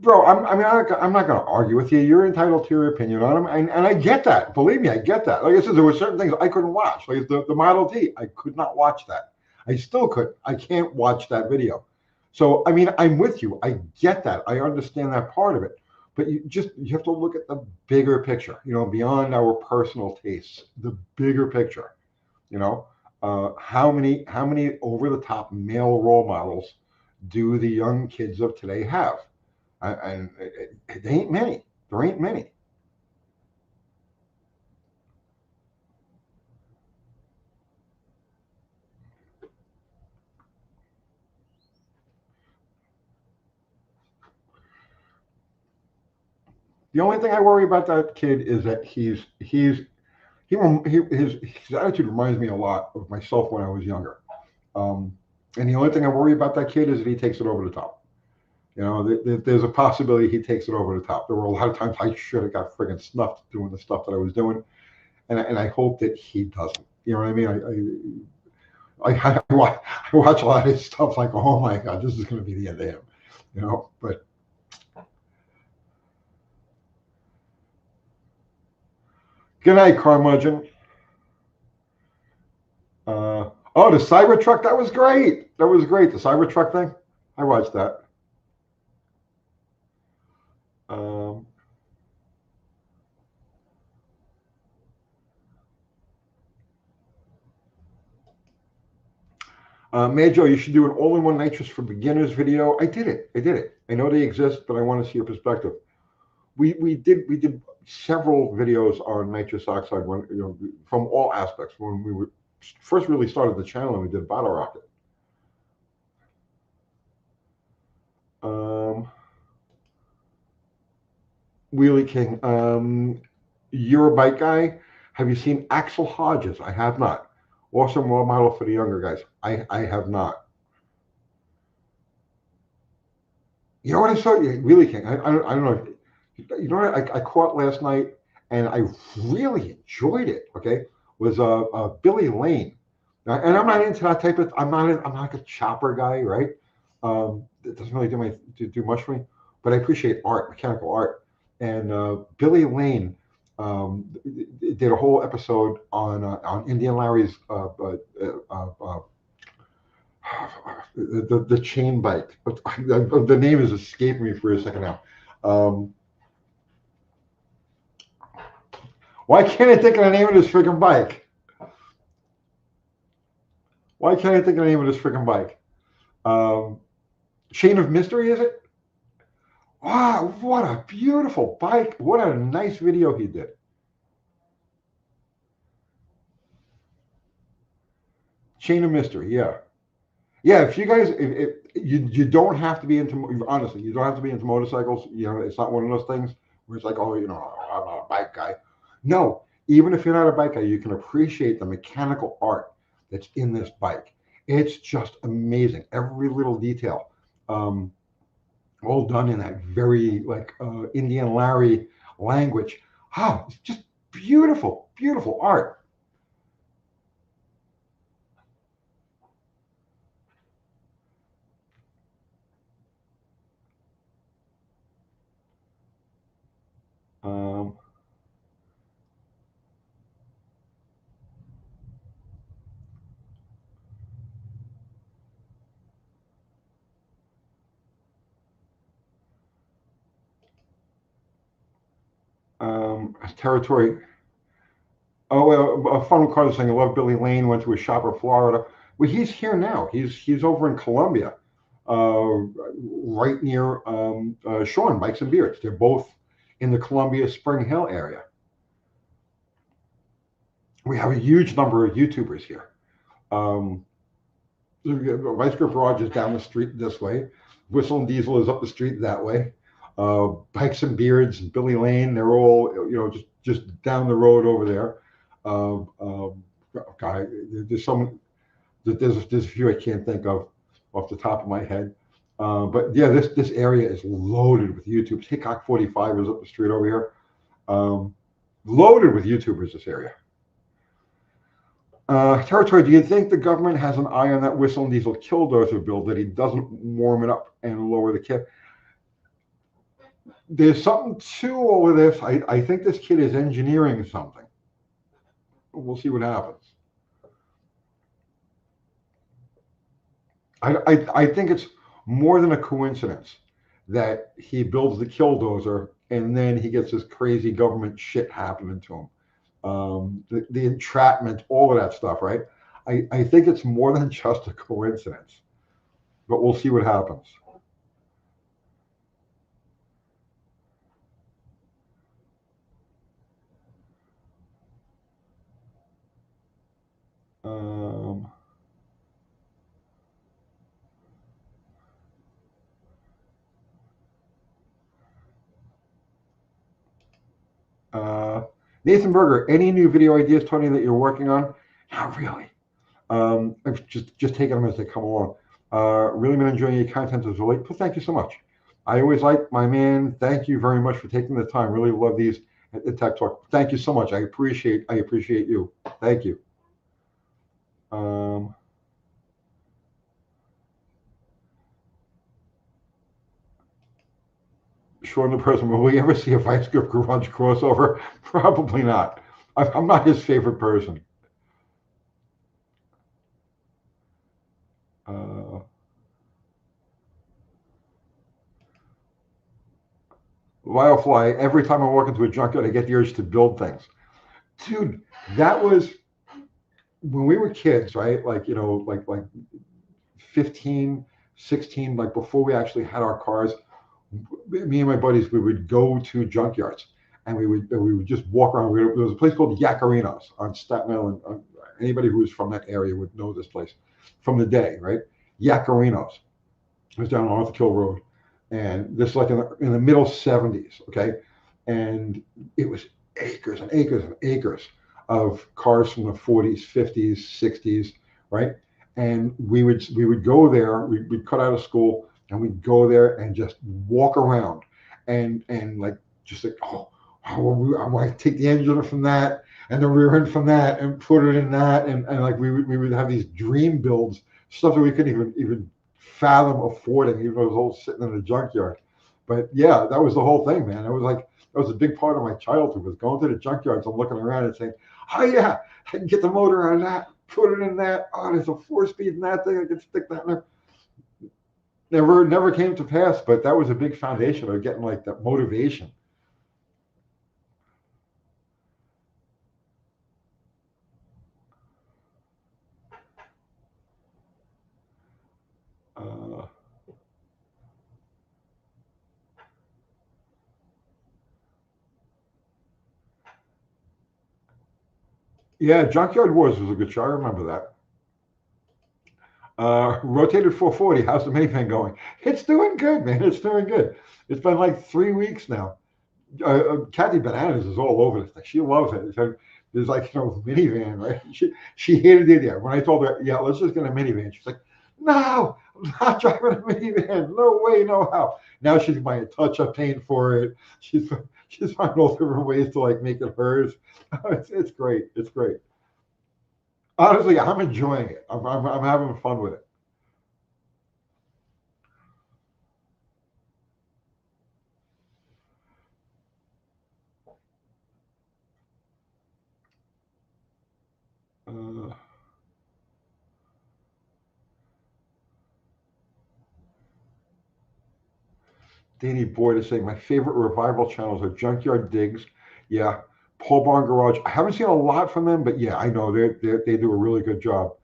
bro. I'm not gonna argue with you. You're entitled to your opinion on him, and I get that. Believe me, I get that. Like I said, there were certain things I couldn't watch, like the Model T. I could not watch that. I still could. I can't watch that video. So I mean, I'm with you. I get that. I understand that part of it. But you have to look at the bigger picture. Beyond our personal tastes, the bigger picture. How many over the top male role models do the young kids of today have? And it ain't many. There ain't many. The only thing I worry about that kid is that his attitude reminds me a lot of myself when I was younger. And the only thing I worry about that kid is that he takes it over the top. There's a possibility he takes it over the top. There were a lot of times I should have got friggin' snuffed doing the stuff that I was doing, and I hope that he doesn't. You know what I mean? I watch a lot of his stuff like, oh my God, this is going to be the end of him. But good night, Carmudgeon. Oh, the Cybertruck, that was great. That was great. The Cybertruck thing, I watched that. Um, Majo, you should do an all-in-one nitrous for beginners video. I did it. I know they exist, but I want to see your perspective. We did several videos on nitrous oxide when, from all aspects when we were first really started the channel, and we did bottle rocket. Wheelie King, you're a bike guy. Have you seen Axel Hodges? I have not. Awesome role model for the younger guys. I have not. You know what I saw? Wheelie King. I don't know. You know what I caught last night, and I really enjoyed it. Okay, was Billy Lane, and I'm not into that type of. I'm not like a chopper guy, right? It doesn't really do much for me, but I appreciate art, mechanical art. And Billy Lane did a whole episode on Indian Larry's the chain bike. The name is escaping me for a second now. Why can't I think of the name of this freaking bike? Why can't I think of the name of this freaking bike? Chain of Mystery, is it? Wow, what a beautiful bike. What a nice video he did. Chain of Mystery, yeah. Yeah, if you guys, if you don't have to be into, honestly, you don't have to be into motorcycles. It's not one of those things where it's like, oh, I'm not a bike guy. No, even if you're not a bike guy, you can appreciate the mechanical art that's in this bike. It's just amazing. Every little detail, all done in that very like Indian Larry language. Wow, it's just beautiful, beautiful art. Um, Territory. Oh, well, a fun card saying I love Billy Lane. Went to a shop in Florida. Well, he's here now. He's over in Columbia, right near Sean Bikes and Beards. They're both in the Columbia Spring Hill area. We have a huge number of YouTubers here. Vice Grip Garage is down the street this way. Whistle and Diesel is up the street that way. Bikes and Beards and Billy Lane, they're all just down the road over there. God, there's some there's a few I can't think of off the top of my head. But yeah, this area is loaded with YouTubers. Hickok 45 is up the street over here. Loaded with YouTubers, this area. Territory, do you think the government has an eye on that Whistle and Diesel killdozer build, that he doesn't warm it up and lower the kit? There's something to all of this. I think this kid is engineering something. We'll see what happens. I think it's more than a coincidence that he builds the killdozer and then he gets this crazy government shit happening to him. The entrapment, all of that stuff, right? I think it's more than just a coincidence, but we'll see what happens. Nathan Berger, any new video ideas, Tony, that you're working on? Not really. I've just taken them as they come along. Really been enjoying your content as well. Well, thank you so much. I always like my man. Thank you very much for taking the time. Really love these at Tech Talk. Thank you so much. I appreciate you. Thank you. Sean the person, will we ever see a Vice Grip Garage crossover? Probably not. I'm not his favorite person. Wildfly, every time I walk into a junkyard, I get the urge to build things. Dude, that was when we were kids, right? Like 15, 16, like before we actually had our cars, me and my buddies, we would go to junkyards and we would just walk around. There was a place called Yakarinos on Staten Island. Anybody who was from that area would know this place from the day, right? Yakarinos. It was down on Arthur Kill Road, and this like in the middle '70s, okay, and it was acres and acres and acres of cars from the '40s, '50s, '60s, right? And we would go there. We'd cut out of school and we'd go there and just walk around, and like just like I want to take the engine from that and the rear end from that and put it in that, and like we would have these dream builds, stuff that we couldn't even fathom affording, even though it was all sitting in the junkyard. But yeah, that was the whole thing, man. It was like that was a big part of my childhood, was going to the junkyards and looking around and saying, "Oh yeah, I can get the motor on that, put it in that. Oh, there's a 4-speed in that thing. I can stick that in there." Never came to pass, but that was a big foundation of getting like that motivation. Uh, yeah, Junkyard Wars was a good show. I remember that. Rotated 440. How's the minivan going? It's doing good, man. It's doing good. It's been like 3 weeks now. Kathy Bananas is all over this thing. She loves it. So there's like, minivan, right? She hated the idea. When I told her, yeah, let's just get a minivan, she's like, no, I'm not driving a minivan. No way, no how. Now she's buying a touch-up paint for it. She's finding all different ways to like make it hers. It's great. It's great. Honestly, I'm enjoying it. I'm having fun with it. Uh, Danny Boyd is saying my favorite revival channels are Junkyard Digs. Yeah, Paul Barn Garage. I haven't seen a lot from them, but yeah, I know they do a really good job.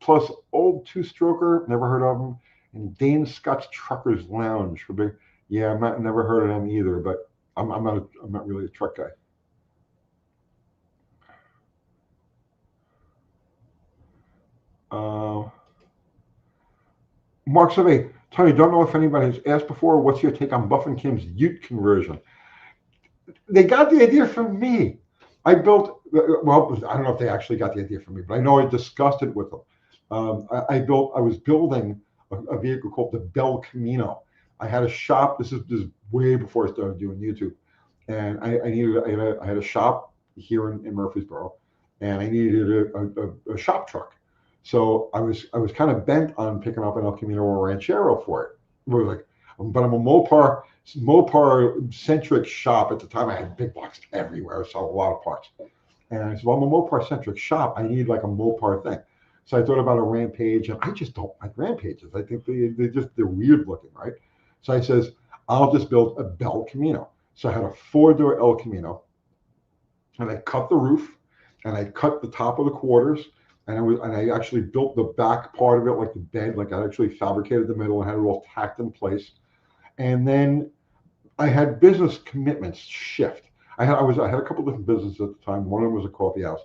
Plus, Old Two Stroker, never heard of them, and Dane Scott's Truckers Lounge for big. Yeah, I'm not never heard of them either, but I'm not really a truck guy. Uh, Mark Survey, Tony, don't know if anybody has asked before. What's your take on Buff and Kim's Ute conversion? They got the idea from me. I built, well, I don't know if they actually got the idea from me, but I know I discussed it with them. I was building a vehicle called the Bel Camino. I had a shop. This is way before I started doing YouTube, and I had a shop here in Murfreesboro, and I needed a shop truck. So I was kind of bent on picking up an El Camino or Ranchero for it. It was like, but I'm a Mopar centric shop. At the time, I had big box everywhere, so a lot of parts. And I said, well, I'm a Mopar centric shop. I need like a Mopar thing. So I thought about a Rampage, and I just don't like Rampages. I think they're weird looking, right? So I says, I'll just build a Bel Camino. So I had a 4-door El Camino, and I cut the roof, and I cut the top of the quarters, and I actually built the back part of it, like the bed, like I actually fabricated the middle and had it all tacked in place. And then I had business commitments shift. I had a couple different businesses at the time. One of them was a coffee house,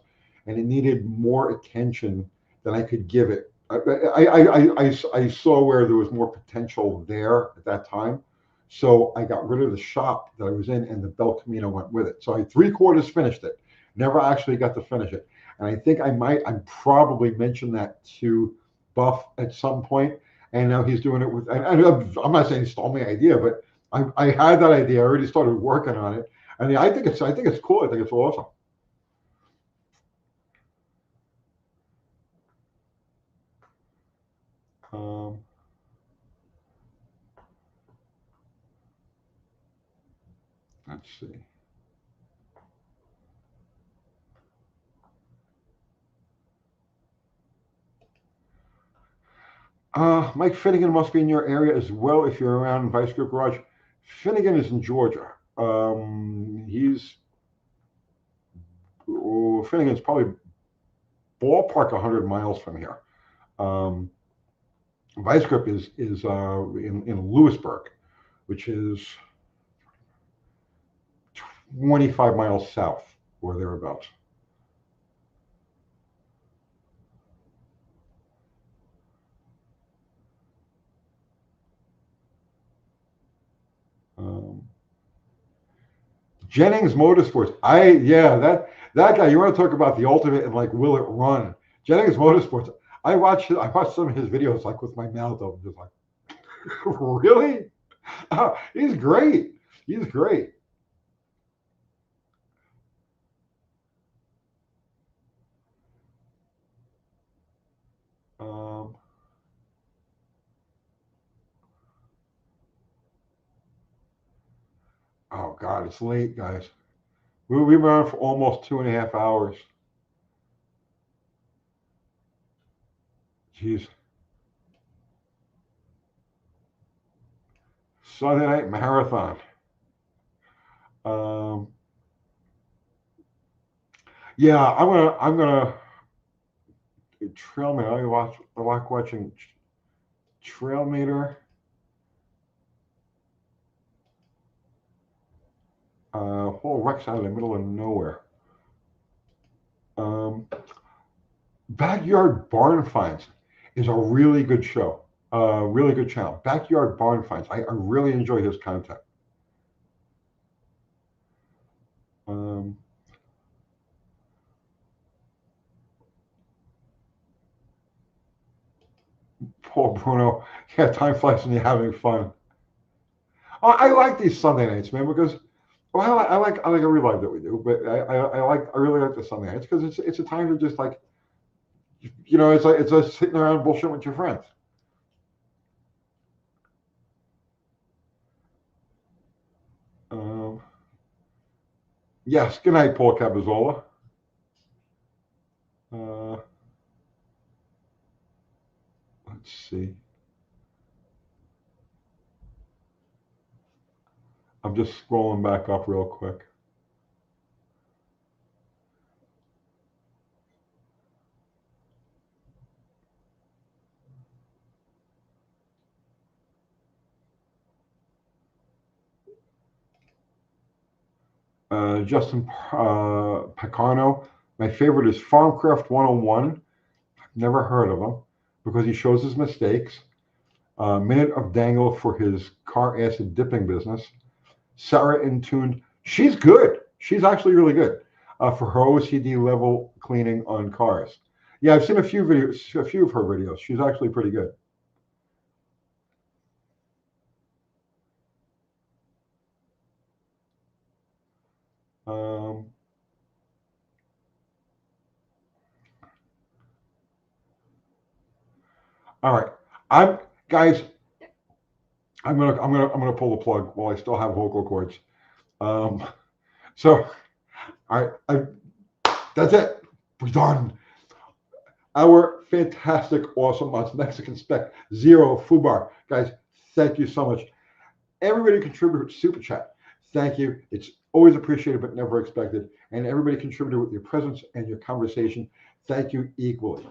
and it needed more attention than I could give it. I saw where there was more potential there at that time, so I got rid of the shop that I was in, and the Bel Camino went with it. So I 3/4 finished it. Never actually got to finish it, and I think I probably mentioned that to Buff at some point, and now he's doing it with. I'm not saying he stole my idea, but I had that idea. I already started working on it, and I think it's cool. I think it's awesome. Um, let's see. Mike Finnegan must be in your area as well if you're around Vice Grip Garage. Finnegan is in Georgia. Finnegan's probably ballpark 100 miles from here. Um, Vice Grip is in Lewisburg, which is 25 miles south or thereabouts. Um, Jennings Motorsports. That guy. You want to talk about the ultimate and like will it run? Jennings Motorsports. I watched some of his videos like with my mouth open, just like really. He's great. He's great. Um, oh God, it's late, guys. We've been on for almost 2.5 hours. Jeez. Sunday night marathon. Um, yeah, I'm gonna trail meter. I like watching trail meter. Whole wreck's out in the middle of nowhere. Um, Backyard Barn Finds is a really good show. Really good channel. Backyard Barn Finds. I really enjoy his content. Um, Paul Bruno. Yeah, time flies when you're having fun. Oh, I like these Sunday nights, man, because well, I like every live that we do, but I really like the Sunday nights because it's a time to just like it's like sitting around bullshit with your friends. Um, yes, good night, Paul Cabazola. Uh, let's see. I'm just scrolling back up real quick. Justin Pacano. My favorite is Farmcraft 101. Never heard of him because he shows his mistakes. Minute of Dangle for his car acid dipping business. Sarah Intune. She's good. She's actually really good for her OCD level cleaning on cars. Yeah, I've seen a few videos, a few of her videos. She's actually pretty good. Um, all right, I'm guys. I'm gonna pull the plug while I still have vocal cords. Um, so I that's it. We're done. Our fantastic, awesome month Mexican Spec Zero Fubar. Guys, thank you so much. Everybody contributed to Super Chat. Thank you. It's always appreciated but never expected. And everybody contributed with your presence and your conversation. Thank you equally.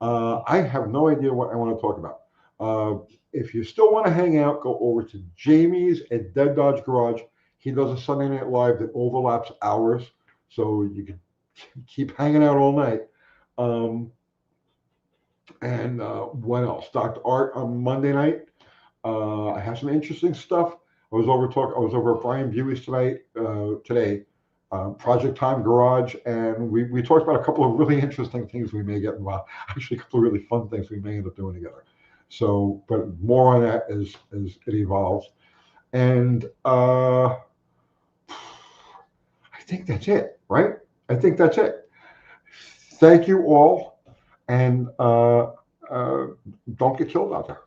I have no idea what I want to talk about. If you still want to hang out, go over to Jamie's at Dead Dodge Garage. He does a Sunday Night Live that overlaps hours, so you can keep hanging out all night. And what else? Dr. Art on Monday night. I have some interesting stuff. I was over at Brian Bewey's today, Project Time Garage, and we talked about a couple of really interesting things we may get involved. Actually, a couple of really fun things we may end up doing together. So, but more on that as it evolves. And I think that's it, right? I think that's it. Thank you all, and don't get killed out there.